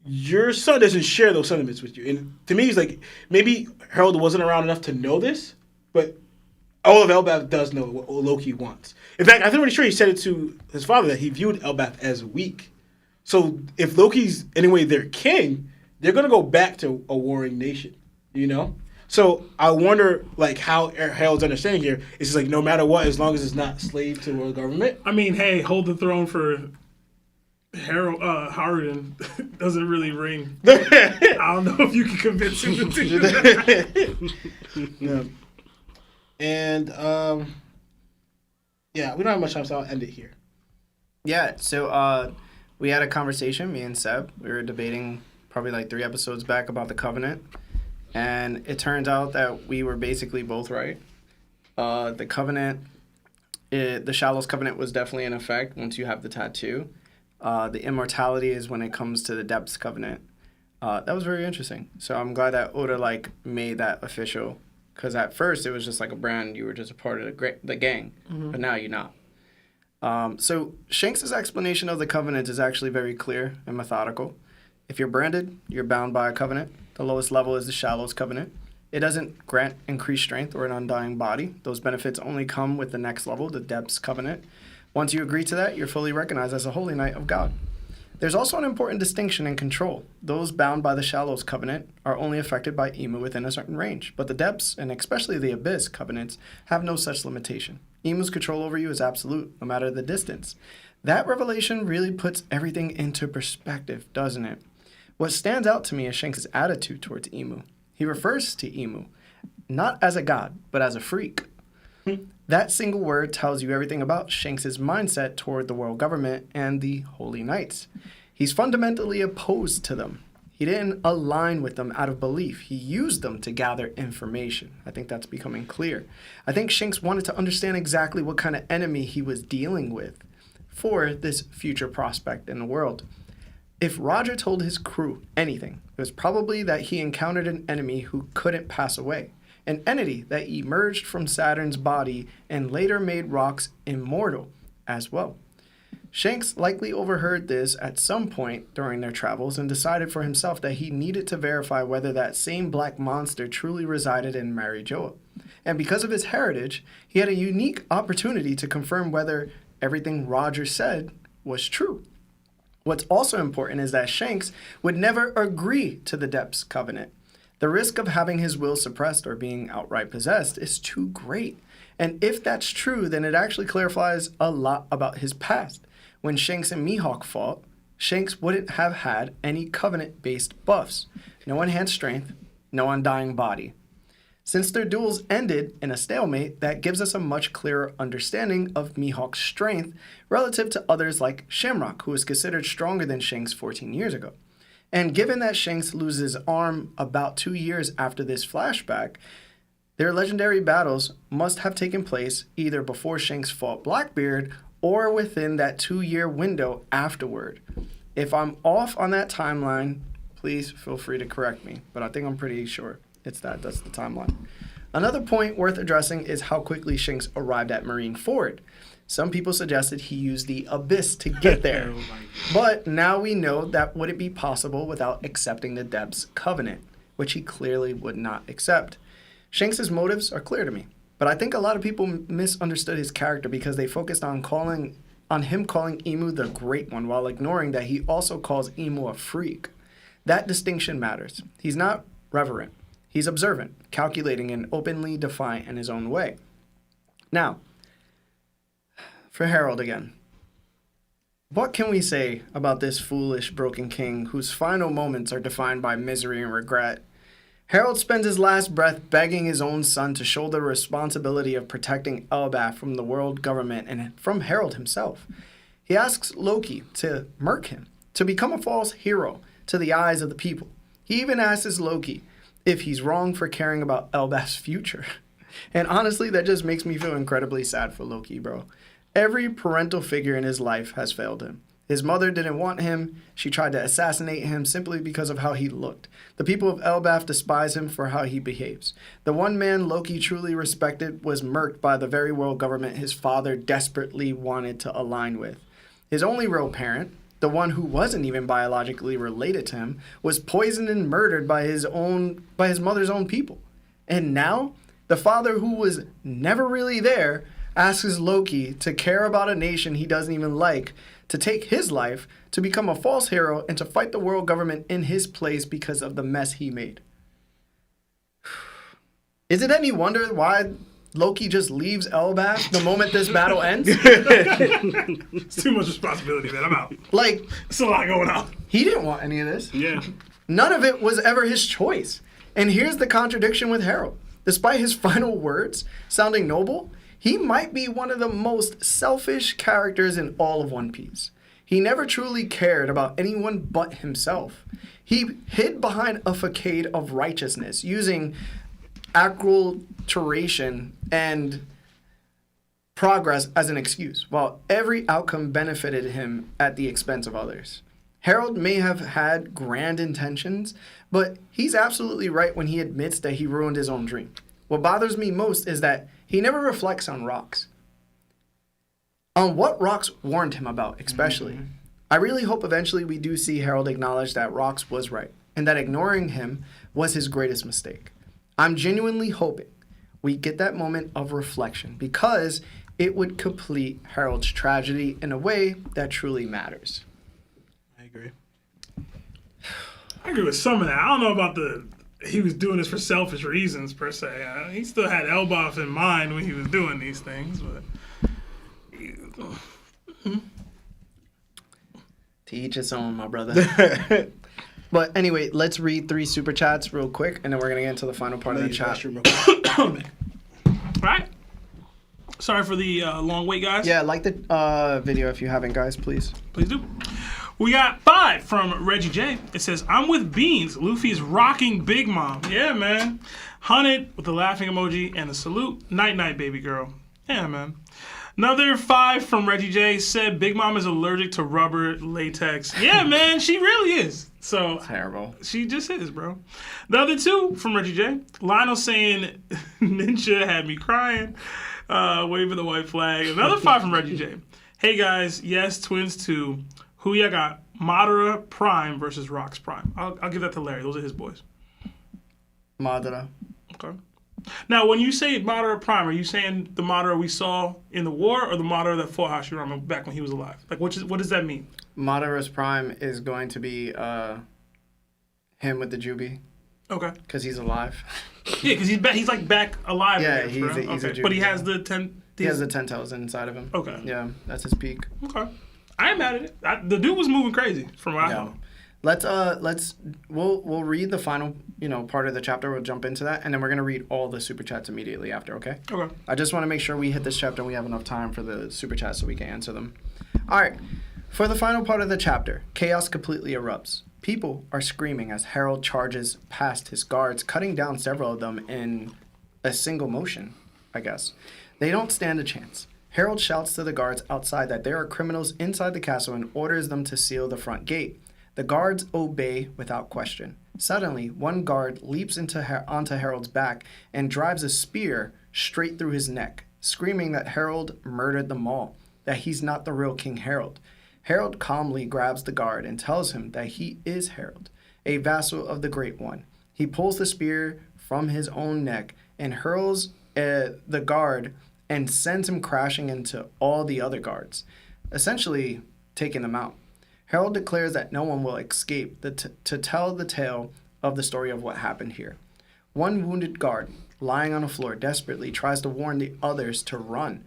your son doesn't share those sentiments with you. And to me, it's like maybe Harold wasn't around enough to know this, but all of Elbaf does know what Loki wants. In fact, I'm pretty sure he said it to his father that he viewed Elbaf as weak. So if Loki's anyway their king, they're gonna go back to a warring nation, you know. So I wonder, like, how Harold's understanding here is just like no matter what, as long as it's not slave to the world government. I mean, hey, hold the throne for Harden doesn't really ring. I don't know if you can convince him to do that. No. And yeah, we don't have much time, so I'll end it here. Yeah, so we had a conversation, me and Seb. We were debating probably like 3 episodes back about the Covenant. And it turns out that we were basically both right. The Covenant, the Shallows Covenant was definitely in effect once you have the tattoo. The immortality is when it comes to the Depths Covenant. That was very interesting. So I'm glad that Oda made that official. Because at first it was just like a brand, you were just a part of the gang. But now you're not. So Shanks' explanation of the Covenant is actually very clear and methodical. If you're branded, you're bound by a covenant. The lowest level is the Shallows Covenant. It doesn't grant increased strength or an undying body. Those benefits only come with the next level, the Depths Covenant. Once you agree to that, you're fully recognized as a Holy Knight of God. There's also an important distinction in control. Those bound by the Shallows Covenant are only affected by Emu within a certain range, but the Depths, and especially the Abyss Covenants, have no such limitation. Emu's control over you is absolute, no matter the distance. That revelation really puts everything into perspective, doesn't it? What stands out to me is Shanks' attitude towards Emu. He refers to Emu not as a god, but as a freak. That single word tells you everything about Shanks' mindset toward the world government and the Holy Knights. He's fundamentally opposed to them. He didn't align with them out of belief. He used them to gather information. I think that's becoming clear. I think Shanks wanted to understand exactly what kind of enemy he was dealing with for this future prospect in the world. If Roger told his crew anything, it was probably that he encountered an enemy who couldn't pass away, an entity that emerged from Saturn's body and later made rocks immortal as well. Shanks likely overheard this at some point during their travels and decided for himself that he needed to verify whether that same black monster truly resided in Mary Joa. And because of his heritage, he had a unique opportunity to confirm whether everything Roger said was true. What's also important is that Shanks would never agree to the Depths Covenant. The risk of having his will suppressed or being outright possessed is too great. And if that's true, then it actually clarifies a lot about his past. When Shanks and Mihawk fought, Shanks wouldn't have had any Covenant-based buffs. No enhanced strength, no undying body. Since their duels ended in a stalemate, that gives us a much clearer understanding of Mihawk's strength relative to others like Shamrock, who was considered stronger than Shanks 14 years ago. And given that Shanks loses his arm about 2 years after this flashback, their legendary battles must have taken place either before Shanks fought Blackbeard or within that 2-year window afterward. If I'm off on that timeline, please feel free to correct me, but I think I'm pretty sure that's the timeline. Another point worth addressing is how quickly Shanks arrived at Marine Ford. Some people suggested he used the Abyss to get there, but now we know that wouldn't be possible without accepting the Depths Covenant, which he clearly would not accept. Shanks' motives are clear to me, but I think a lot of people misunderstood his character because they focused on him calling Emu the Great One while ignoring that he also calls Emu a freak. That distinction matters. He's not reverent. He's observant, calculating, and openly defiant in his own way. Now, for Harold again. What can we say about this foolish, broken king whose final moments are defined by misery and regret? Harold spends his last breath begging his own son to shoulder the responsibility of protecting Elbaf from the world government and from Harold himself. He asks Loki to murk him, to become a false hero to the eyes of the people. He even asks Loki if he's wrong for caring about Elbaf's future. And honestly, that just makes me feel incredibly sad for Loki, bro. Every parental figure in his life has failed him. His mother didn't want him. She tried to assassinate him simply because of how he looked. The people of Elbaf despise him for how he behaves. The one man Loki truly respected was murked by the very world government his father desperately wanted to align with. His only real parent, the one who wasn't even biologically related to him, was poisoned and murdered by his mother's own people. And now, the father who was never really there asks Loki to care about a nation he doesn't even like, to take his life, to become a false hero, and to fight the world government in his place because of the mess he made. Is it any wonder why Loki just leaves Elbaf the moment this battle ends? It's too much responsibility, man. I'm out. Like, It's a lot going on. he didn't want any of this. Yeah. None of it was ever his choice. And here's the contradiction with Harold. Despite his final words sounding noble, he might be one of the most selfish characters in all of One Piece. He never truly cared about anyone but himself. He hid behind a facade of righteousness, using acculturation and progress as an excuse, while every outcome benefited him at the expense of others. Harold may have had grand intentions, but he's absolutely right when he admits that he ruined his own dream. What bothers me most is that he never reflects on Rocks. On what Rocks warned him about, especially. Mm-hmm. I really hope eventually we do see Harold acknowledge that Rocks was right, and that ignoring him was his greatest mistake. I'm genuinely hoping we get that moment of reflection, because it would complete Harold's tragedy in a way that truly matters. I agree. I agree with some of that. I don't know about he was doing this for selfish reasons, per se. He still had Elbaf in mind when he was doing these things, but... To each his own, my brother. But anyway, let's read 3 super chats real quick, and then we're going to get into the final part of the chat. All right. Sorry for the long wait, guys. Yeah, like the video if you haven't, guys, please. Please do. We got 5 from Reggie J. It says, I'm with Beans. Luffy's rocking Big Mom. Yeah, man. Hunted with the laughing emoji and a salute. Night, night, baby girl. Yeah, man. Another 5 from Reggie J said Big Mom is allergic to rubber latex. Yeah, man, she really is. So terrible. She just is, bro. The other 2 from Reggie J. Lionel saying Ninja had me crying. Waving the white flag. Another 5 from Reggie J. Hey guys, yes, Twins 2. Who ya got? Madara Prime versus Rocks Prime. I'll give that to Larry. Those are his boys. Madara. Okay. Now, when you say Madara Prime, are you saying the Madara we saw in the war, or the Madara that fought Hashirama back when he was alive? Like, what does that mean? Madara's Prime is going to be him with the Jubi. Okay. because he's alive. Yeah, because he's like back alive. Yeah, again, he's bro. a Okay. But he Jew, has yeah. the 10. He has the 10 toes inside of him. Okay. Yeah, that's his peak. Okay. I ain't mad at it. The dude was moving crazy from what I Yeah. saw. We'll read the final part of the chapter. We'll jump into that, and then we're gonna read all the super chats immediately after. Okay. Okay. I just want to make sure we hit this chapter and we have enough time for the super chats so we can answer them. All right. For the final part of the chapter, chaos completely erupts. People are screaming as Harold charges past his guards, cutting down several of them in a single motion, I guess. They don't stand a chance. Harold shouts to the guards outside that there are criminals inside the castle and orders them to seal the front gate. The guards obey without question. Suddenly, one guard leaps onto Harold's back and drives a spear straight through his neck, screaming that Harold murdered them all, that he's not the real King Harold. Harold calmly grabs the guard and tells him that he is Harold, a vassal of the Great One. He pulls the spear from his own neck and hurls the guard and sends him crashing into all the other guards, essentially taking them out. Harold declares that no one will escape to tell the tale of the story of what happened here. One wounded guard, lying on the floor, desperately tries to warn the others to run,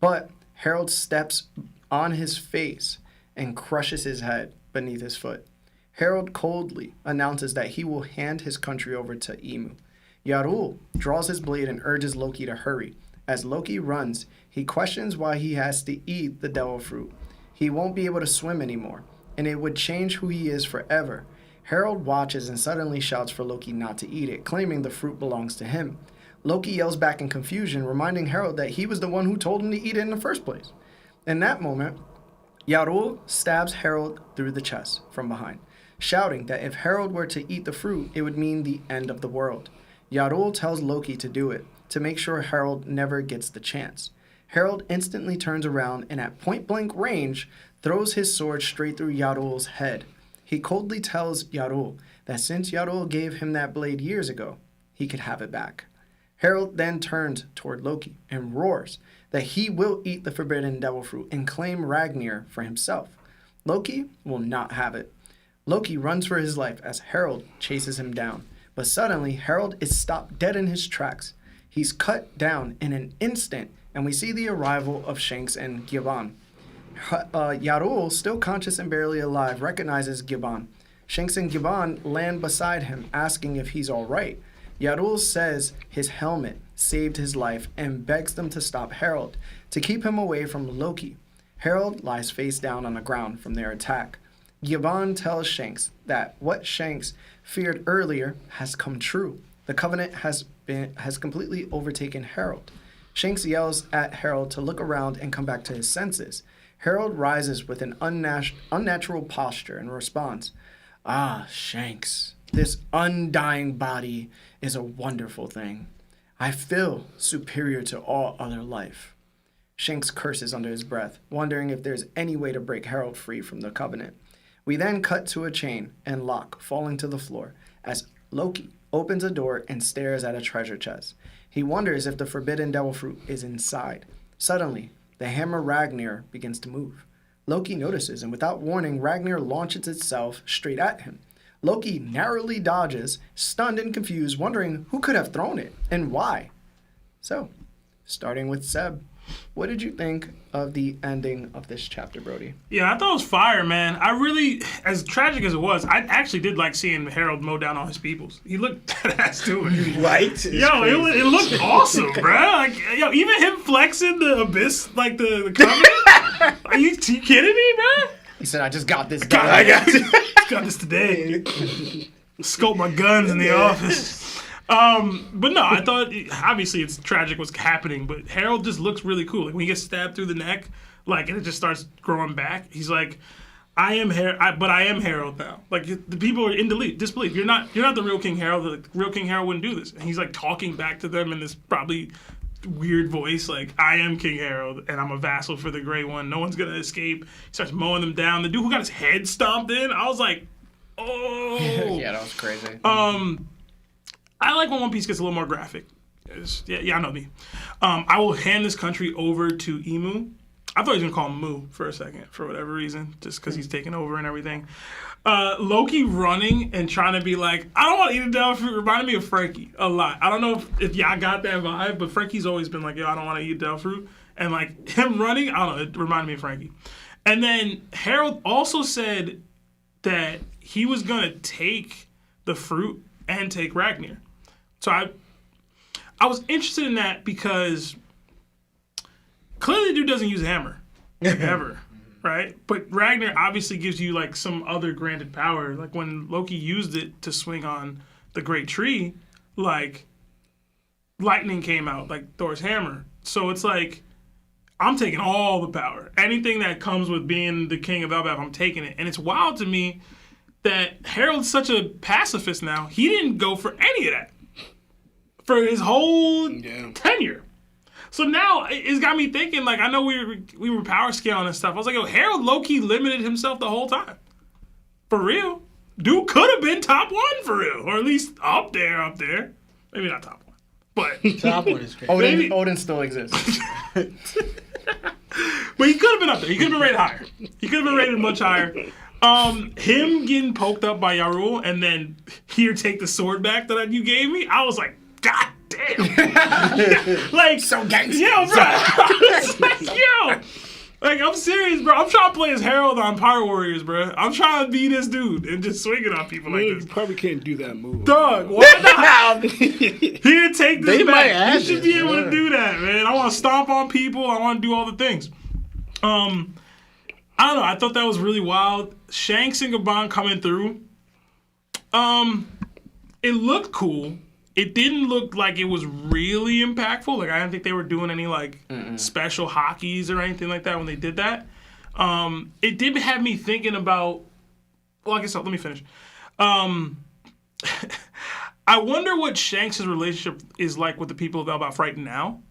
but Harold steps on his face and crushes his head beneath his foot. Harold coldly announces that he will hand his country over to Imu. Yarul draws his blade and urges Loki to hurry. As Loki runs, he questions why he has to eat the devil fruit. He won't be able to swim anymore, and it would change who he is forever. Harold watches and suddenly shouts for Loki not to eat it, claiming the fruit belongs to him. Loki yells back in confusion, reminding Harold that he was the one who told him to eat it in the first place. In that moment, Yarul stabs Harold through the chest from behind, shouting that if Harold were to eat the fruit, it would mean the end of the world. Yarul tells Loki to do it, to make sure Harold never gets the chance. Harold instantly turns around and at point-blank range, throws his sword straight through Yarul's head. He coldly tells Yarul that since Yarul gave him that blade years ago, he could have it back. Harold then turns toward Loki and roars that he will eat the forbidden devil fruit and claim Ragnir for himself. Loki will not have it. Loki runs for his life as Harold chases him down, but suddenly Harold is stopped dead in his tracks. He's cut down in an instant, and we see the arrival of Shanks and Gibbon. Yarul, still conscious and barely alive, recognizes Gibbon. Shanks and Gibbon land beside him, asking if he's all right. Yarul says his helmet saved his life and begs them to stop Harold, to keep him away from Loki. Harold lies face down on the ground from their attack. Gibbon tells Shanks that what Shanks feared earlier has come true. The Covenant has completely overtaken Harold. Shanks yells at Harold to look around and come back to his senses. Harold rises with an unnatural posture and responds, "Ah, Shanks, this undying body is a wonderful thing. I feel superior to all other life." Shanks curses under his breath, wondering if there's any way to break Harold free from the Covenant. We then cut to a chain and lock falling to the floor as Loki opens a door and stares at a treasure chest. He wonders if the forbidden devil fruit is inside. Suddenly, the hammer Ragnir begins to move. Loki notices, and without warning, Ragnir launches itself straight at him. Loki narrowly dodges, stunned and confused, wondering who could have thrown it and why. So, starting with Seb, what did you think of the ending of this chapter, Brody? Yeah, I thought it was fire, man. I really, as tragic as it was, I actually did like seeing Harold mow down all his peoples. He looked badass to it. Right? Yo, it looked awesome, bro. Like, yo, even him flexing the abyss, like the Covenant. Are you kidding me, bro? He said, "I just got this done." I got this today. Scope my guns in the office. But no, I thought obviously it's tragic what's happening, but Harold just looks really cool. Like when he gets stabbed through the neck, like and it just starts growing back. He's like, I am Harold now. Like the people are in disbelief. You're not the real King Harold. The real King Harold wouldn't do this. And he's like talking back to them in this probably weird voice, like, I am King Harold and I'm a vassal for the Grey One. No one's gonna escape. He starts mowing them down. The dude who got his head stomped in, I was like, oh. Yeah, that was crazy. I like when One Piece gets a little more graphic. Yeah, I know me. I will hand this country over to Imu. I thought he was gonna call him Moo for a second for whatever reason, just because he's taking over and everything. Loki running and trying to be like, I don't want to eat a devil fruit, reminded me of Frankie a lot. I don't know if y'all got that vibe, but Frankie's always been like, yo, I don't want to eat devil fruit. And like him running, I don't know, it reminded me of Frankie. And then Harold also said that he was gonna take the fruit and take Ragnir. So I was interested in that because clearly the dude doesn't use a hammer, like, ever, right? But Ragnir obviously gives you like some other granted power. Like when Loki used it to swing on the great tree, like lightning came out, like Thor's hammer. So it's like, I'm taking all the power. Anything that comes with being the king of Elbaf, I'm taking it. And it's wild to me that Harold's such a pacifist now. He didn't go for any of that for his whole tenure. So now it's got me thinking, like, I know we were power scaling and stuff. I was like, yo, Harold low-key limited himself the whole time. For real. Dude could have been top 1 for real. Or at least up there. Maybe not top 1. But Top 1 is great. Odin still exists. But he could have been up there. He could have been rated higher. He could have been rated much higher. Him getting poked up by Yarul and then here, take the sword back that you gave me. I was like, God damn. Like, So gangster. Yo, bro. I was like, yo. Like, I'm serious, bro. I'm trying to play as Harold on Pirate Warriors, bro. I'm trying to be this dude and just swinging on people like You this. probably can't do that move. Dog, why not? Here, take this They might back. You ask should be it, able yeah. to do that, man. I want to stomp on people. I want to do all the things. I don't know. I thought that was really wild. Shanks and Gabon coming through. It looked cool. It didn't look like it was really impactful. Like, I didn't think they were doing any, like, special hockeys or anything like that when they did that. It did have me thinking about... Well, I guess let me finish. I wonder what Shanks' relationship is like with the people of Elbaf right now.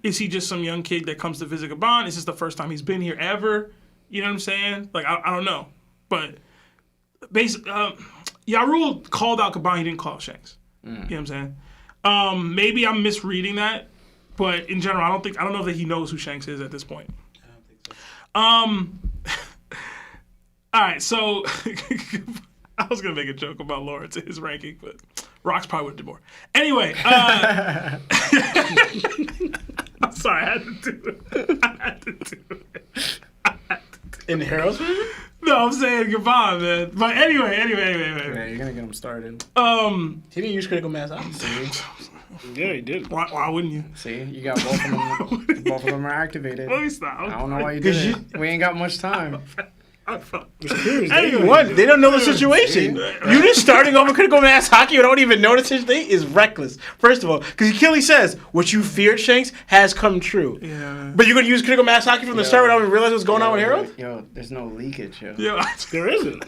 Is he just some young kid that comes to visit Gabon? Is this the first time he's been here ever? You know what I'm saying? Like, I don't know. But basically, Yarul called out Gabon. He didn't call out Shanks. You know what I'm saying? Maybe I'm misreading that, but in general, I don't know that he knows who Shanks is at this point. I don't think so. All right, so I was gonna make a joke about Lawrence and his ranking, but Rox probably would have did more. Anyway, I'm sorry, I had to do it. In Harold's version? No, I'm saying goodbye, man. But anyway. Yeah, you're gonna get him started. He didn't use critical mass. Yeah, he did. Why wouldn't you? See, you got both of them. Both of them are activated. Let me stop. I don't know why you did it. We ain't got much time. Anyway, What? They don't know the situation. You just starting over critical mass hockey without even noticing thing is reckless. First of all, because he clearly says what you feared, Shanks, has come true. Yeah. But you're gonna use critical mass hockey from the start without even realizing what's going on with Harold? Yo, there's no leakage, yo. There isn't.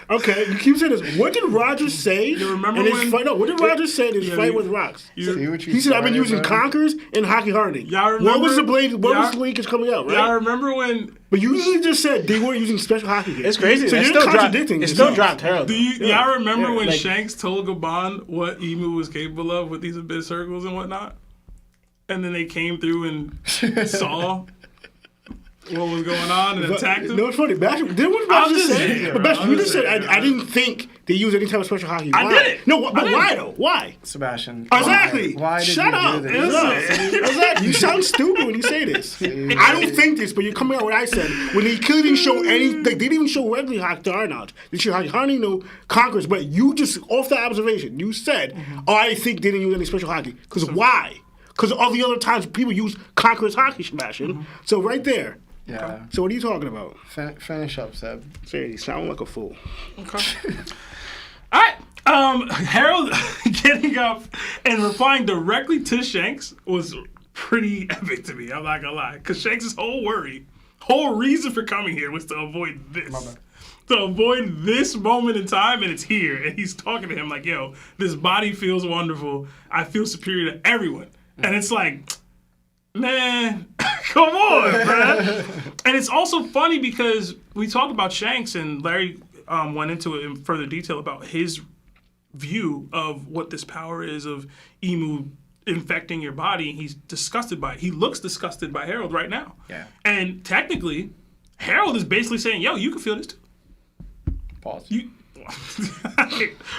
Okay, you keep saying this. What did Roger say? You remember in his when- fight? No, what did Roger say in his Yeah, fight you- with Rocks? See what you He said, "I've been started, using bro? Conkers and hockey hardening." Y'all What remember- was the blade? What y'all- was the leakage coming out? Right? Y'all remember when? But you usually just said they weren't using special hockey gear. It's crazy. So It you're still dropped. contradicting. It still yourself. dropped Harold. Do y'all remember when like- Shanks told Gabon what Emu was capable of with these abyss circles and whatnot? And then they came through and saw what was going on and attacked him? No, it's funny. Didn't what I'm Roger just say? saying, But bro. Bash, I'm you just just said saying, I didn't think they used any type of special hockey. I Why? didn't. No, but I didn't. why though? Why? Sebastian. Exactly. Why did Shut you up. do this? Listen. Exactly. You sound stupid when you say this. I don't think this, but you're coming out with what I said. When they clearly didn't show any, they didn't even show regular hockey to our knowledge. They showed hockey hardening, no Conquerors, but you just, off that observation, you said, oh, I think they didn't use any special hockey. Because why? Because all the other times people use Conquerors hockey, Sebastian. So right there. Yeah. So what are you talking about? Finish up, Seb. Say, you sound like a fool. Okay. All right. Harold getting up and replying directly to Shanks was pretty epic to me. I'm not gonna lie, because Shanks' whole reason for coming here was to avoid this. To avoid this moment in time, and it's here. And he's talking to him like, yo, this body feels wonderful. I feel superior to everyone. And it's like, man, come on, man. And it's also funny because we talked about Shanks, and Larry went into it in further detail about his view of what this power is of Emu infecting your body. He's disgusted by it. He looks disgusted by Harold right now. Yeah. And technically, Harold is basically saying, yo, you can feel this too. Pause.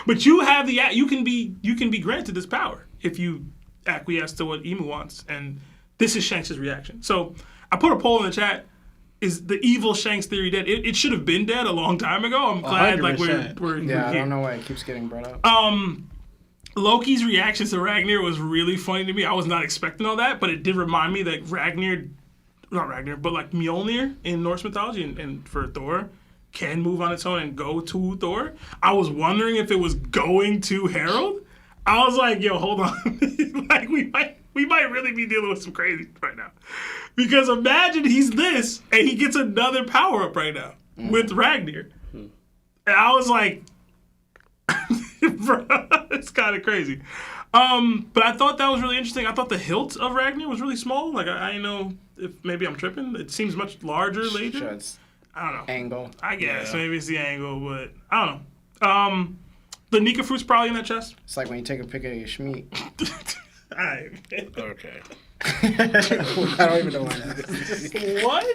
But you have you can be granted this power if you acquiesce to what Emu wants. And this is Shanks' reaction. So I put a poll in the chat. Is the evil Shanks theory dead? It should have been dead a long time ago. I'm glad 100%. we're Yeah, I here. don't know why it keeps getting brought up. Loki's reaction to Ragnir was really funny to me. I was not expecting all that, but it did remind me that Mjolnir in Norse mythology and for Thor can move on its own and go to Thor. I was wondering if it was going to Harold. I was like, yo, hold on. Like we might really be dealing with some crazy right now. Because imagine he's this and he gets another power up right now with Ragnir. And I was like, bro, it's kind of crazy. But I thought that was really interesting. I thought the hilt of Ragnir was really small. Like, I know if maybe I'm tripping. It seems much larger later. Sure, it's I don't know. angle. I guess. Maybe it's the angle, but I don't know. The Nika fruit's probably in that chest. It's like when you take a pic of your schmeat. Alright. Okay. I don't even know why that is. What?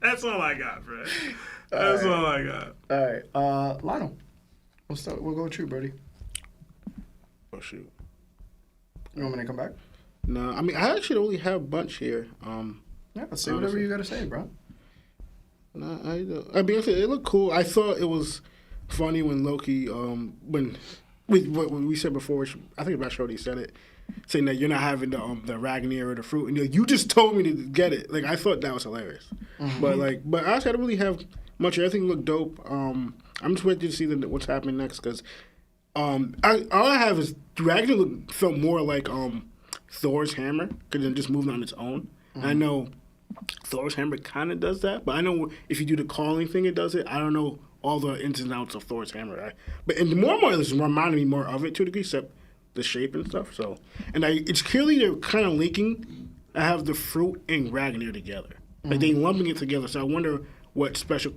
That's all I got, bro. That's all I got. All right, Lionel. We'll go with you, Brody. Oh shoot. You want me to come back? No, I mean I actually only have a bunch here. Yeah, say whatever you gotta say, bro. No, I mean it looked cool. I thought it was funny when Loki, when what we said before, which I think about already said it, saying that you're not having the Ragnir or the fruit, and you just told me to get it. Like I thought that was hilarious. Mm-hmm. But honestly, I don't really have much. Everything looked dope. I'm just waiting to see what's happening next because all I have is Ragnir felt more like Thor's hammer because it just moved on its own. I know Thor's hammer kind of does that, but I know if you do the calling thing, it does it. I don't know all the ins and outs of Thor's hammer. But more and more, this reminded me more of it to a degree, except the shape and stuff. So, it's clearly they're kind of linking. I have the fruit and Ragnir together, like they lumping it together. So I wonder what special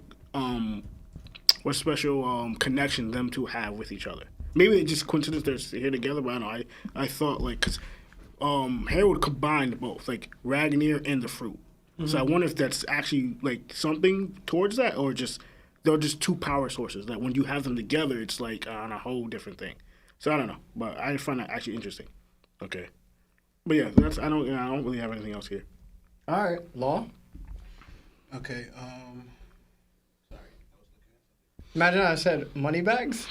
connection them two have with each other. Maybe it's just coincidence they're here together, but I don't know. I thought like because Harold combined both, like Ragnir and the fruit. So I wonder if that's actually like something towards that, or just they're just two power sources that when you have them together, it's like on a whole different thing. So I don't know, but I find that actually interesting. Okay, but yeah, I don't really have anything else here. All right, Law. Okay. Sorry. Imagine I said money bags.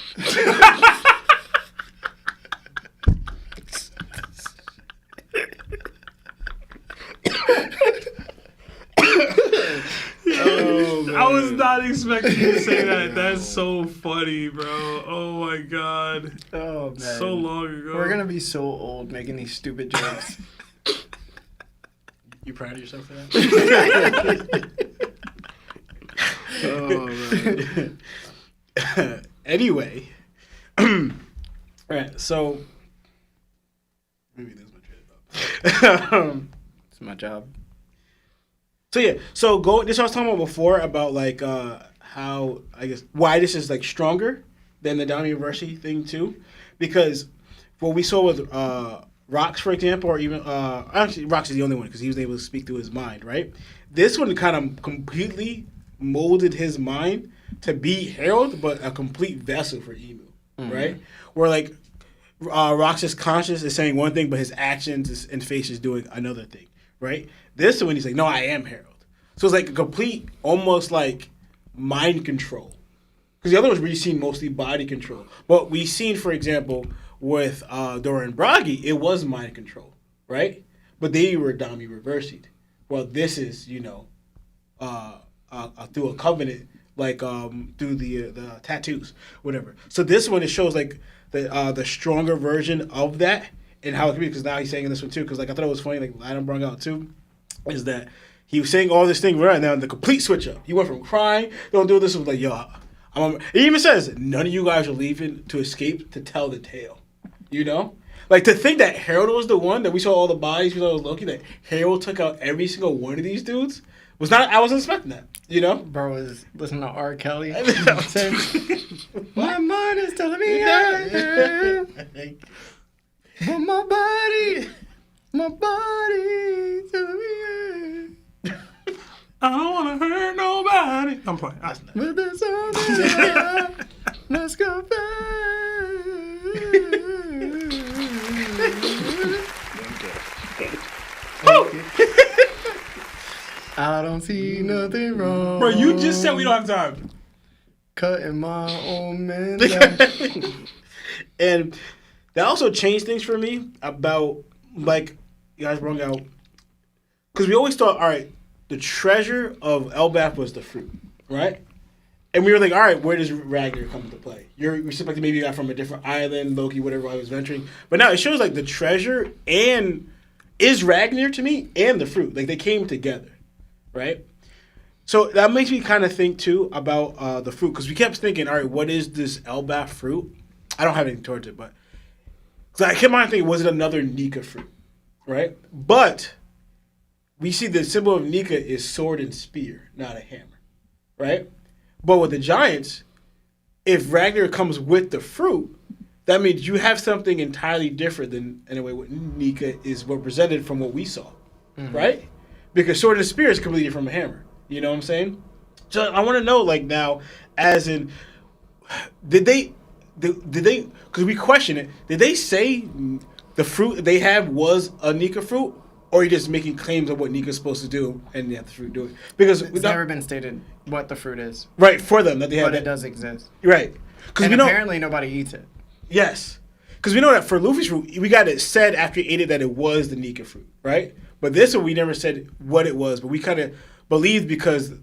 I was not expecting you to say that. That's so funny, bro. Oh my god. Oh man. So long ago. We're gonna be so old making these stupid jokes. You proud of yourself for that? Oh man. Anyway. Alright, so maybe this is my trade. It's my job. So yeah, so this I was talking about before about like how I guess why this is like stronger than the Down University thing too, because what we saw with Rox, for example, or even actually Rox is the only one because he was able to speak through his mind, right? This one kind of completely molded his mind to be Harold, but a complete vessel for Emu, right? Where like Rox's conscious is saying one thing, but his actions and face is doing another thing, right? This one he's like, no, I am Harold. So it's like a complete, almost like mind control. Because the other ones we've seen mostly body control. But we've seen, for example, with Dora and Bragi, it was mind control, right? But they were Dami reversied. Well, this is, through a covenant, like through the tattoos, whatever. So this one, it shows like the stronger version of that and how it can be. Because now he's saying in this one too. Because like I thought it was funny, like Adam brought out too, is that he was saying all this thing right now, and the complete switch up. He went from crying, don't do this, was like, yo, he even says, none of you guys are leaving to escape to tell the tale. Like to think that Harold was the one that we saw all the bodies, we saw Loki, that Harold took out every single one of these dudes I wasn't expecting that, Bro was listening to R. Kelly. My mind is telling me yeah. But my body telling me yeah. I don't want to hurt nobody. I'm playing. But there's something let's go back. I don't see nothing wrong. Bro, you just said we don't have time. Cutting my own man down. And that also changed things for me about, like, you guys brought out. Because we always thought, all right, the treasure of Elbaf was the fruit, right? And we were like, all right, where does Ragnir come into play? You're suspecting maybe you got from a different island, Loki, whatever I was venturing. But now it shows, like, the treasure and is Ragnir to me and the fruit. Like, they came together, right? So that makes me kind of think, too, about the fruit. Because we kept thinking, all right, what is this Elbaf fruit? I don't have anything towards it, but... Because I kept on thinking, was it another Nika fruit, right? But we see the symbol of Nika is sword and spear, not a hammer, right? But with the giants, if Ragnir comes with the fruit, that means you have something entirely different than, in a way, what Nika is represented from what we saw, right? Because sword and spear is completely different from a hammer. You know what I'm saying? So I want to know, like, now, as in, did they, because we question it, did they say the fruit they have was a Nika fruit? Or are you just making claims of what Nika's supposed to do and they have the fruit do it? Because It's never been stated what the fruit is. Right, for them, that they have But that. it does exist. Right. And apparently nobody eats it. Yes. Because we know that for Luffy's fruit, we got it said after he ate it that it was the Nika fruit, right? But this one, we never said what it was, but we kind of believed because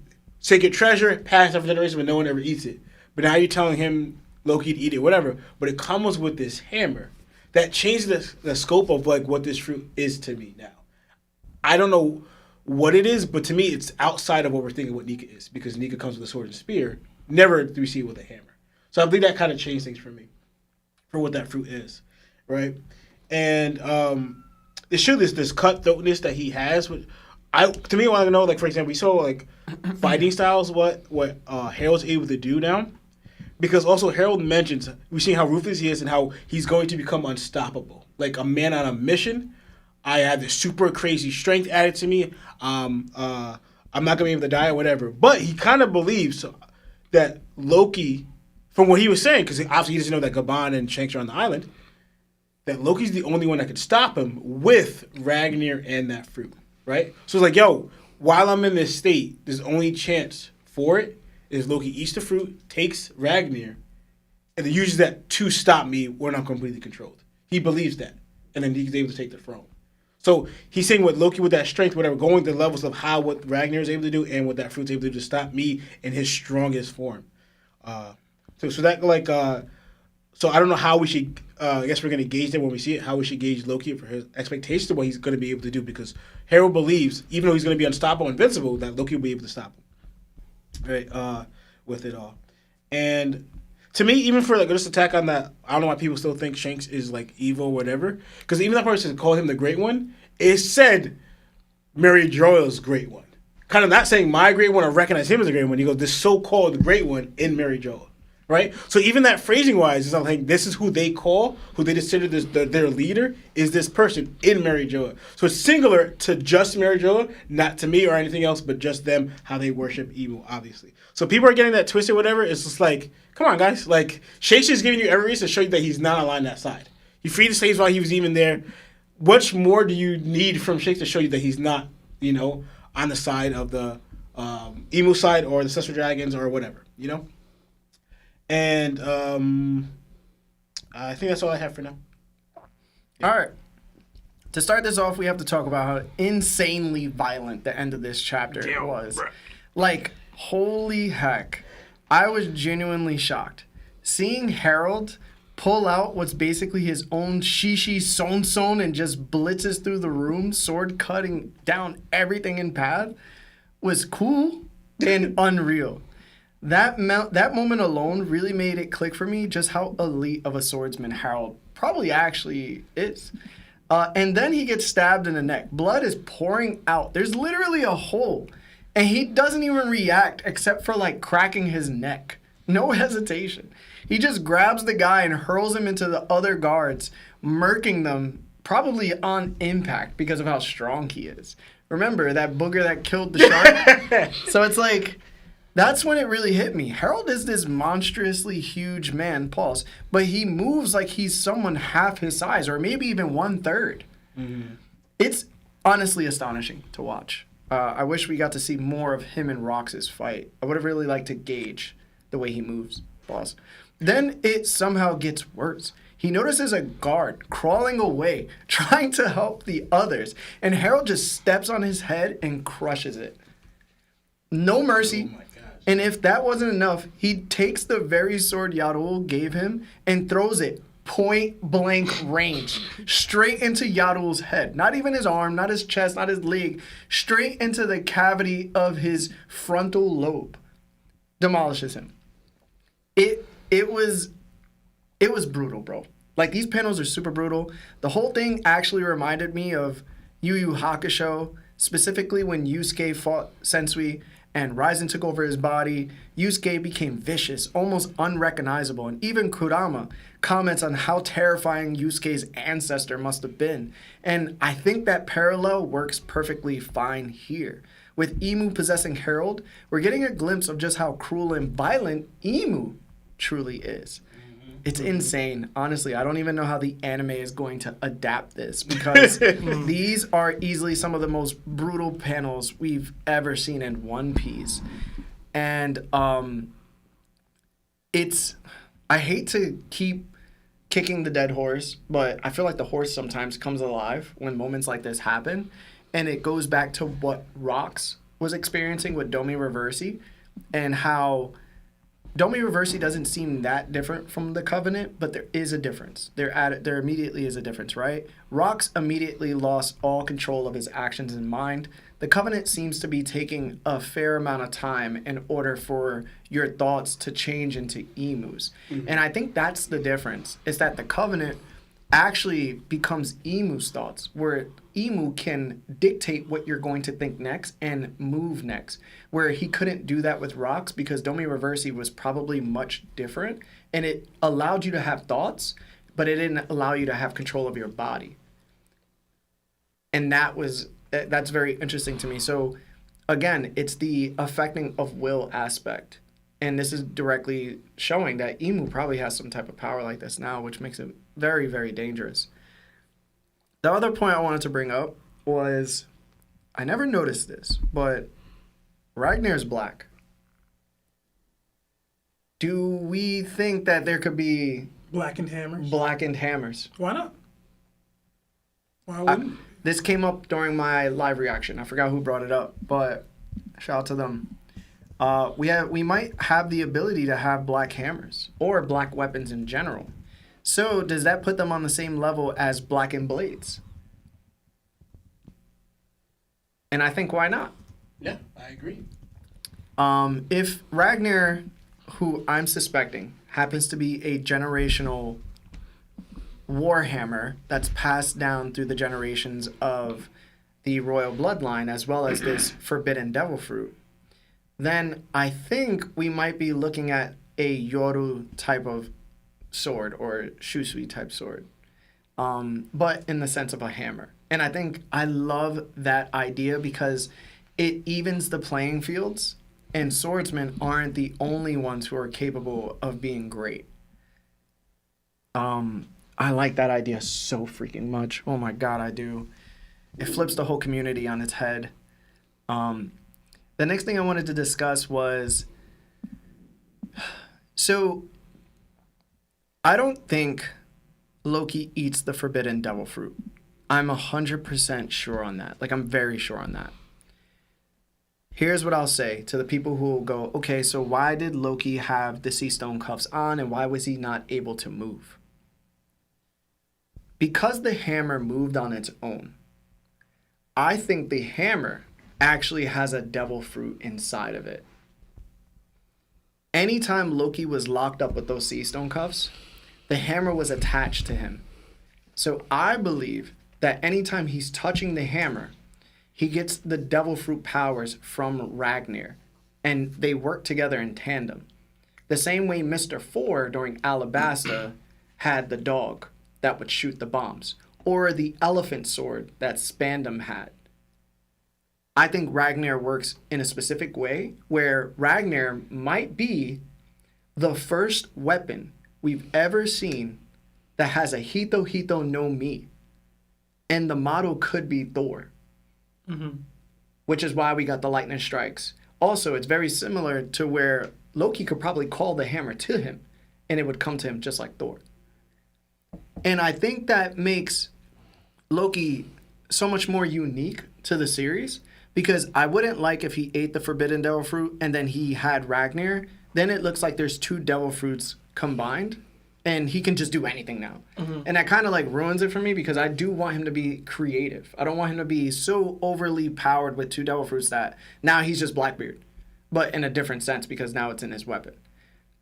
sacred treasure, passed down for generations, but no one ever eats it. But now you're telling him, Loki, to eat it, whatever. But it comes with this hammer. That changes the scope of, like, what this fruit is to me now. I don't know what it is, but to me, it's outside of what we're thinking what Nika is. Because Nika comes with a sword and spear. Never do we see it with a hammer. So I think that kind of changed things for me. For what that fruit is. Right? And it shows this cutthroatness that he has. To me, I want to know, like, for example, we saw, like, fighting styles, what Harold's able to do now. Because also Harold mentions, we've seen how ruthless he is and how he's going to become unstoppable. Like a man on a mission. I have this super crazy strength added to me. I'm not going to be able to die or whatever. But he kind of believes that Loki, from what he was saying, because obviously he doesn't know that Gaban and Shanks are on the island, that Loki's the only one that could stop him with Ragnir and that fruit, right? So it's like, yo, while I'm in this state, there's only chance for it is Loki eats the fruit, takes Ragnir, and then uses that to stop me when I'm completely controlled. He believes that. And then he's able to take the throne. So he's saying what Loki with that strength, whatever, going to the levels of how what Ragnir is able to do and what that fruit's able to do to stop me in his strongest form. So that, like, so I don't know how we should, I guess we're going to gauge that when we see it, how we should gauge Loki for his expectations of what he's going to be able to do, because Harold believes, even though he's going to be unstoppable, invincible, that Loki will be able to stop him. Right, with it all. And to me, even for, like, just attack on that, I don't know why people still think Shanks is, like, evil or whatever, because even that person called him the Great One, it said Mary Joyle's Great One. Kind of not saying my Great One or recognize him as a Great One. He goes, this so-called Great One in Mary Joyle. Right? So even that phrasing-wise is not like this is who they call, who they consider their leader, is this person in Mary Joyle. So it's singular to just Mary Joyle, not to me or anything else, but just them, how they worship evil, obviously. So people are getting that twisted or whatever. It's just like, come on, guys. Like, Shakespeare is giving you every reason to show you that he's not on that side. He freed the slaves while he was even there. Much more do you need from Shakespeare to show you that he's not, on the side of the emu side or the Ancestral Dragons or whatever, And I think that's all I have for now. All right. To start this off, we have to talk about how insanely violent the end of this chapter was. Bruh. Like, holy heck. I was genuinely shocked. Seeing Harold pull out what's basically his own Shishi Son and just blitzes through the room, sword cutting down everything in path, was cool and unreal. That moment alone really made it click for me just how elite of a swordsman Harold probably actually is. And then he gets stabbed in the neck. Blood is pouring out. There's literally a hole. And he doesn't even react except for, like, cracking his neck No hesitation. He just grabs the guy and hurls him into the other guards, murking them probably on impact because of how strong he is. Remember that booger that killed the shark? So it's like, that's when it really hit me. Harold is this monstrously huge man, pause, but he moves like he's someone half his size or maybe even 1/3. Mm-hmm. It's honestly astonishing to watch. I wish we got to see more of him and Rox's fight. I would have really liked to gauge the way he moves, boss. Then it somehow gets worse. He notices a guard crawling away, trying to help the others, and Harold just steps on his head and crushes it. No mercy. Oh my gosh. And if that wasn't enough, he takes the very sword Yarul gave him and throws it point blank range straight into Yarul's head. Not even his arm, not his chest, not his leg, straight into the cavity of his frontal lobe. Demolishes him. It was brutal, bro. Like, these panels are super brutal. The whole thing actually reminded me of Yu Yu Hakusho, specifically when Yusuke fought Sensui and Raizen took over his body. Yusuke became vicious, almost unrecognizable, and even Kurama comments on how terrifying Yusuke's ancestor must have been. And I think that parallel works perfectly fine here. With Imu possessing Harold, we're getting a glimpse of just how cruel and violent Imu truly is. It's insane. Honestly, I don't even know how the anime is going to adapt this, because these are easily some of the most brutal panels we've ever seen in One Piece. And I hate to keep kicking the dead horse, but I feel like the horse sometimes comes alive when moments like this happen. And it goes back to what Rox was experiencing with Domi Reversi, and how Domi Reversi doesn't seem that different from the Covenant, but there is a difference. There immediately is a difference, right? Rox immediately lost all control of his actions and mind. The Covenant seems to be taking a fair amount of time in order for your thoughts to change into Emus. Mm-hmm. And I think that's the difference, is that the Covenant actually becomes Emu's thoughts, where Emu can dictate what you're going to think next and move next, where he couldn't do that with Rox because Domi Reversi was probably much different, and it allowed you to have thoughts, but it didn't allow you to have control of your body. And that's very interesting to me. So again, it's the affecting of will aspect. And this is directly showing that Emu probably has some type of power like this now, which makes it very, very dangerous. The other point I wanted to bring up was, I never noticed this, but Ragnir's black. Do we think that there could be blackened hammers? Blackened hammers. Why not? Why wouldn't? This came up during my live reaction. I forgot who brought it up, but shout out to them. We might have the ability to have black hammers or black weapons in general. So does that put them on the same level as blackened blades? And I think, why not? Yeah, I agree. If Ragnir, who I'm suspecting happens to be a generational warhammer that's passed down through the generations of the royal bloodline, as well as this forbidden devil fruit, then I think we might be looking at a Yoru type of sword or Shusui type sword, but in the sense of a hammer. And I think I love that idea because it evens the playing fields, and swordsmen aren't the only ones who are capable of being great. I like that idea so freaking much. Oh my God, I do. It flips the whole community on its head. The next thing I wanted to discuss was, so I don't think Loki eats the forbidden devil fruit. I'm 100% sure on that. Like, I'm very sure on that. Here's what I'll say to the people who will go, okay, so why did Loki have the sea stone cuffs on and why was he not able to move? Because the hammer moved on its own. I think the hammer actually has a devil fruit inside of it. Anytime Loki was locked up with those sea stone cuffs, the hammer was attached to him. So I believe that anytime he's touching the hammer, he gets the devil fruit powers from Ragnir, and they work together in tandem. The same way Mr. Four during Alabasta had the dog that would shoot the bombs, or the elephant sword that Spandam had. I think Ragnir works in a specific way where Ragnir might be the first weapon we've ever seen that has a Hito Hito no Mi. And the model could be Thor. Which is why we got the lightning strikes. Also, it's very similar to where Loki could probably call the hammer to him and it would come to him just like Thor. And I think that makes Loki so much more unique to the series, because I wouldn't like if he ate the forbidden devil fruit and then he had Ragnir. Then it looks like there's two devil fruits combined and he can just do anything now. And that kind of like ruins it for me, because I do want him to be creative. I don't want him to be so overly powered with two devil fruits that now he's just Blackbeard, but in a different sense because now it's in his weapon.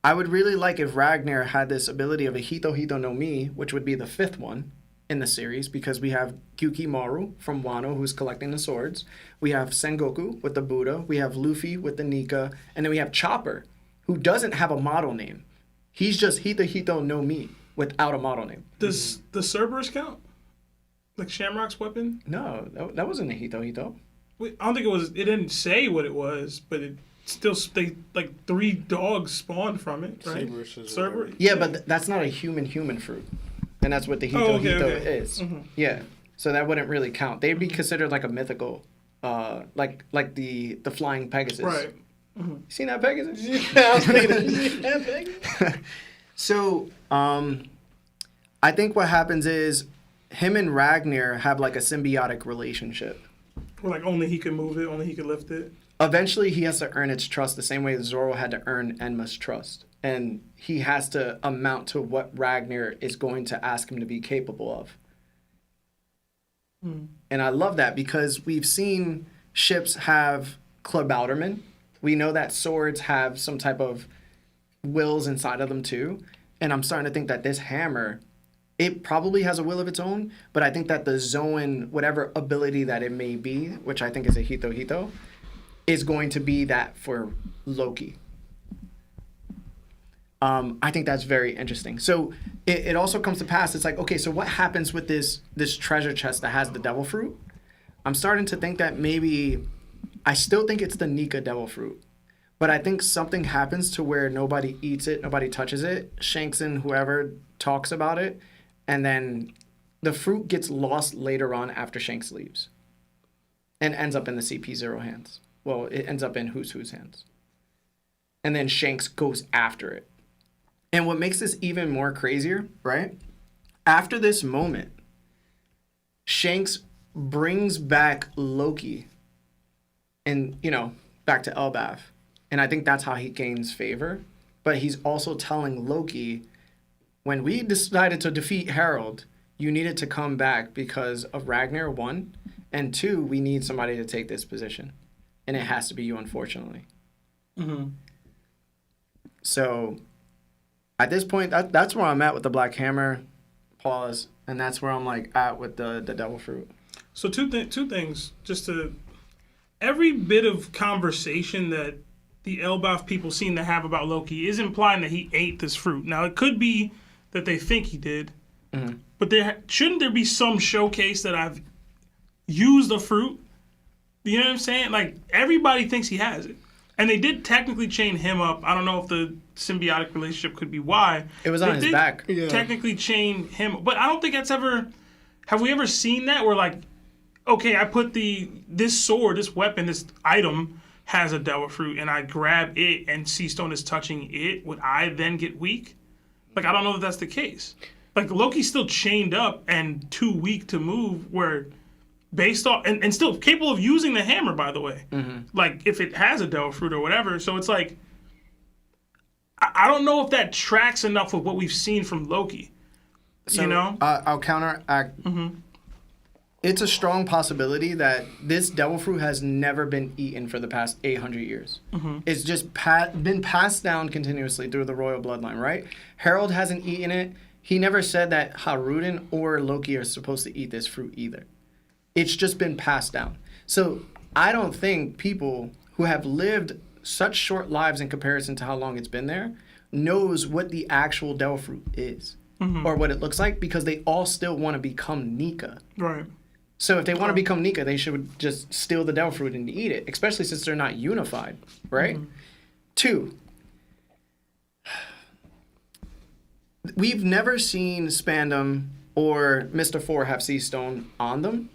I would really like if Ragnir had this ability of a Hito Hito no Mi, which would be the fifth one in the series, because we have Gyuki Maru from Wano, who's collecting the swords. We have Sengoku with the Buddha. We have Luffy with the Nika. And then we have Chopper, who doesn't have a model name. He's just Hito Hito no Mi without a model name. Does the Cerberus count? Like Shamrock's weapon? No, that wasn't a Hito Hito. Wait, I don't think it was. It didn't say what it was, but it still, they like 3 dogs spawned from it, right? Cerberus. Yeah, but that's not a human fruit. And that's what the Hito Hito is. Yeah. So that wouldn't really count. They'd be considered like a mythical, like the flying Pegasus. Right. You seen that Pegasus? Yeah, I was thinking that Pegasus. So, I think what happens is him and Ragnir have like a symbiotic relationship. Where like only he could move it, only he could lift it. Eventually, he has to earn its trust the same way Zoro had to earn Enma's trust. And he has to amount to what Ragnir is going to ask him to be capable of. And I love that, because we've seen ships have Klabauterman. We know that swords have some type of wills inside of them too. And I'm starting to think that this hammer, it probably has a will of its own, but I think that the Zoan, whatever ability that it may be, which I think is a Hito Hito, is going to be that for Loki. I think that's very interesting. So it also comes to pass. It's like, okay, so what happens with this treasure chest that has the devil fruit? I'm starting to think that maybe, I still think it's the Nika devil fruit, but I think something happens to where nobody eats it, nobody touches it. Shanks and whoever talks about it, and then the fruit gets lost later on after Shanks leaves and ends up in the CP0 hands. Well, it ends up in Who's hands. And then Shanks goes after it. And what makes this even more crazier, right? After this moment, Shanks brings back Loki and, back to Elbaf. And I think that's how he gains favor. But he's also telling Loki, when we decided to defeat Harold, you needed to come back because of Ragnir, 1. And 2, we need somebody to take this position. And it has to be you, unfortunately. So at this point, that's where I'm at with the Black Hammer. Pause. And that's where I'm like at with the Devil Fruit. So two things. Just to, every bit of conversation that the Elbaf people seem to have about Loki is implying that he ate this fruit. Now, it could be that they think he did. But shouldn't there be some showcase that I've used the fruit? You know what I'm saying? Like, everybody thinks he has it. And they did technically chain him up. I don't know if the symbiotic relationship could be why. It was on his back. Yeah. Technically chain him. But I don't think that's ever... Have we ever seen that where, like, okay, I put this sword, this weapon, this item has a devil fruit, and I grab it and Seastone is touching it, would I then get weak? Like, I don't know if that's the case. Like, Loki's still chained up and too weak to move, where... Based off, and still capable of using the hammer, by the way. Like, if it has a devil fruit or whatever. So it's like, I don't know if that tracks enough with what we've seen from Loki. So, I'll counteract. It's a strong possibility that this devil fruit has never been eaten for the past 800 years. It's just been passed down continuously through the royal bloodline, right? Harold hasn't eaten it. He never said that Haruden or Loki are supposed to eat this fruit either. It's just been passed down. So I don't think people who have lived such short lives in comparison to how long it's been there knows what the actual devil fruit is or what it looks like because they all still want to become Nika. Right. So if they want to become Nika, they should just steal the devil fruit and eat it, especially since they're not unified, right? 2, we've never seen Spandam or Mr. Four have Sea Stone on them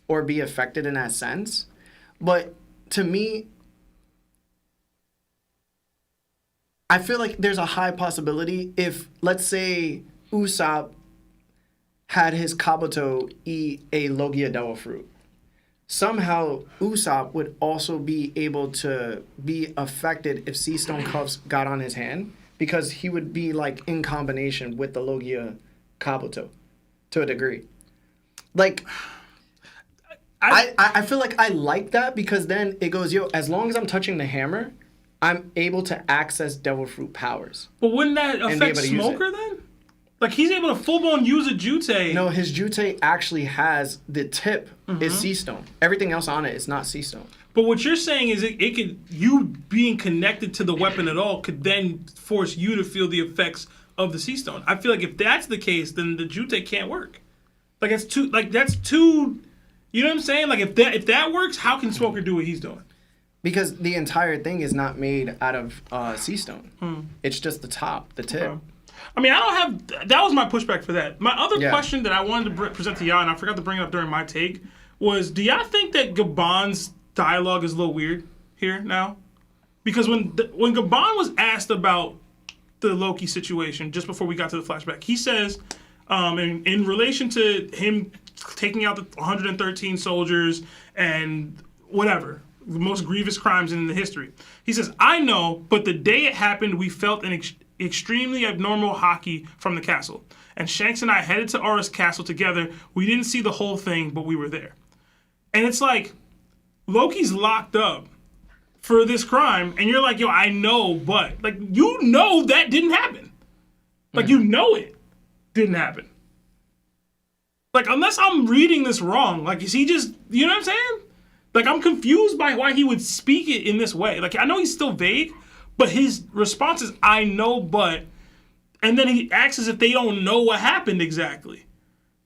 or be affected in that sense. But to me, I feel like there's a high possibility if, let's say, Usopp had his Kabuto eat a Logia devil fruit. Somehow, Usopp would also be able to be affected if Sea Stone Cuffs got on his hand because he would be like in combination with the Logia Kabuto to a degree. Like, I feel like I like that because then it goes, yo, as long as I'm touching the hammer, I'm able to access devil fruit powers. But wouldn't that affect Smoker then? Like, he's able to full-blown use a Jutei. No, his Jutei actually has the tip is Sea Stone. Everything else on it is not Sea Stone. But what you're saying is it could, you being connected to the weapon at all could then force you to feel the effects of the Sea Stone. I feel like if that's the case, then the Jutei can't work. Like, that's too, you know what I'm saying? Like, if that works, how can Smoker do what he's doing? Because the entire thing is not made out of Sea Stone. It's just the top, the tip. Okay. I mean, that was my pushback for that. My other question that I wanted to present to y'all, and I forgot to bring it up during my take, was do y'all think that Gabon's dialogue is a little weird here now? Because when Gabon was asked about the Loki situation just before we got to the flashback, he says, in relation to him taking out the 113 soldiers and whatever, the most grievous crimes in the history, he says, I know, but the day it happened, we felt an extremely abnormal hockey from the castle. And Shanks and I headed to Aura's castle together. We didn't see the whole thing, but we were there. And it's like, Loki's locked up for this crime, and you're like, yo, I know, but. Like, you know that didn't happen. Like, you know it didn't happen. Like, unless I'm reading this wrong, like, is he just, you know what I'm saying? Like, I'm confused by why he would speak it in this way. Like, I know he's still vague, but his response is, I know, but, and then he acts as if they don't know what happened exactly.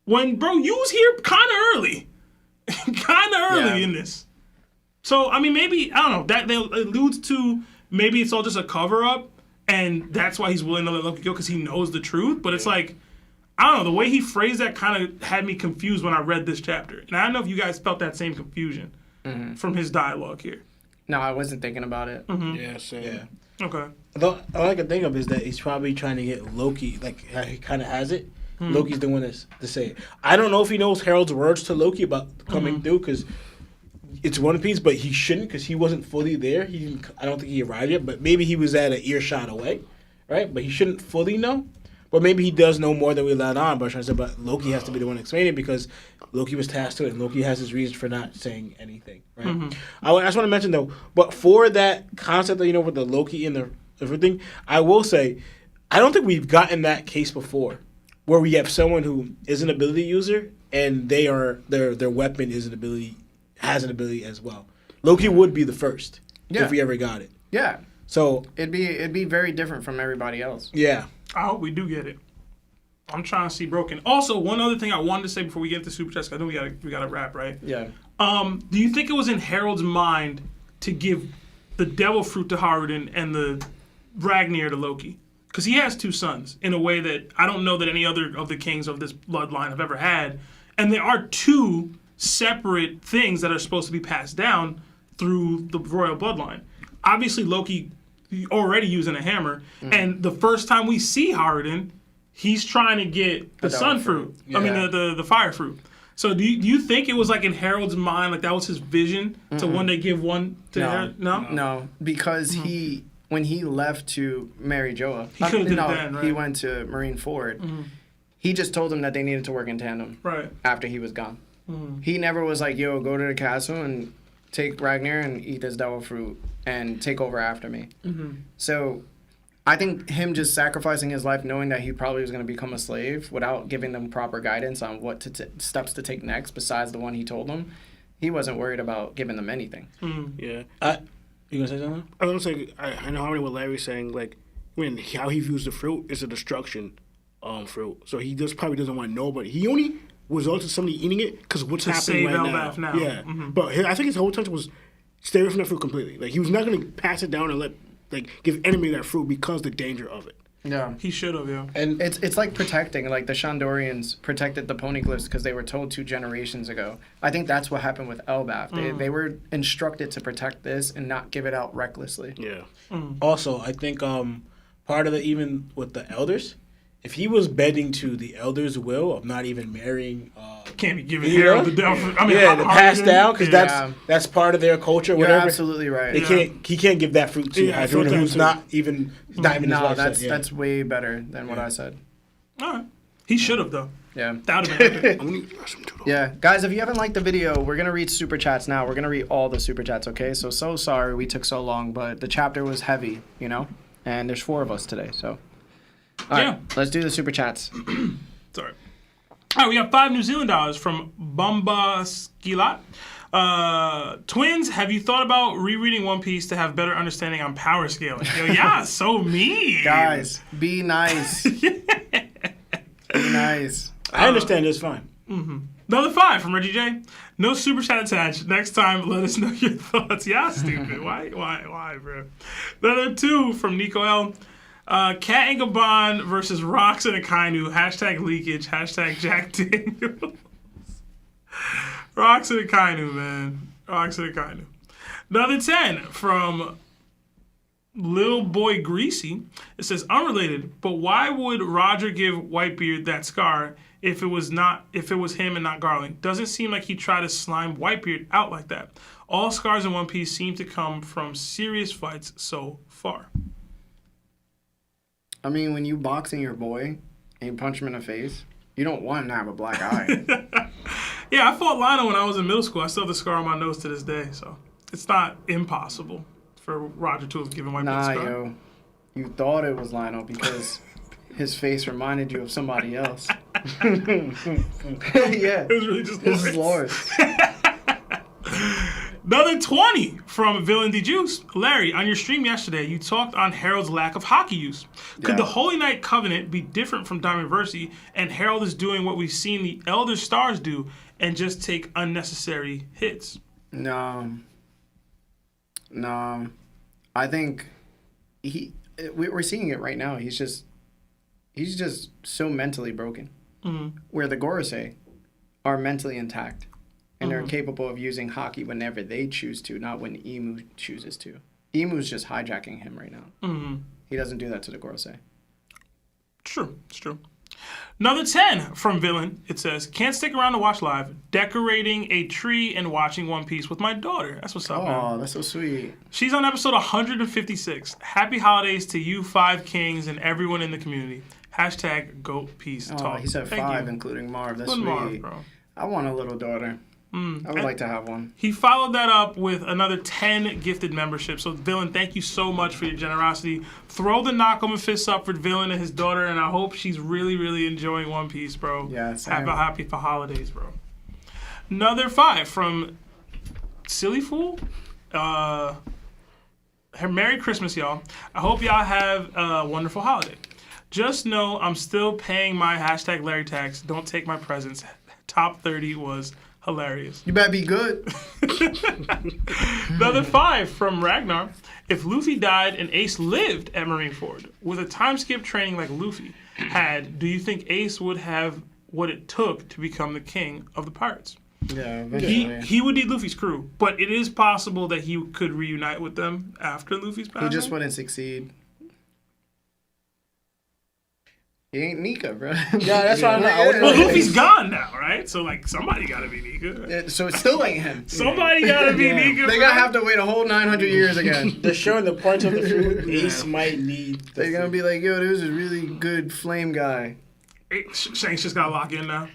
When, bro, you was here kind of early. In this. So, I mean, maybe, I don't know, that alludes to maybe it's all just a cover-up, and that's why he's willing to let Loki go, because he knows the truth. But it's like, I don't know, the way he phrased that kind of had me confused when I read this chapter. And I don't know if you guys felt that same confusion from his dialogue here. No, I wasn't thinking about it. Yeah, same. Yeah. Okay. All I can think of is that he's probably trying to get Loki, like he kind of has it. Loki's the one to say it. I don't know if he knows Harold's words to Loki about coming through, because it's One Piece, but he shouldn't, because he wasn't fully there. I don't think he arrived yet, but maybe he was at an earshot away, right? But he shouldn't fully know. But maybe he does know more than we let on. But Loki has to be the one explaining it, because Loki was tasked to it, and Loki has his reasons for not saying anything, right? I just want to mention, though, but for that concept that, with the Loki and the everything, I will say, I don't think we've gotten that case before, where we have someone who is an ability user and their weapon has an ability as well. Loki would be the first if we ever got it. Yeah. So it'd be very different from everybody else. Yeah. I hope we do get it. I'm trying to see Broken. Also, one other thing I wanted to say before we get into Super Chats, I know we gotta wrap, right? Yeah. Do you think it was in Harold's mind to give the Devil Fruit to Haruden and the Ragnir to Loki? Because he has two sons in a way that I don't know that any other of the kings of this bloodline have ever had. And there are two separate things that are supposed to be passed down through the royal bloodline. Obviously, Loki already using a hammer, and the first time we see Haruden, he's trying to get the sun fruit. Yeah. I mean, the fire fruit. So do you think it was like in Harold's mind, like that was his vision to one day give one to Harold? No, because when he left to marry Joa, he went to Marineford. He just told him that they needed to work in tandem. Right. After he was gone, he never was like, "Yo, go to the castle and take Ragnir and eat this devil fruit and take over after me." So I think him just sacrificing his life knowing that he probably was going to become a slave without giving them proper guidance on what steps to take next besides the one he told them, he wasn't worried about giving them anything. Yeah. You gonna say something? I was gonna say, I know how many what Larry's saying, like, when how he views the fruit is a destruction fruit. So he probably doesn't want nobody. He only was also somebody eating it because what's To happening save right Elbaf now. Yeah, but I think his whole intention was stay away from that fruit completely. Like he was not going to pass it down and give enemy that fruit because the danger of it. Yeah. He should have, yeah. And It's like protecting, like the Shandorians protected the Poneglyphs because they were told 2 generations ago. I think that's what happened with Elbaf. They were instructed to protect this and not give it out recklessly. Yeah. also, I think part of the even with the elders, if he was bending to the elders' will of not even marrying. Can't be giving Yeah. Harold the devil. I mean, Yeah, to pass down because Yeah. that's part of their culture. You're Whatever. absolutely right. He can't give that fruit to Yeah, I thought Hydruna, that who's too. not even his No, wife that's said, yeah. that's way better than what I said. All right. He should have, though. Yeah. That would have been epic. I'm going to eat some too. Yeah, guys, if you haven't liked the video, we're gonna read super chats now. We're gonna read all the super chats, okay? So sorry we took so long, but the chapter was heavy, you know, and there's 4 of us today, so. All right, Yeah. let's do the super chats. Sorry. All right, we got $5 New Zealand from Bumba Skilat. Twins, have you thought about rereading One Piece to have better understanding on power scaling? Yo, yeah, so mean. Guys, be nice. Be nice. I understand it's fine. Another 5 from Reggie J. No super chat attached. Next time, let us know your thoughts. Yeah, stupid. Why, bro? Another 2 from Nico L. Kat and Gabon versus Rox and Akainu. Hashtag leakage. Hashtag Jack Daniels. Rox and Akainu, man. Rox and Akainu. Another 10 from Lil Boy Greasy. It says, unrelated, but why would Roger give Whitebeard that scar if it was him and not Garland? Doesn't seem like he tried to slime Whitebeard out like that. All scars in One Piece seem to come from serious fights so far. I mean, when you boxing your boy and you punch him in the face, you don't want him to have a black eye. Yeah, I fought Lionel when I was in middle school. I still have the scar on my nose to this day, so it's not impossible for Roger to have given Whitebeard Nah, a scar. yo. You thought it was Lionel because his face reminded you of somebody else. Yeah. It was really just This is Lawrence. Loris. Another 20 from Villain D Juice. Larry, on your stream yesterday, you talked on Harold's lack of hockey use. Could Yeah. the Holy Knight Covenant be different from Diamond Versity, and Harold is doing what we've seen the Elder Stars do and just take unnecessary hits? No. I think we're seeing it right now. He's just so mentally broken. Where the Gorosei are mentally intact and are capable of using hockey whenever they choose to, not when Emu chooses to. Emu's just hijacking him right now. He doesn't do that to the Gorosei. True, it's true. Another 10 from Villain. It says, can't stick around to watch live. Decorating a tree and watching One Piece with my daughter. That's what's up, man. Oh, that's so sweet. She's on episode 156. Happy holidays to you 5 kings and everyone in the community. Hashtag Goat Peace Oh, Talk. he said Thank 5, you. including Marv. That's Including sweet. Marv, bro. I want a little daughter. I would like to have one. He followed that up with another 10 gifted memberships. So, Villain, thank you so much for your generosity. Throw the Nakama fists up for Villain and his daughter, and I hope she's really, really enjoying One Piece, bro. Yeah, same. Have a happy for holidays, bro. Another 5 from Silly Fool. Her Merry Christmas, y'all. I hope y'all have a wonderful holiday. Just know I'm still paying my hashtag Larry tax. Don't take my presents. Top 30 was hilarious. You better be good. Another 5 from Ragnar. If Luffy died and Ace lived at Marineford with a time skip training like Luffy had, do you think Ace would have what it took to become the king of the pirates? Yeah, eventually. He would need Luffy's crew, but it is possible that he could reunite with them after Luffy's passing. He just wouldn't succeed. He ain't Nika, bro. Yeah, that's why I'm not. I wouldn't Well, know. Luffy's gone now, right? So, like, somebody gotta be Nika. So it still ain't him. Somebody gotta be Yeah. Nika. They're bro. gonna have to wait a whole 900 years again. They're showing the parts of the fruit Ace might need. They're gonna be like, yo, there's a really good flame guy. Shanks just gotta lock in now.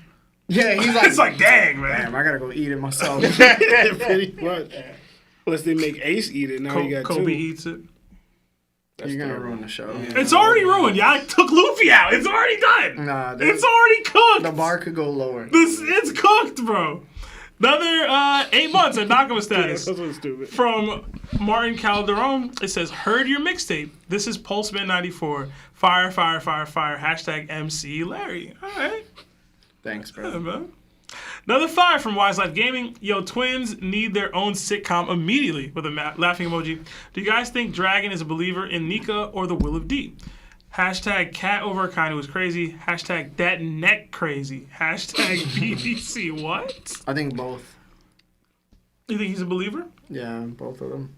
Yeah, he's like, It's like, dang, man. damn, I gotta go eat it myself. Pretty much. Unless they make Ace eat it, now you got Kobe 2. eats it. You're gonna ruin the show. It's already ruined. Y'all took Luffy out. It's already done. Nah, It's already cooked. the bar could go lower. It's cooked, bro. Another 8 months at Nakama status. That's so stupid. From Martin Calderon, it says, heard your mixtape. This is Pulseman94. Fire, fire, fire, fire. Hashtag MC Larry. All right. Thanks, Yeah, bro. man. Another 5 from Wise Life Gaming. Yo, twins need their own sitcom immediately with a laughing emoji. Do you guys think Dragon is a believer in Nika or the Will of D? Hashtag cat over Akainu is crazy. Hashtag that neck crazy. Hashtag BBC what? I think both. You think he's a believer? Yeah, both of them.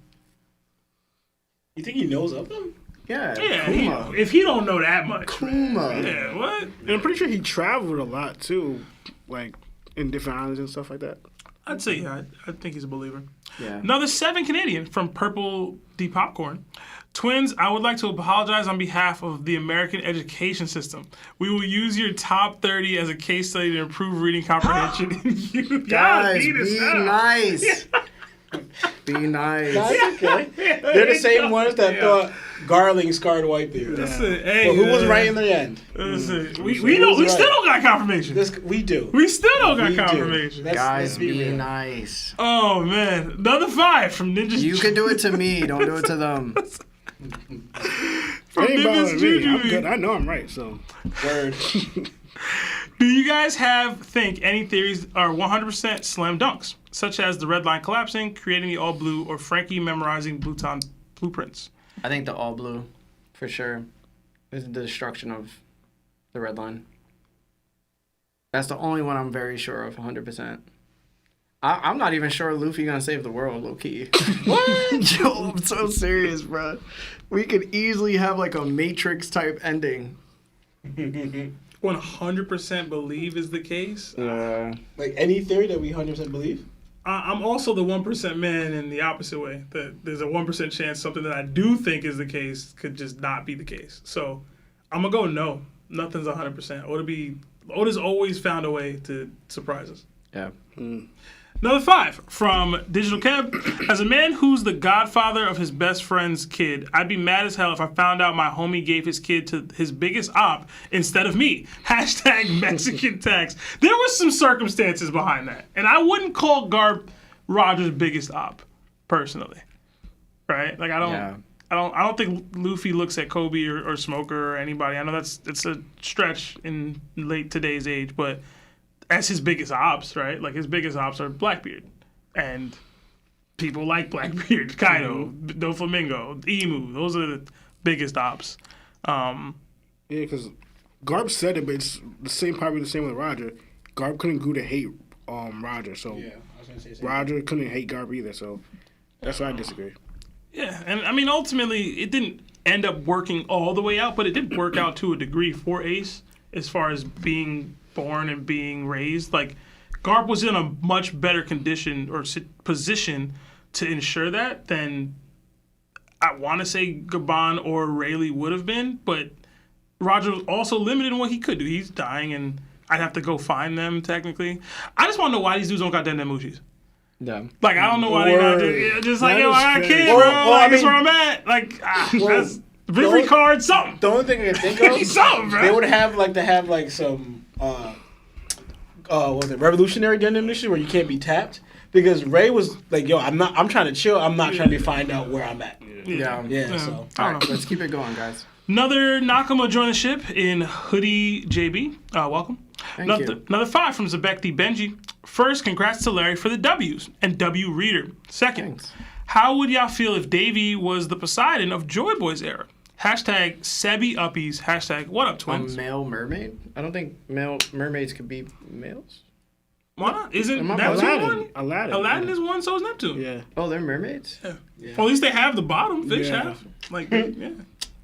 You think he knows of them? Yeah, Yeah, Kuma. if he don't know that much. Kuma. Yeah, what? And I'm pretty sure he traveled a lot too, like in different islands and stuff like that. I'd say yeah. I think he's a believer. Yeah. Another 7 Canadian from Purple D Popcorn. Twins, I would like to apologize on behalf of the American education system. We will use your top 30 as a case study to improve reading comprehension. Guys, be nice. Be nice. That's okay. They're the same ones that thought Garling scarred Whitebeard. Listen, hey, But who was man. right in the end? Listen, we Who's still right? don't got confirmation. We do. We still don't got We do. confirmation. Guys, be be real. nice. Oh man, another 5 from Ninja. You can do it to me. Don't do it to them. from It ain't bothering me. I'm Juju. good. I know I'm right. So Word. Do you guys think any theories are 100% slam dunks, such as the red line collapsing, creating the all blue, or Frankie memorizing Bluton blueprints? I think the all blue, for sure, is the destruction of the red line. That's the only one I'm very sure of, 100%. I'm not even sure Luffy gonna save the world, low key. What? Yo, I'm so serious, bro. We could easily have like a Matrix type ending. 100% believe is the case. Like any theory that we 100% believe? I'm also the 1% man in the opposite way. That there's a 1% chance something that I do think is the case could just not be the case. So I'm gonna go no. Nothing's 100%. Oda's always found a way to surprise us. Yeah. Another 5 from Digital Keb. As a man who's the godfather of his best friend's kid, I'd be mad as hell if I found out my homie gave his kid to his biggest op instead of me. Hashtag Mexican tax. There was some circumstances behind that. And I wouldn't call Garp Roger's biggest op, personally. Right? Like, I don't think Luffy looks at Kobe or Smoker or anybody. I know it's a stretch in late today's age, but as his biggest ops, right? Like his biggest ops are Blackbeard, and people like Blackbeard, Kaido, Doflamingo, Emu. Those are the biggest ops. yeah, because Garp said it, but it's probably the same with Roger. Garp couldn't go to hate Roger, so I was going to say Roger couldn't hate Garp either. So that's why I disagree. Yeah, and I mean ultimately it didn't end up working all the way out, but it did work out to a degree for Ace as far as being born and being raised. Like Garp was in a much better condition or position to ensure that than I want to say Gabon or Rayleigh would have been, but Roger was also limited in what he could do. He's dying, and I'd have to go find them technically. I just want to know why these dudes don't got Dendemushis. Yeah. Like, I don't know why they not just like, That yo, is I got a fair. kid, Well, bro. well, Like, I that's mean- where I'm at. Like, well, that's Victory card, something. The only thing I can think of, Something, bro. they would have some what was it, revolutionary Dendemushi where you can't be tapped. Because Ray was like, yo, I'm trying to chill. I'm not trying to find out where I'm at. Yeah. Yeah, so. I All don't right, know. let's keep it going, guys. Another Nakama join the ship in Hoodie JB. Welcome. Thank you. Another 5 from Zabekti Benji. First, congrats to Larry for the W's and W Reader. Second, Thanks. how would y'all feel if Davey was the Poseidon of Joy Boys era? Hashtag Sebi Uppies. Hashtag what up, A twins? male mermaid? I don't think male mermaids could be males. Why not? Isn't Am I Neptune one? Aladdin. Aladdin is one, so is Neptune. Yeah. Oh, they're mermaids? Well, at least they have the bottom. Fish Yeah. have. Like, yeah.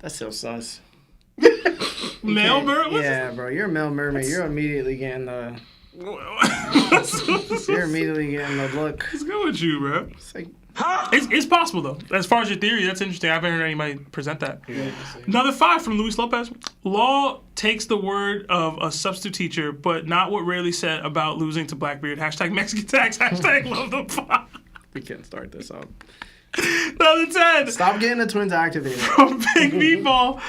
That's so sus. Male bird? What's Yeah, bro. You're a male mermaid. You're immediately getting the. What's You're immediately getting the look. good with you, bro? It's like, It's possible, though. As far as your theory, that's interesting. I haven't heard anybody present that. Another 5 from Luis Lopez. Law takes the word of a substitute teacher, but not what Rayleigh said about losing to Blackbeard. Hashtag Mexican tax. Hashtag love the pod. we can't start this up. Another 10. Stop getting the twins activated. From Big Meatball.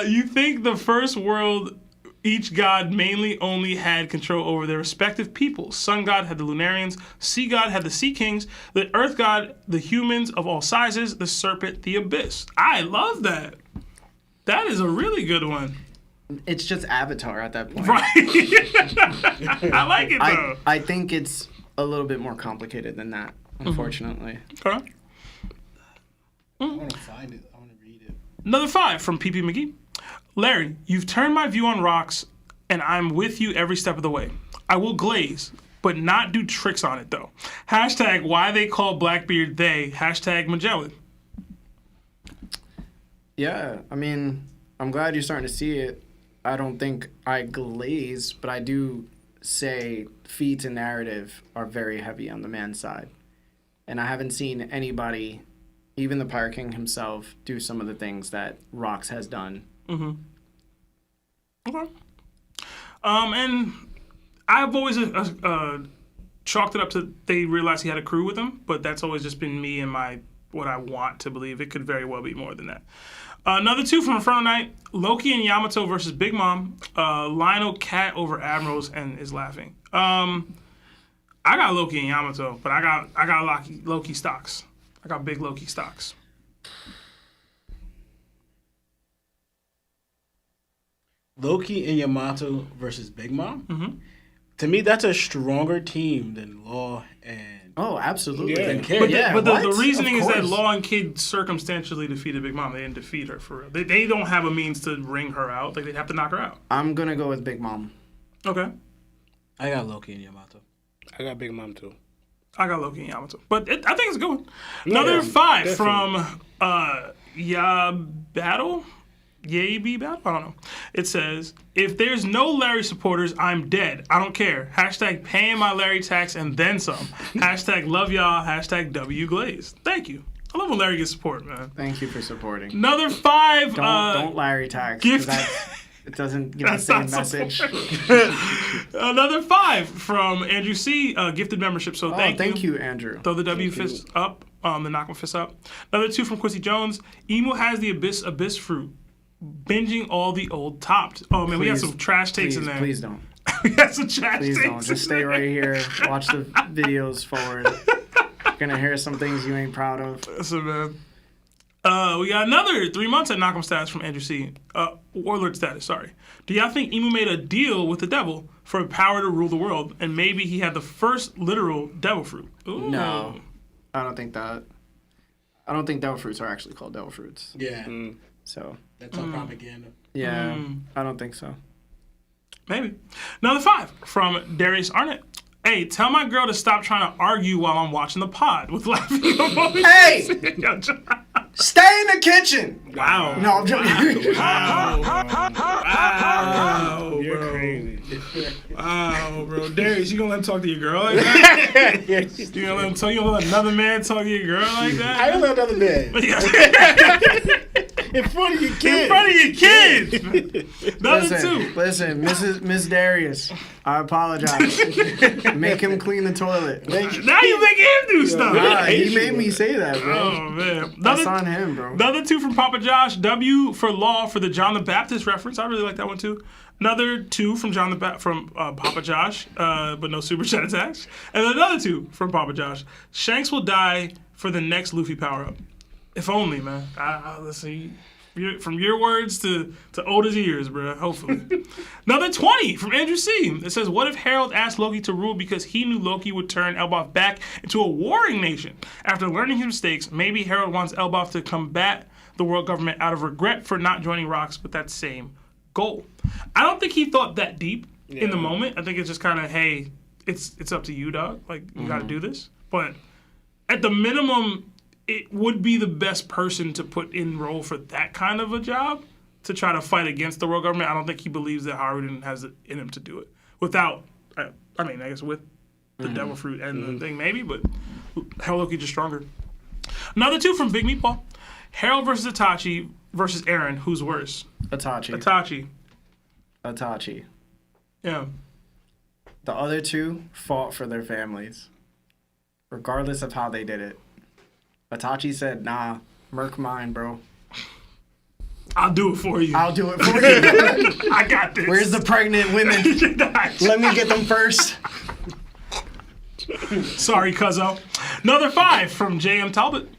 You think the first world Each god mainly only had control over their respective people. Sun god had the Lunarians, Sea god had the Sea Kings, the Earth god, the humans of all sizes, the Serpent, the Abyss. I love that. That is a really good one. It's just Avatar at that point. Right. I like it, though. I think it's a little bit more complicated than that, unfortunately. Okay. I want to find it. I want to read it. Another 5 from PP McGee. Larry, you've turned my view on rocks, and I'm with you every step of the way. I will glaze, but not do tricks on it, though. Hashtag why they call Blackbeard they. Hashtag Magellan. Yeah, I mean, I'm glad you're starting to see it. I don't think I glaze, but I do say feeds and narrative are very heavy on the man's side. And I haven't seen anybody, even the Pirate King himself, do some of the things that Rocks has done. Mm-hmm. Okay. And I've always chalked it up to they realized he had a crew with him, but that's always just been me and what I want to believe. It could very well be more than that. Another 2 from Inferno Knight. Loki and Yamato versus Big Mom. Lionel Cat over Admirals and is laughing. I got Loki and Yamato, but I got Loki stocks. I got big Loki stocks. Loki and Yamato versus Big Mom. Mm-hmm. To me, that's a stronger team than Law and Oh, absolutely. and Kid. But the reasoning Of is that course. Law and Kid circumstantially defeated Big Mom. They didn't defeat her for real. They don't have a means to ring her out. Like, they have to knock her out. I'm going to go with Big Mom. Okay. I got Loki and Yamato. I got Big Mom too. I got Loki and Yamato. But I think it's a good one. Another 5 definitely. from Battle? Yay Battle? I don't know. It says, if there's no Larry supporters, I'm dead. I don't care. Hashtag paying my Larry tax and then some. Hashtag love y'all. Hashtag W Glaze. Thank you. I love when Larry gets support, man. Thank you for supporting. Another 5. Don't Larry tax. 'Cause gift- it doesn't give the That's same not message. Another 5 from Andrew C. Gifted membership. So Thank you, Andrew. Throw the W fist up. The Knock'em fist up. Another 2 from Quincy Jones. Emo has the abyss fruit. Binging all the old topped. Oh man, we got some trash takes in there. Please don't. We got some trash Please takes. don't. Just stay in right there. here. Watch the videos forward. You're gonna hear some things you ain't proud of. Listen, man. We got another 3 months at Knock'em status from Andrew C. Warlord status, sorry. Do y'all think Emu made a deal with the devil for power to rule the world, and maybe he had the first literal devil fruit? Ooh. No, I don't think that. I don't think devil fruits are actually called devil fruits. Yeah, So that's all propaganda. yeah, I don't think so. Maybe. Another 5 from Darius Arnett. Hey, tell my girl to stop trying to argue while I'm watching the pod with laughing emojis. Hey! Yo, Stay in the kitchen. wow. No, I'm joking. Wow, You're bro. crazy. Wow, bro. Darius, you gonna let him talk to your girl like that? You gonna let him talk? You gonna let another man talk to your girl like that? I don't know another man. In front of your In kids. front of your kids. Another 2. Listen, Miss Darius, I apologize. Make him clean the toilet. Now you make him do stuff. Nah, he made me say that, bro. Oh man. That's on him, bro. Another 2 from Papa Josh. W for Law for the John the Baptist reference. I really like that one too. Another 2 from Papa Josh, but no super chat attacks. And another 2 from Papa Josh. Shanks will die for the next Luffy power up. If only, man. Listen, from your words to Oda's ears, bro. Hopefully. Another 20 from Andrew C. It says, what if Harold asked Loki to rule because he knew Loki would turn Elbaf back into a warring nation? After learning his mistakes, maybe Harold wants Elbaf to combat the world government out of regret for not joining Rocks with that same goal. I don't think he thought that deep in the moment. I think it's just kind of, hey, it's up to you, dog. Like, you got to do this. But at the minimum, it would be the best person to put in role for that kind of a job to try to fight against the world government. I don't think he believes that Haruden has it in him to do it without, I guess with the devil fruit and the thing maybe, but Harold Loki just stronger. Another 2 from Big Meatball. Harold versus Itachi versus Aaron. Who's worse? Itachi. Itachi. Yeah. The other 2 fought for their families, regardless of how they did it. Itachi said, nah, Merc mine, bro. I'll do it for you. I'll do it for you. I got this. Where's the pregnant women? Let me get them first. Sorry, cuzzo. Another 5 from J.M. Talbot.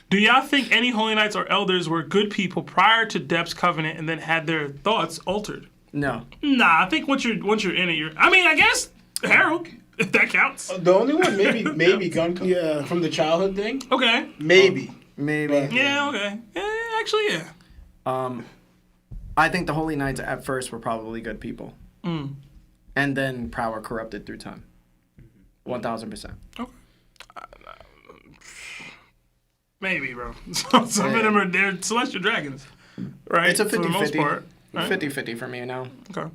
Do y'all think any Holy Knights or Elders were good people prior to Depp's covenant and then had their thoughts altered? No. Nah, I think once you're in it, I guess Harold, if that counts. The only one, maybe Gunco. Yeah. From the childhood thing. Okay. Maybe. Maybe. Yeah. Okay. Yeah. Actually, yeah. I think the Holy Knights at first were probably good people. Mm. And then power corrupted through time. 1,000%. Okay. Maybe, bro. Some of them they're celestial dragons, right? It's a 50-50. For the most part. Right? 50-50 for me now. Okay.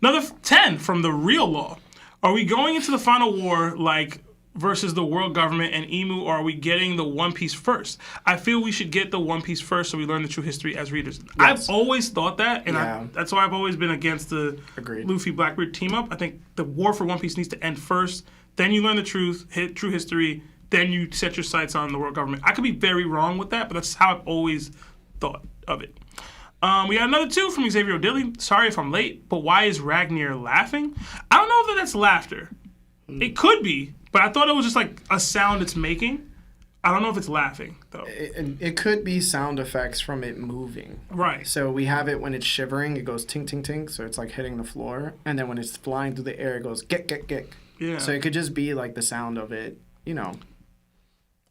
Another 10 from the Real Law. Are we going into the final war like versus the world government and Emu, or are we getting the One Piece first? I feel we should get the One Piece first so we learn the true history as readers. Yes. I've always thought that, and Yeah. that's why I've always been against the Agreed. Luffy Blackbeard team up. I think the war for One Piece needs to end first. Then you learn the truth, true history. Then you set your sights on the world government. I could be very wrong with that, but that's how I've always thought of it. We got another 2 from Xavier O'Dilly. Sorry if I'm late, but why is Ragnir laughing? I don't know if that's laughter. It could be, but I thought it was just like a sound it's making. I don't know if it's laughing, though. It could be sound effects from it moving. Right. So we have it when it's shivering, it goes ting, ting, ting. So it's like hitting the floor. And then when it's flying through the air, it goes gick, gick, gick. Yeah. So it could just be like the sound of it,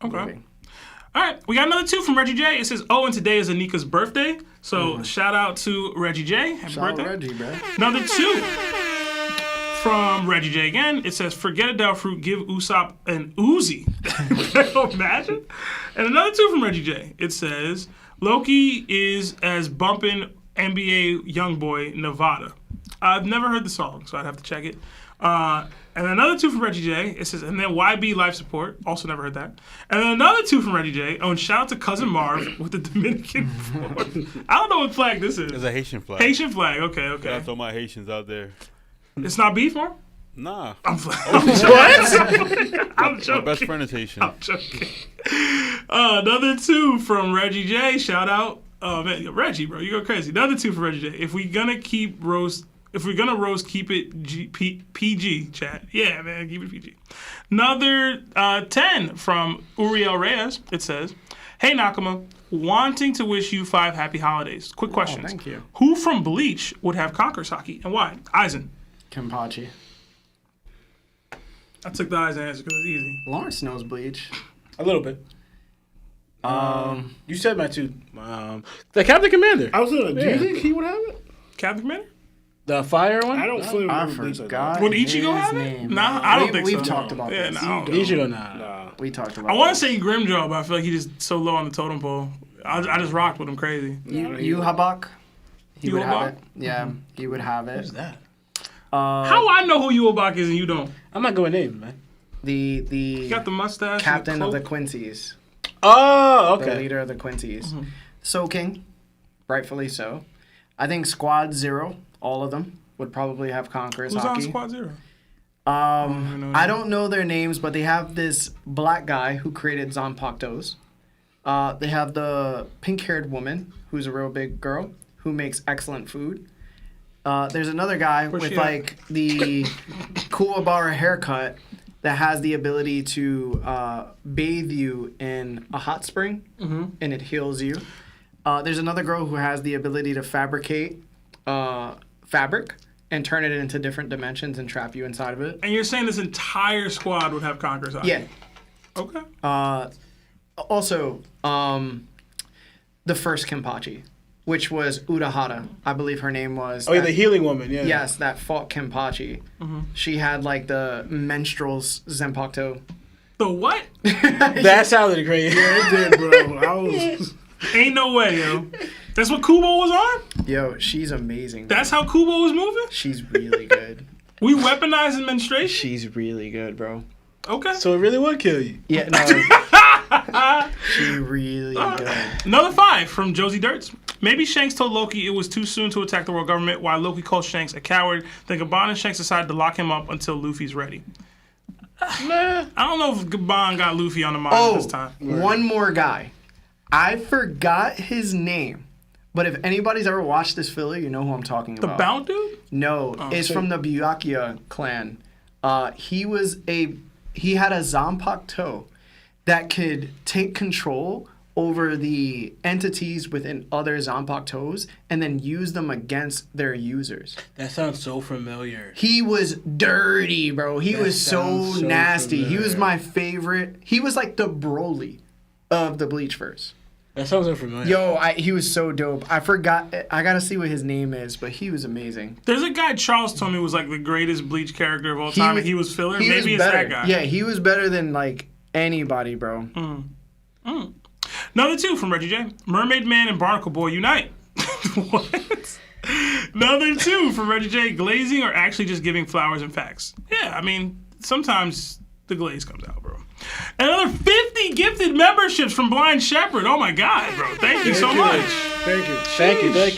Okay. moving. All right. We got another 2 from Reggie J. It says, and today is Anika's birthday. So shout out to Reggie J. Happy Shout out birthday. Reggie, bro. Another 2 from Reggie J again. It says, forget Adele Fruit, give Usopp an Uzi. Imagine. And another 2 from Reggie J. It says, Loki is as bumpin' NBA Youngboy Nevada. I've never heard the song, so I'd have to check it. And another 2 from Reggie J. It says, and then YB life support. Also never heard that. And then another 2 from Reggie J. Oh, and shout out to Cousin Marv with the Dominican flag. I don't know what flag this is. It's a Haitian flag. Haitian flag. Okay. That's all my Haitians out there. It's not beef, Marv? Nah. I'm what? I'm My joking. best friend is Haitian. I'm joking. Another 2 from Reggie J. Shout out. Oh man, Reggie, bro, you go crazy. Another 2 from Reggie J. If we're gonna roast, keep it PG, chat. Yeah, man, keep it PG. Another 10 from Uriel Reyes. It says, hey, Nakama, wanting to wish you 5 happy holidays. Quick questions. thank you. Who from Bleach would have Conqueror's Haki and why? Aizen. Kenpachi. I took the Aizen answer because it's easy. Lawrence knows Bleach. A little bit. You said my 2. The Captain Commander. I was like, do you think he would have it? Captain Commander? The fire one? I don't fully I remember Bleach like that. forgot. Would Ichigo his have it? name. Nah, I don't think so. We've talked about Yeah, this. no. Ichigo, nah. Nah. We talked about I want to this. say Grimjaw, but I feel like he's just so low on the totem pole. I just rocked with him crazy. Yuhabak. He would have Yuhabak? it. Yeah, he would have it. Who's that? How I know who Yuobak is and you don't? I'm not going name, man. The You got the mustache. captain and of the cloak. Quincy's. Oh, The okay. leader of the Quincy's. Soul King, rightfully so. I think Squad 0, all of them, would probably have Conqueror's Who's on Haki. Squad Zero? I don't know their names, but they have this black guy who created Zanpakutos. They have the pink-haired woman, who's a real big girl, who makes excellent food. There's another guy Where's with she at? like the Kuwabara haircut that has the ability to bathe you in a hot spring, and it heals you. There's another girl who has the ability to fabricate fabric and turn it into different dimensions and trap you inside of it. And you're saying this entire squad would have Conqueror's Haki? Yeah. Okay. Also, the first Kenpachi, which was Urahara. I believe her name was. Oh, yeah, the healing woman, yeah. Yes, that fought Kenpachi. She had like the menstrual Zanpakuto. The what? That sounded crazy. It did, bro. I was. Ain't no way, yo. That's what Kubo was on? Yo, she's amazing. That's how Kubo was moving? She's really good. We weaponizing menstruation? She's really good, bro. Okay. So it really would kill you. Yeah, no. She really good. Another 5 from Josie Dirts. Maybe Shanks told Loki it was too soon to attack the world government, while Loki called Shanks a coward. Then Gaban and Shanks decided to lock him up until Luffy's ready. Nah. I don't know if Gaban got Luffy on the mind this time. One more guy. I forgot his name, But if anybody's ever watched this filler, you know who I'm talking The about. Bound dude? No, it's from the Byakuya clan. He had a Zanpakuto that could take control over the entities within other Zanpakutos and then use them against their users. That sounds so familiar. He was dirty, bro. He was so sounds so nasty. He was familiar. my favorite. He was like the Broly of the Bleachverse. That sounds unfamiliar. Yo, he was so dope. I forgot. I gotta see what his name is, but he was amazing. There's a guy Charles told me was like the greatest Bleach character of all time, and he was filler. he Maybe was it's better. that guy. Yeah, he was better than like anybody, bro. Another 2 from Reggie J. Mermaid Man and Barnacle Boy unite. What? Another 2 from Reggie J. Glazing or actually just giving flowers and facts. Yeah, I mean, sometimes the glaze comes out, bro. Another 50 gifted memberships from Blind Shepherd. Oh my God, bro. Thank you so much. Thank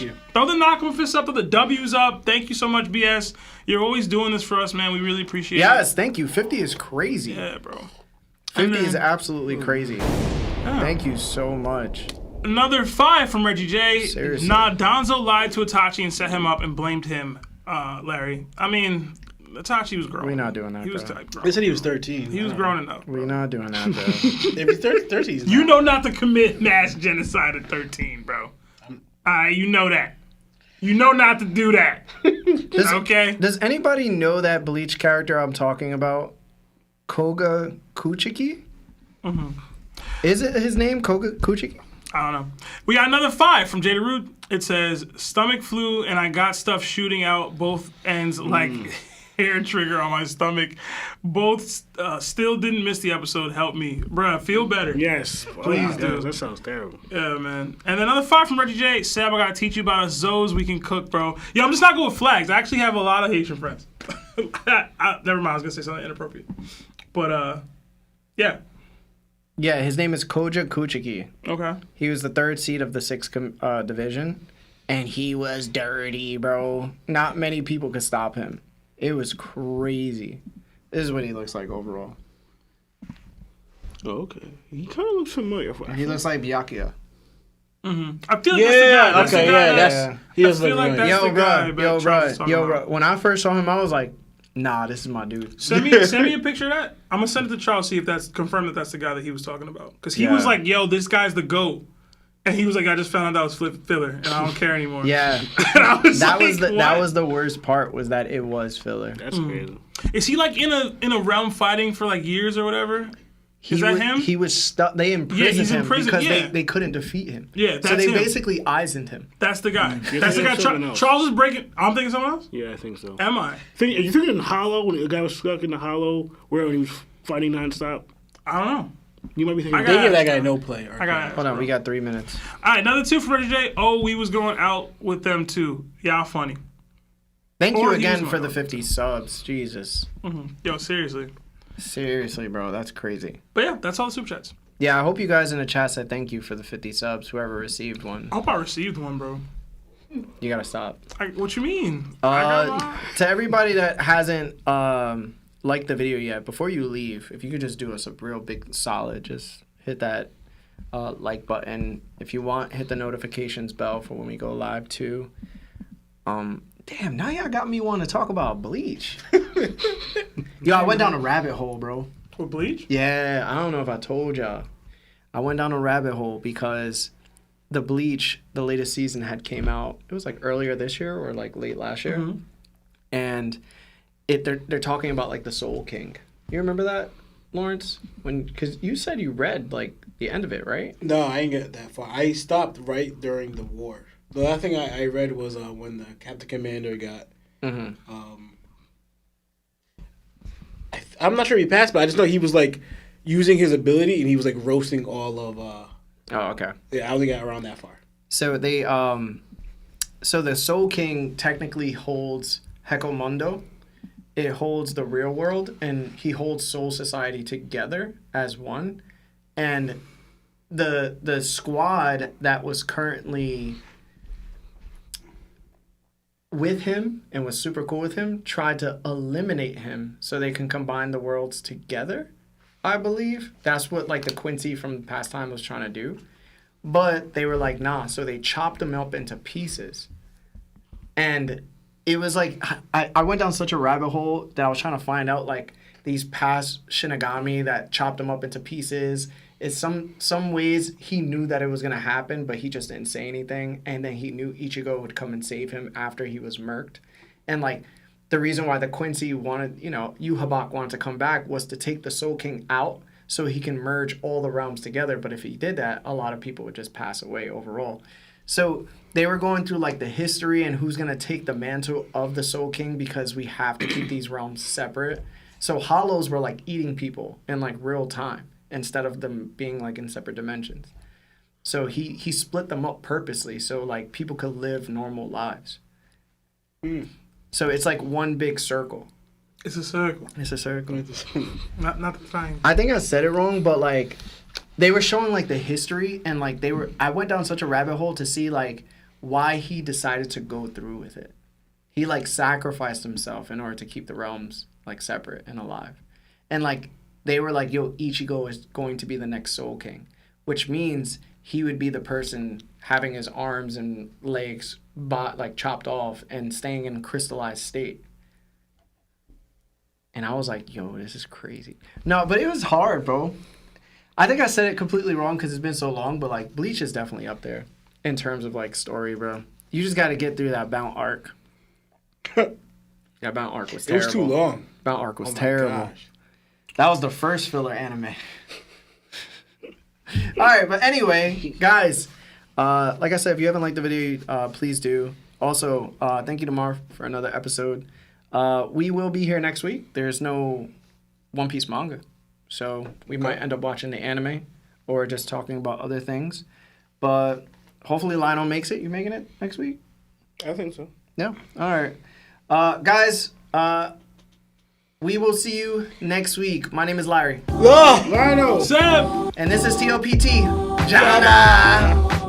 you. Throw the knockable fist up, throw the W's up. Thank you so much, BS. You're always doing this for us, man. We really appreciate it. Yes, thank you. 50 is crazy. Yeah, bro. 50 is absolutely crazy. Thank you so much. Another 5 from Reggie J. Seriously. Nah, Donzo lied to Itachi and set him up and blamed him, Larry. I mean, Itachi was grown. We're not doing that, He was bro. grown. They said he was 13. He was grown enough. We're not doing that, bro. If he's 13, he's You not. know not to commit mass genocide at 13, bro. You know that. You know not to do that. Okay? Does anybody know that Bleach character I'm talking about? Koga Kuchiki? Is it his name, Koga Kuchiki? I don't know. We got another 5 from Jada Root. It says, stomach flu and I got stuff shooting out both ends like hair trigger on my stomach. Both still didn't miss the episode. Help me. Bruh, feel better. Yes. Please do. That sounds terrible. Yeah, man. And then another 5 from Reggie J. Sab, I gotta teach you about us Zoes we can cook, bro. Yo, I'm just not going with flags. I actually have a lot of Haitian friends. Never mind, I was gonna say something inappropriate. But, yeah. Yeah, his name is Koja Kuchiki. Okay. He was the 3rd seed of the 6th division. And he was dirty, bro. Not many people could stop him. It was crazy. This is what he looks like overall. Oh, okay. He kind of looks familiar. He looks like Byakuya. I feel like that's the guy. Yeah, That's the okay, guy yeah, that- that's... He does feel look like familiar. that's Yo, the guy, bro. but Charles is talking Yo, about. bro. When I first saw him, I was like, nah, this is my dude. Send me a picture of that. I'm gonna send it to Charles, see if that's confirmed that that's the guy that he was talking about. Because he was like, yo, this guy's the GOAT. And he was like, I just found out that was filler, and I don't care anymore. Yeah. And I was That like, was the what? that was the worst part, was that it was filler. That's crazy. Is he like in a realm fighting for like years or whatever? Is that him? He was stuck. They imprisoned he's in him prison, because yeah. they couldn't defeat him. Yeah, so that's they him. basically Eisened him. That's the guy. You're That's the guy. thinking of something else. Charles is breaking. I'm thinking someone else. Yeah, I think so. Am I? Are you thinking Hollow, when the guy was stuck in the Hollow, where he was fighting nonstop? I don't know. You might be thinking. I They got- give that guy no play. I got it. Hold on, we got 3 minutes. All right, another 2 from Reggie J. Oh, we was going out with them too. Y'all funny. Thank Or you he again was for the wrong. 50 subs. Jesus. Yo, seriously. Seriously, bro, that's crazy. But yeah, that's all the super chats. Yeah, I hope you guys in the chat said thank you for the 50 subs, whoever received one. I hope I received one, bro. You gotta stop. What you mean? I got mine. To everybody that hasn't liked the video yet, before you leave, if you could just do us a real big solid, just hit that like button. If you want, hit the notifications bell for when we go live too. Damn, now y'all got me wanting to talk about Bleach. Yo, I went down a rabbit hole, bro. With Bleach? Yeah, I don't know if I told y'all. I went down a rabbit hole because the Bleach, the latest season had came out. It was like earlier this year or like late last year. And they're talking about like the Soul King. You remember that, Lawrence? Because you said you read like the end of it, right? No, I ain't get that far. I stopped right during the war. The last thing I read was when the Captain Commander got... I'm not sure if he passed, but I just know he was like using his ability and he was like roasting all of... Oh, okay. Yeah, I only got around that far. So they so the Soul King technically holds Hekomundo. It holds the real world, and he holds Soul Society together as one. And the squad that was currently with him and was super cool with him tried to eliminate him so they can combine the worlds together, I believe. That's what like the Quincy from past time was trying to do. But they were like, nah. So they chopped him up into pieces. And it was like, I went down such a rabbit hole that I was trying to find out, like, these past Shinigami that chopped him up into pieces. It's some ways he knew that it was going to happen, but he just didn't say anything. And then he knew Ichigo would come and save him after he was murked. And, like, the reason why the Quincy wanted, Yhwach wanted to come back was to take the Soul King out so he can merge all the realms together. But if he did that, a lot of people would just pass away overall. So they were going through, like, the history and who's going to take the mantle of the Soul King because we have to keep these realms separate. So hollows were, like, eating people in, like, real time instead of them being, like, in separate dimensions. So he split them up purposely so, like, people could live normal lives. So it's like one big circle. It's a circle. It's a circle. Not the triangle. I think I said it wrong, but, like, they were showing, like, the history, and, like, I went down such a rabbit hole to see, like, why he decided to go through with it. He, like, sacrificed himself in order to keep the realms, like, separate and alive. And, like, they were like, yo, Ichigo is going to be the next Soul King, which means he would be the person having his arms and legs, like, chopped off and staying in crystallized state. And I was like, yo, this is crazy. No, but it was hard, bro. I think I said it completely wrong because it's been so long, but, like, Bleach is definitely up there in terms of, like, story, bro. You just got to get through that Mount arc. That Mount arc was terrible. It was too long. Mount arc was terrible. Gosh. That was the first filler anime. All right, but anyway, guys, like I said, if you haven't liked the video, please do. Also, thank you to Marv for another episode. We will be here next week. There's no One Piece manga, so we might end up watching the anime or just talking about other things. But hopefully Lionel makes it. You making it next week? I think so. Yeah. All right. Guys, we will see you next week. My name is Larry. Lionel! Seb! And this is TOPT. Jana!